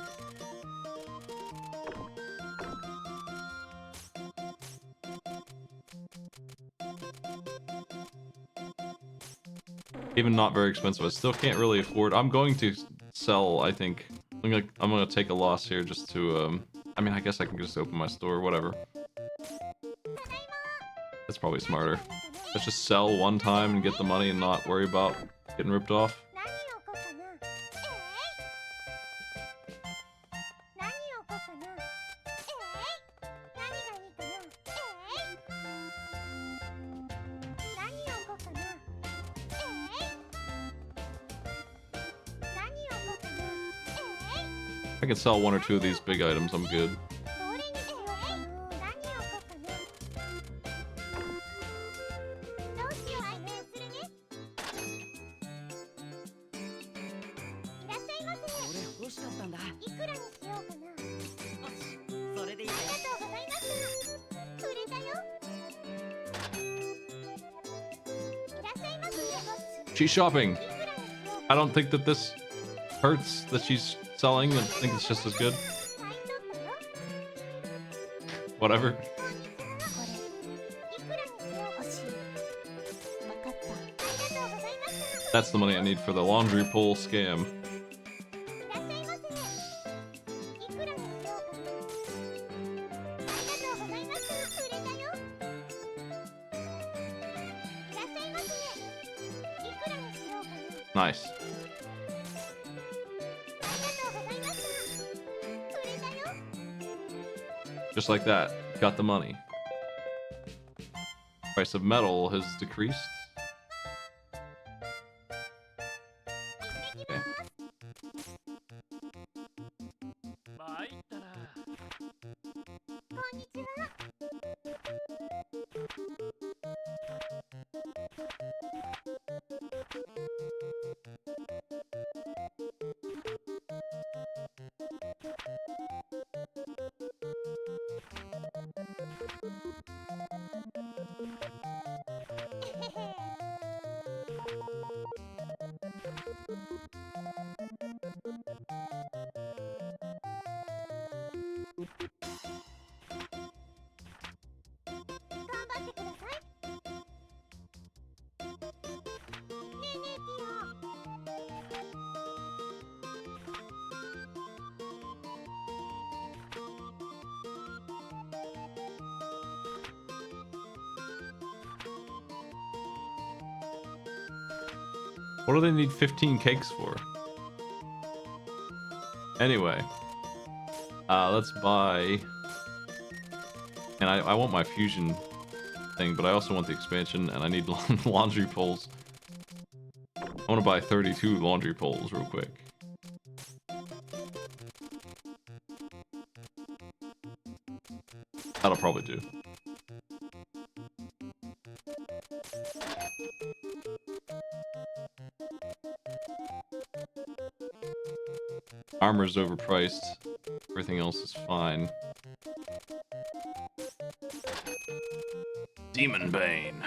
Even not very expensive. I still can't really afford. I'm going to sell, I think. I'm gonna take a loss here just to, I mean, I guess I can just open my store, whatever. That's probably smarter. Let's just sell one time and get the money and not worry about getting ripped off. I can sell one or two of these big items, I'm good. She's shopping. I don't think that this hurts that she's selling. I think it's just as good. Whatever. That's the money I need for the laundry pole scam. Nice. Just like that. Got the money. Price of metal has decreased. Okay. What do they need 15 cakes for? Anyway, let's buy. And I want my fusion thing, but I also want the expansion, and I need laundry poles. I want to buy 32 laundry poles real quick. That'll probably do. Armor's overpriced. Everything else is fine. Demon Bane.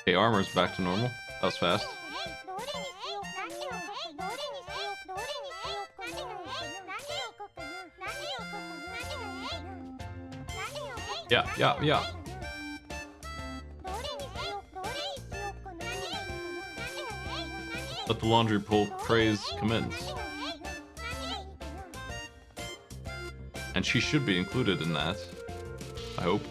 Okay, armor's back to normal. That was fast. Yeah. Let the laundry pole craze commence. And she should be included in that. I hope.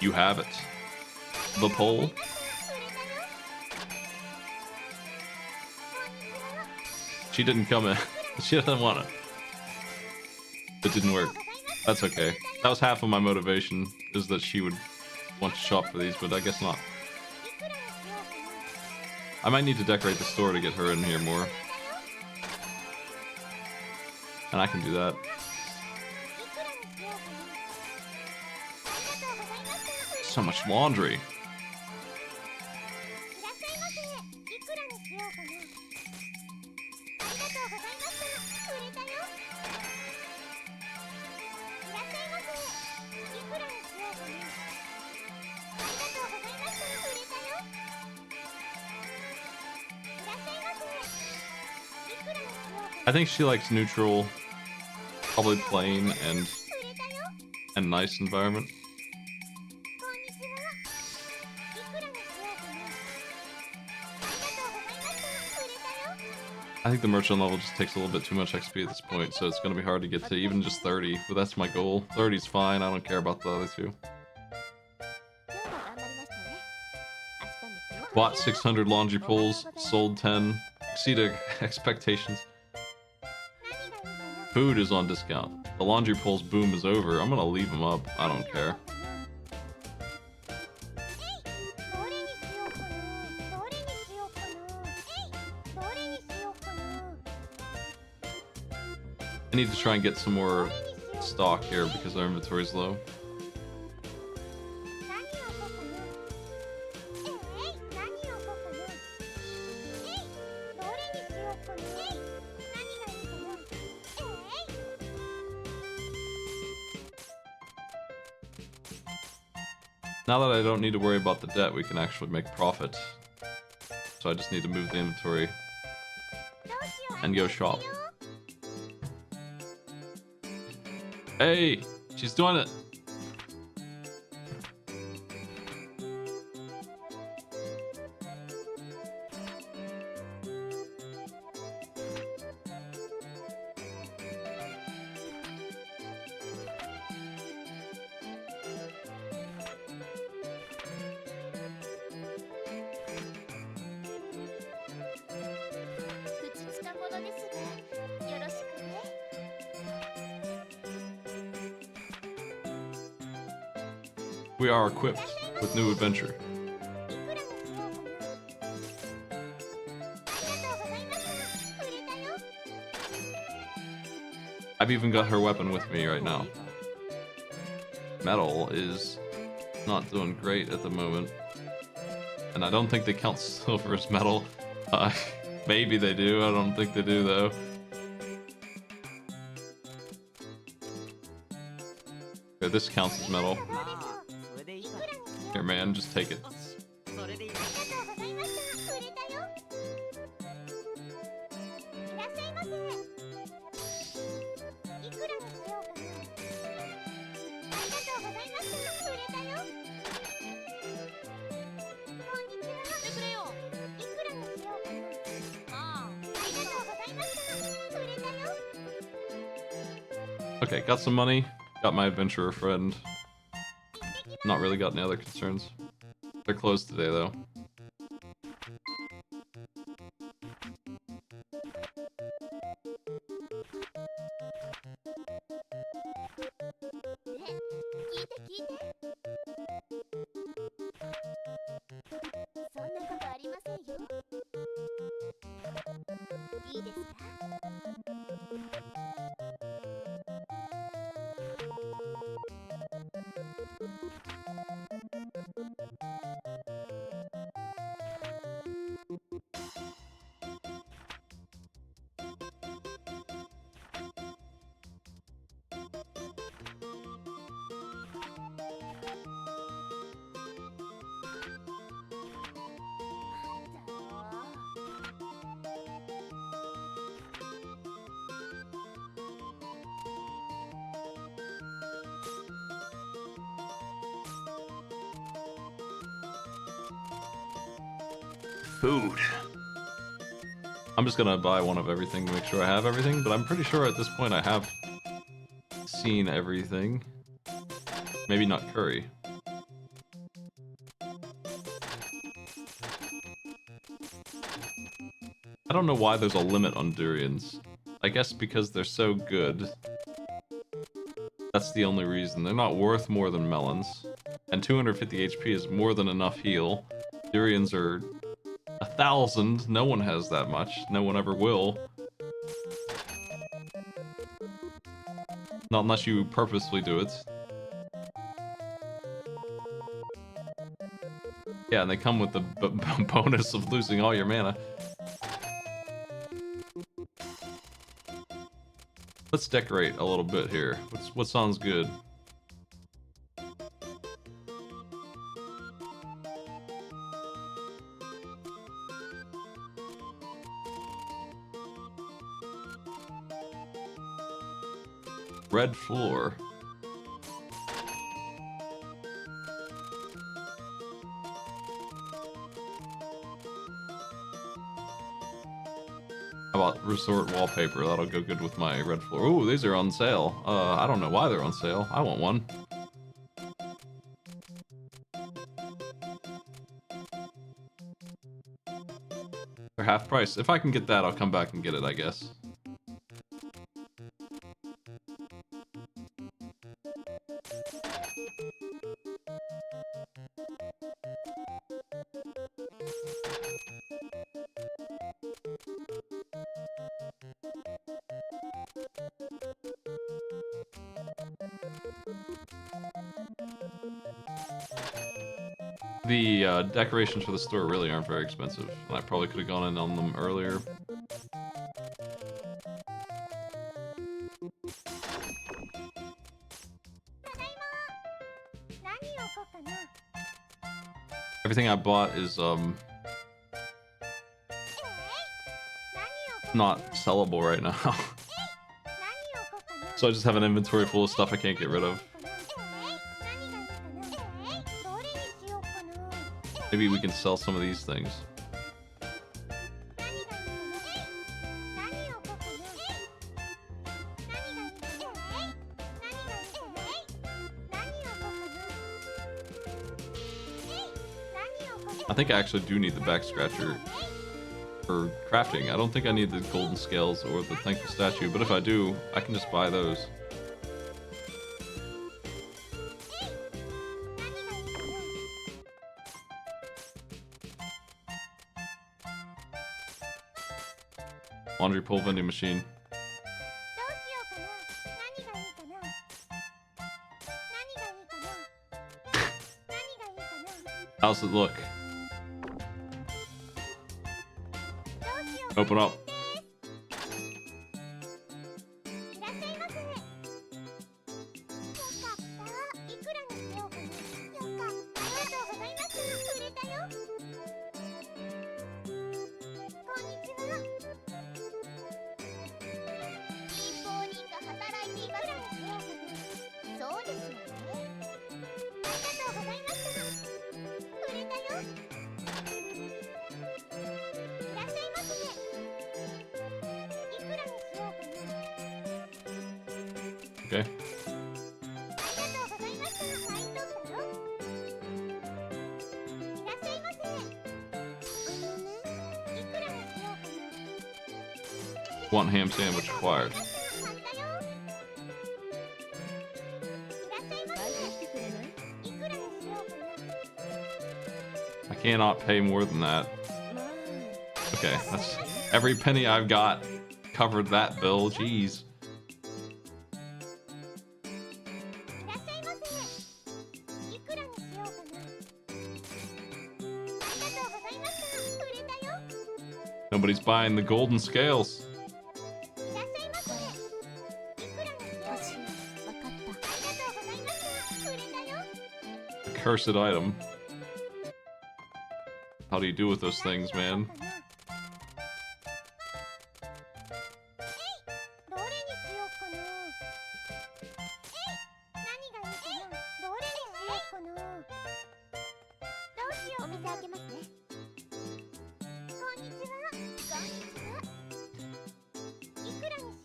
You have it. The pole. She didn't come in. She doesn't want it. It didn't work. That's okay. That was half of my motivation, is that she would want to shop for these, but I guess not. I might need to decorate the store to get her in here more. And I can do that. So much laundry. I think she likes neutral, probably plain and nice environment. I think the merchant level just takes a little bit too much XP at this point, so it's going to be hard to get to even just 30, but that's my goal. 30 is fine, I don't care about the other two. Bought 600 laundry poles, sold 10, exceeded expectations. Food is on discount. The laundry poles boom is over. I'm going to leave them up, I don't care. I need to try and get some more stock here because our inventory is low. Now that I don't need to worry about the debt, we can actually make profit. So I just need to move the inventory and go shop. Hey, she's doing it. We are equipped with new adventure. I've even got her weapon with me right now. Metal is not doing great at the moment. And I don't think they count silver as metal. Maybe they do. I don't think they do though. Okay, this counts as metal. Here, man, just take it. Okay, got some money. Got my adventurer friend. Not really got any other concerns. They're closed today, though. Food. I'm just gonna buy one of everything to make sure I have everything, but I'm pretty sure at this point I have seen everything. Maybe not curry. I don't know why there's a limit on durians. I guess because they're so good. That's the only reason. They're not worth more than melons. And 250 HP is more than enough heal. Durians are 1,000. No one has that much. No one ever will. Not unless you purposely do it. Yeah, and they come with the bonus of losing all your mana. Let's decorate a little bit here. What sounds good? Red floor. How about resort wallpaper? That'll go good with my red floor. Ooh, these are on sale. I don't know why they're on sale. I want one. They're half price. If I can get that, I'll come back and get it, I guess. The decorations for the store really aren't very expensive, and I probably could have gone in on them earlier. Everything I bought is not sellable right now. So I just have an inventory full of stuff I can't get rid of. Maybe we can sell some of these things. I think I actually do need the back scratcher for crafting. I don't think I need the golden scales or the thankful statue, but if I do, I can just buy those. Laundry pole vending machine. How's it look? Open up. Okay. One ham sandwich acquired. I cannot pay more than that. Okay, that's every penny I've got covered that bill. Jeez. Nobody's buying the golden scales. A cursed item. How do you do with those things, man?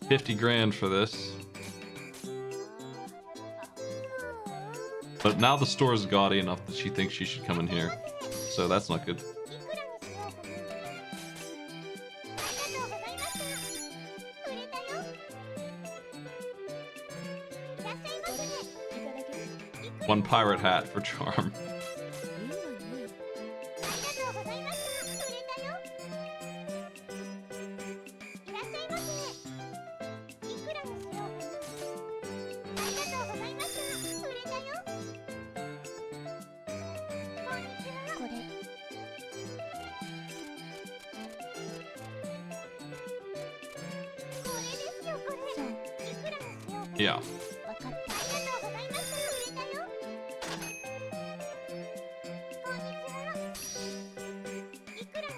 $50 grand for this. But now the store is gaudy enough that she thinks she should come in here. So that's not good. One pirate hat for charm. Yeah.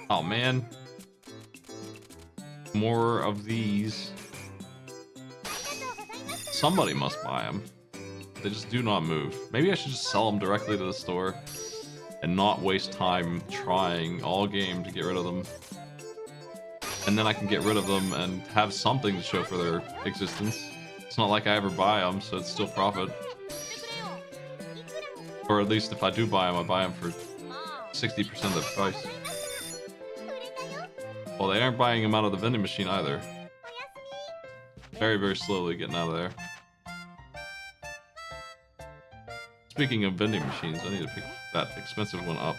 Oh man. More of these. Somebody must buy them. They just do not move. Maybe I should just sell them directly to the store and not waste time trying all game to get rid of them. And then I can get rid of them and have something to show for their existence. It's not like I ever buy them, so it's still profit. Or at least if I do buy them, I buy them for 60% of the price. Well, they aren't buying them out of the vending machine either. Very, very slowly getting out of there. Speaking of vending machines, I need to pick that expensive one up.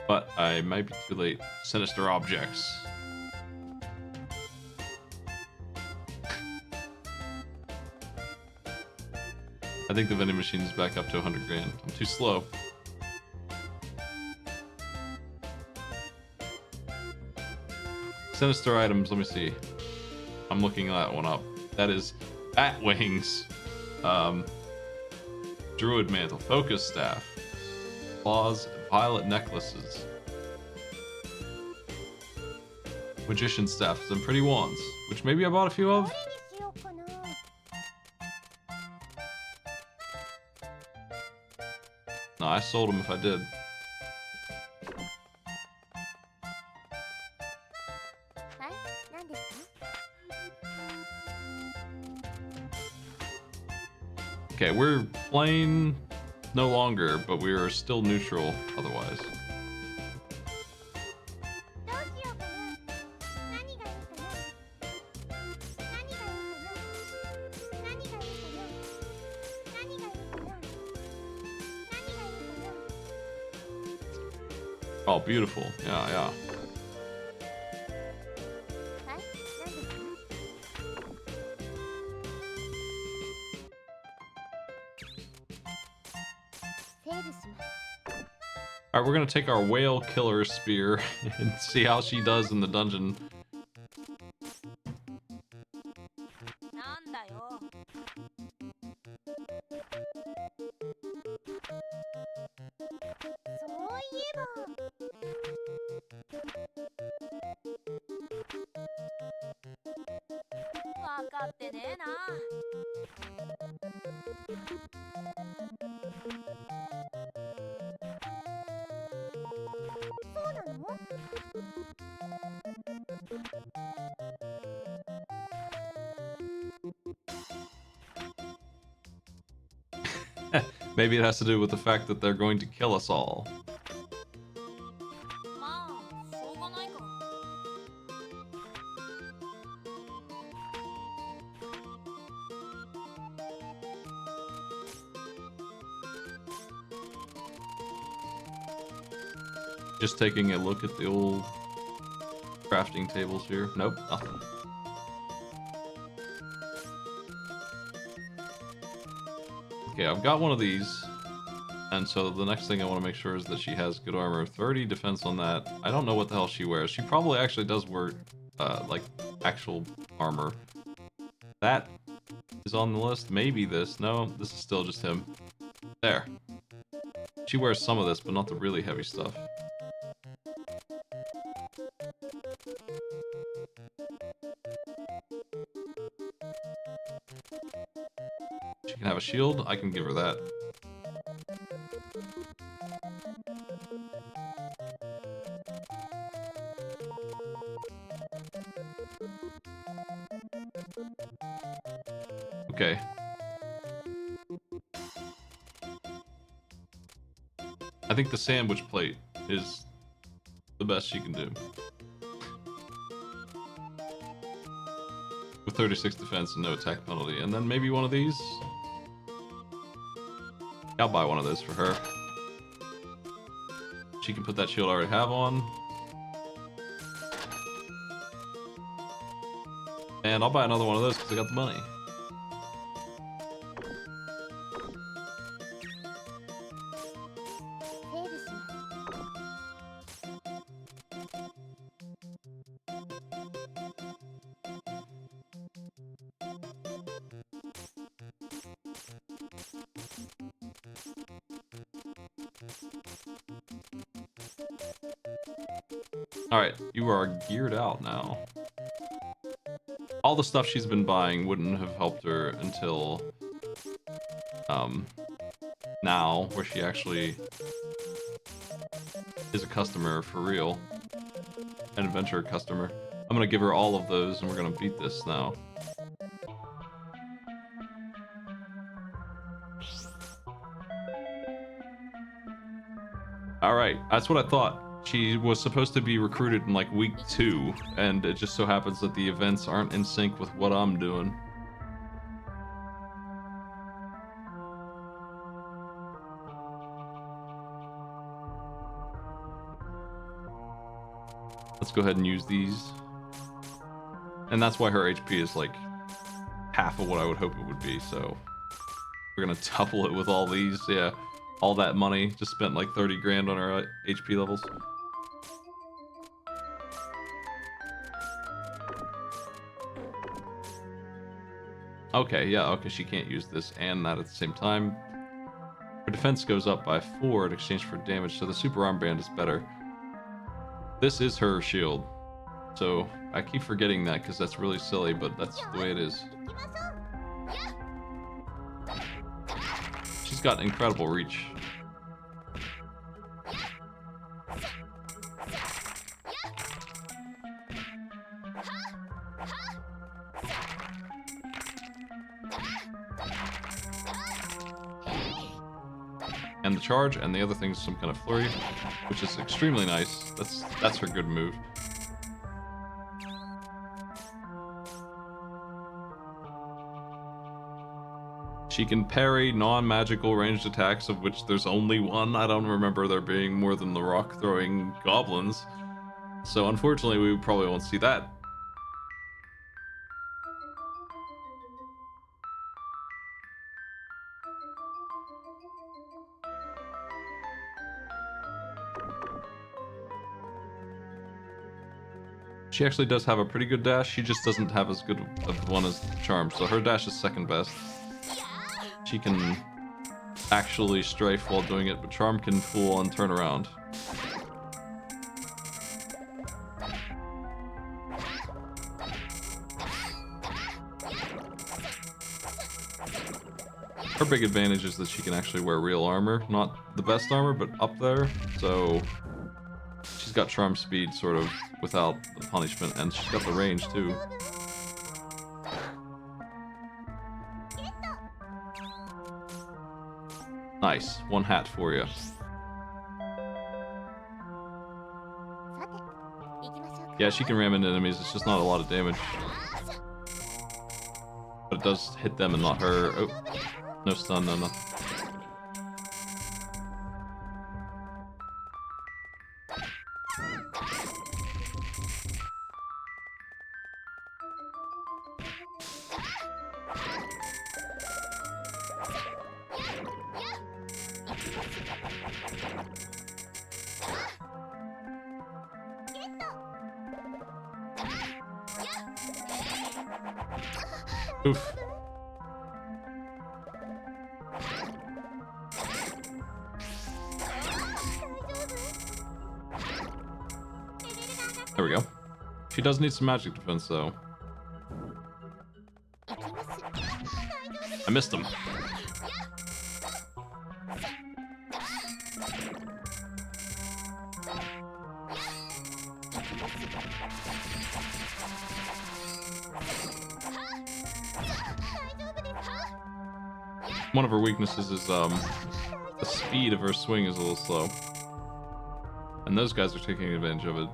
But I might be too late. Sinister objects. I think the vending machine is back up to 100 grand. I'm too slow. Sinister items, let me see. I'm looking that one up. That is Bat Wings. Druid Mantle, Focus Staff, Claws, Violet Necklaces, Magician Staffs, and Pretty Wands, which maybe I bought a few of. No, I sold them if I did. Okay, we're playing no longer, but we are still neutral otherwise. Oh, beautiful. Yeah, yeah. Alright, we're gonna take our whale killer spear and see how she does in the dungeon. Maybe it has to do with the fact that they're going to kill us all. Just taking a look at the old crafting tables here. Nope, nothing. Okay, I've got one of these. And so the next thing I want to make sure is that she has good armor. 30 defense on that. I don't know what the hell she wears. She probably actually does wear, like, actual armor. That is on the list. Maybe this. No, this is still just him. There. She wears some of this, but not the really heavy stuff. She can have a shield. I can give her that. Okay. I think the sandwich plate is the best she can do. With 36 defense and no attack penalty. And then maybe one of these. I'll buy one of those for her. She can put that shield I already have on. And I'll buy another one of those because I got the money. Alright, you are geared out now. All the stuff she's been buying wouldn't have helped her until now, where she actually is a customer for real. An adventure customer. I'm gonna give her all of those and we're gonna beat this now. Alright, that's what I thought. She was supposed to be recruited in like week 2, and it just so happens that the events aren't in sync with what I'm doing. Let's go ahead and use these. And that's why her HP is like half of what I would hope it would be, so we're gonna double it with all these. Yeah, all that money, just spent like 30 grand on our HP levels. Okay, yeah, okay, she can't use this and that at the same time. Her defense goes up by 4 in exchange for damage, so the super armband is better. This is her shield, so I keep forgetting that because that's really silly, but that's the way it is. She's got incredible reach. And the charge, and the other thing is some kind of flurry, which is extremely nice. That's her good move. She can parry non-magical ranged attacks, of which there's only one. I don't remember there being more than the rock-throwing goblins. So unfortunately, we probably won't see that. She actually does have a pretty good dash. She just doesn't have as good of one as Charm. So her dash is second best. She can actually strafe while doing it, but Charm can full on turn around. Her big advantage is that she can actually wear real armor. Not the best armor, but up there. So she's got Charm speed sort of without the punishment, and she's got the range too. Nice. One hat for you. Yeah, she can ram into enemies. It's just not a lot of damage. But it does hit them and not her. Oh, no stun, no nothing. Oof. There we go. She does need some magic defense, though. I missed him. One of her weaknesses is the speed of her swing is a little slow. And those guys are taking advantage of it.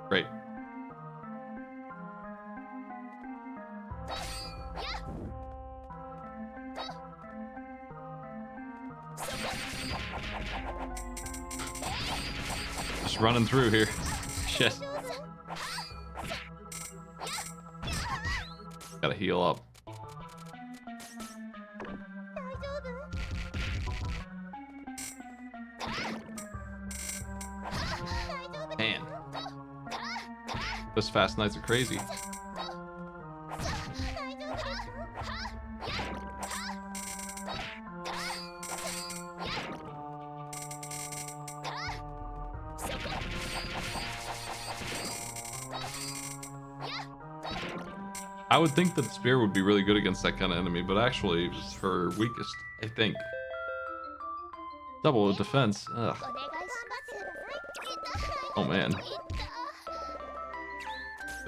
Great. Just running through here. Shit. Gotta heal up. Man. Those fast nights are crazy. I would think that the spear would be really good against that kind of enemy, but actually it's her weakest, I think. Double defense. Ugh. Oh man. Do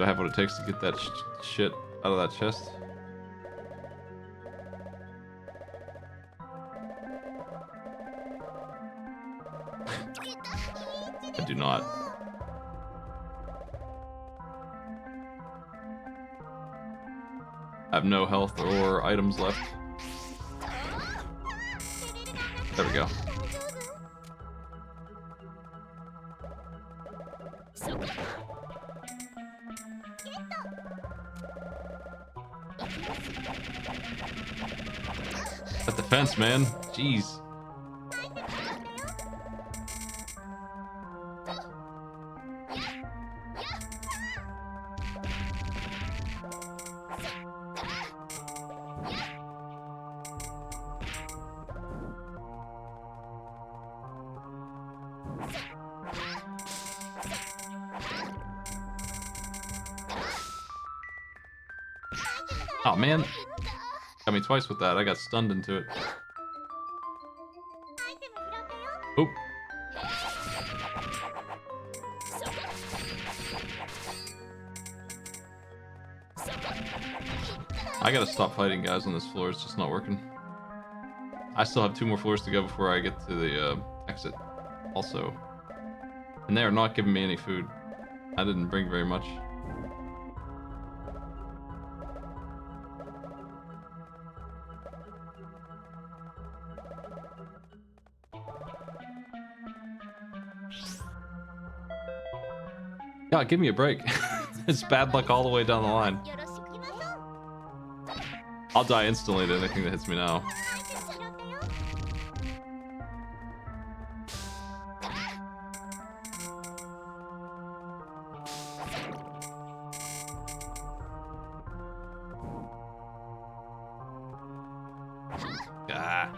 I have what it takes to get that shit out of that chest? I do not. I have no health or items left. There we go. That defense, man. Jeez. Oh man, got me twice with that. I got stunned into it. Oop. I gotta stop fighting guys on this floor. It's just not working. I still have 2 more floors to go before I get to the exit also. And they are not giving me any food. I didn't bring very much. God, give me a break. It's bad luck all the way down the line. I'll die instantly to anything that hits me now. Ah.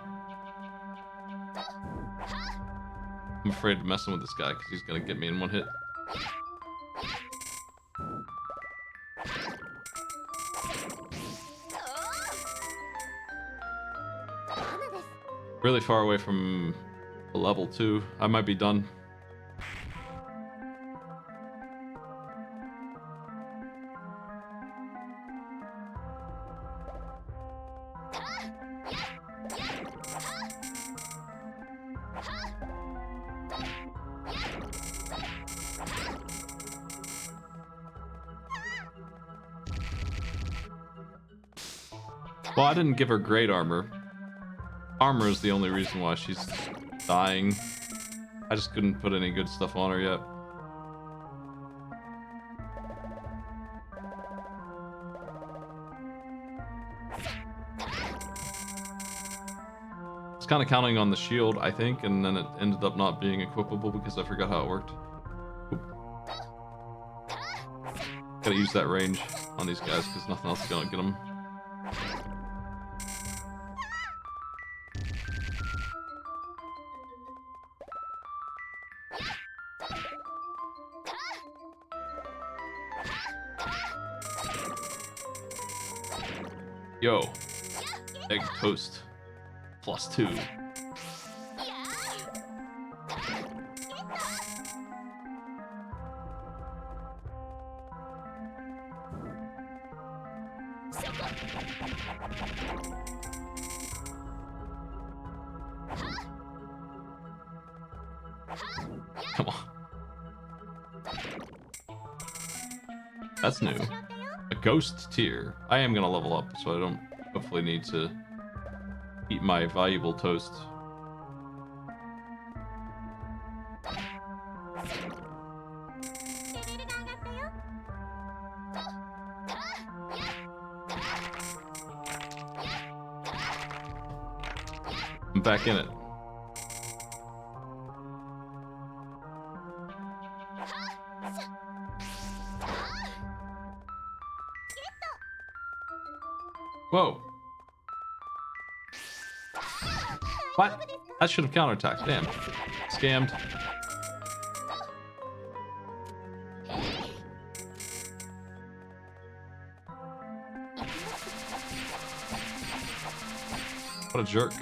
I'm afraid of messing with this guy because he's gonna get me in one hit. Really far away from a level 2. I might be done. Well, I didn't give her great armor. Armor is the only reason why she's dying. I just couldn't put any good stuff on her yet. I was kind of counting on the shield, I think, and then it ended up not being equipable because I forgot how it worked. Oop. Gotta use that range on these guys because nothing else is gonna get them. Yo, egg toast +2. Come on. That's new. A ghost tier. I am gonna level up, so I don't hopefully need to eat my valuable toast. I'm back in it. Whoa. What? I should have counterattacked. Damn. Scammed. What a jerk.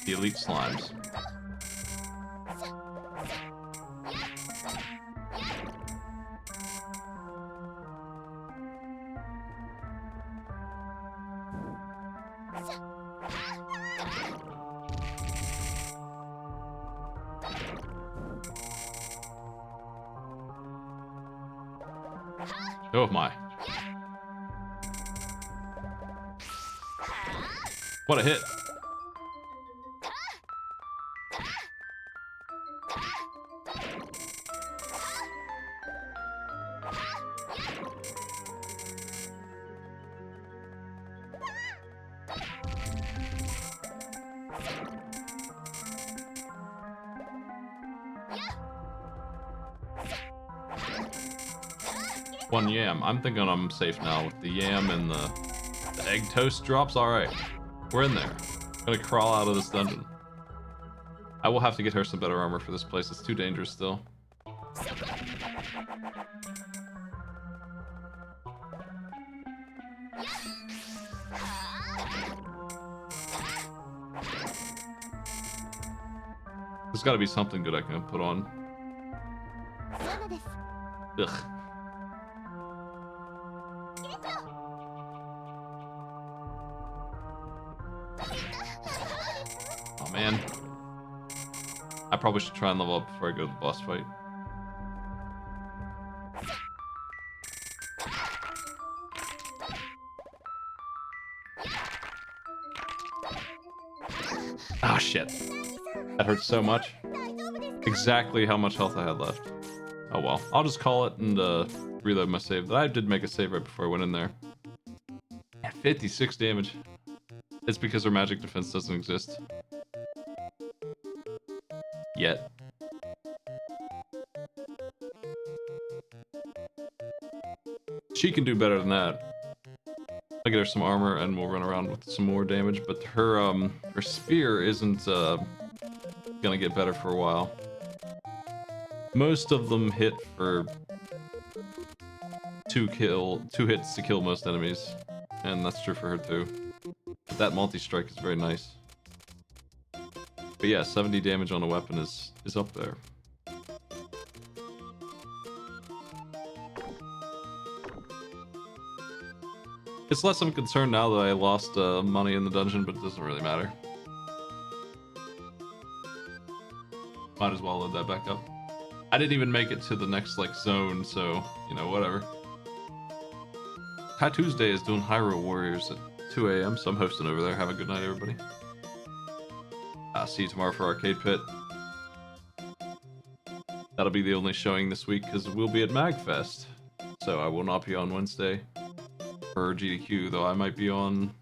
The elite slimes. Oh my. What a hit. One yam. I'm thinking I'm safe now with the yam and the egg toast drops. Alright. We're in there. I'm gonna crawl out of this dungeon. I will have to get her some better armor for this place. It's too dangerous still. There's gotta be something good I can put on. Ugh. man. I probably should try and level up before I go to the boss fight. Ah, shit. That hurts so much. Exactly how much health I had left. Oh well. I'll just call it and reload my save. I did make a save right before I went in there. Yeah, 56 damage. It's because her magic defense doesn't exist. Yet. She can do better than that. I'll get her some armor and we'll run around with some more damage, but her spear isn't gonna get better for a while. Most of them hit for two hits to kill most enemies, and that's true for her too. But that multi-strike is very nice. But yeah, 70 damage on a weapon is up there. It's less of a concern now that I lost money in the dungeon, but it doesn't really matter. Might as well load that back up. I didn't even make it to the next like zone, so you know, whatever. Tuesday is doing Hyrule Warriors at 2 a.m., so I'm hosting over there. Have a good night, everybody. I'll see you tomorrow for Arcade Pit. That'll be the only showing this week because we'll be at MagFest, so I will not be on Wednesday for GDQ, though I might be on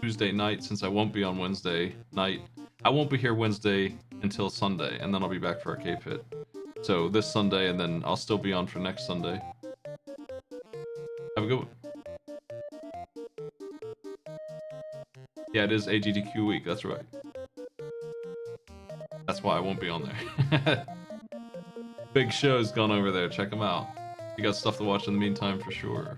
Tuesday night since I won't be on Wednesday night. I won't be here Wednesday until Sunday, and then I'll be back for Arcade Pit. So this Sunday, and then I'll still be on for next Sunday. Have a good one. Yeah, it is AGDQ week, that's right. That's why I won't be on there. Big show's gone over there, check them out. You got stuff to watch in the meantime for sure.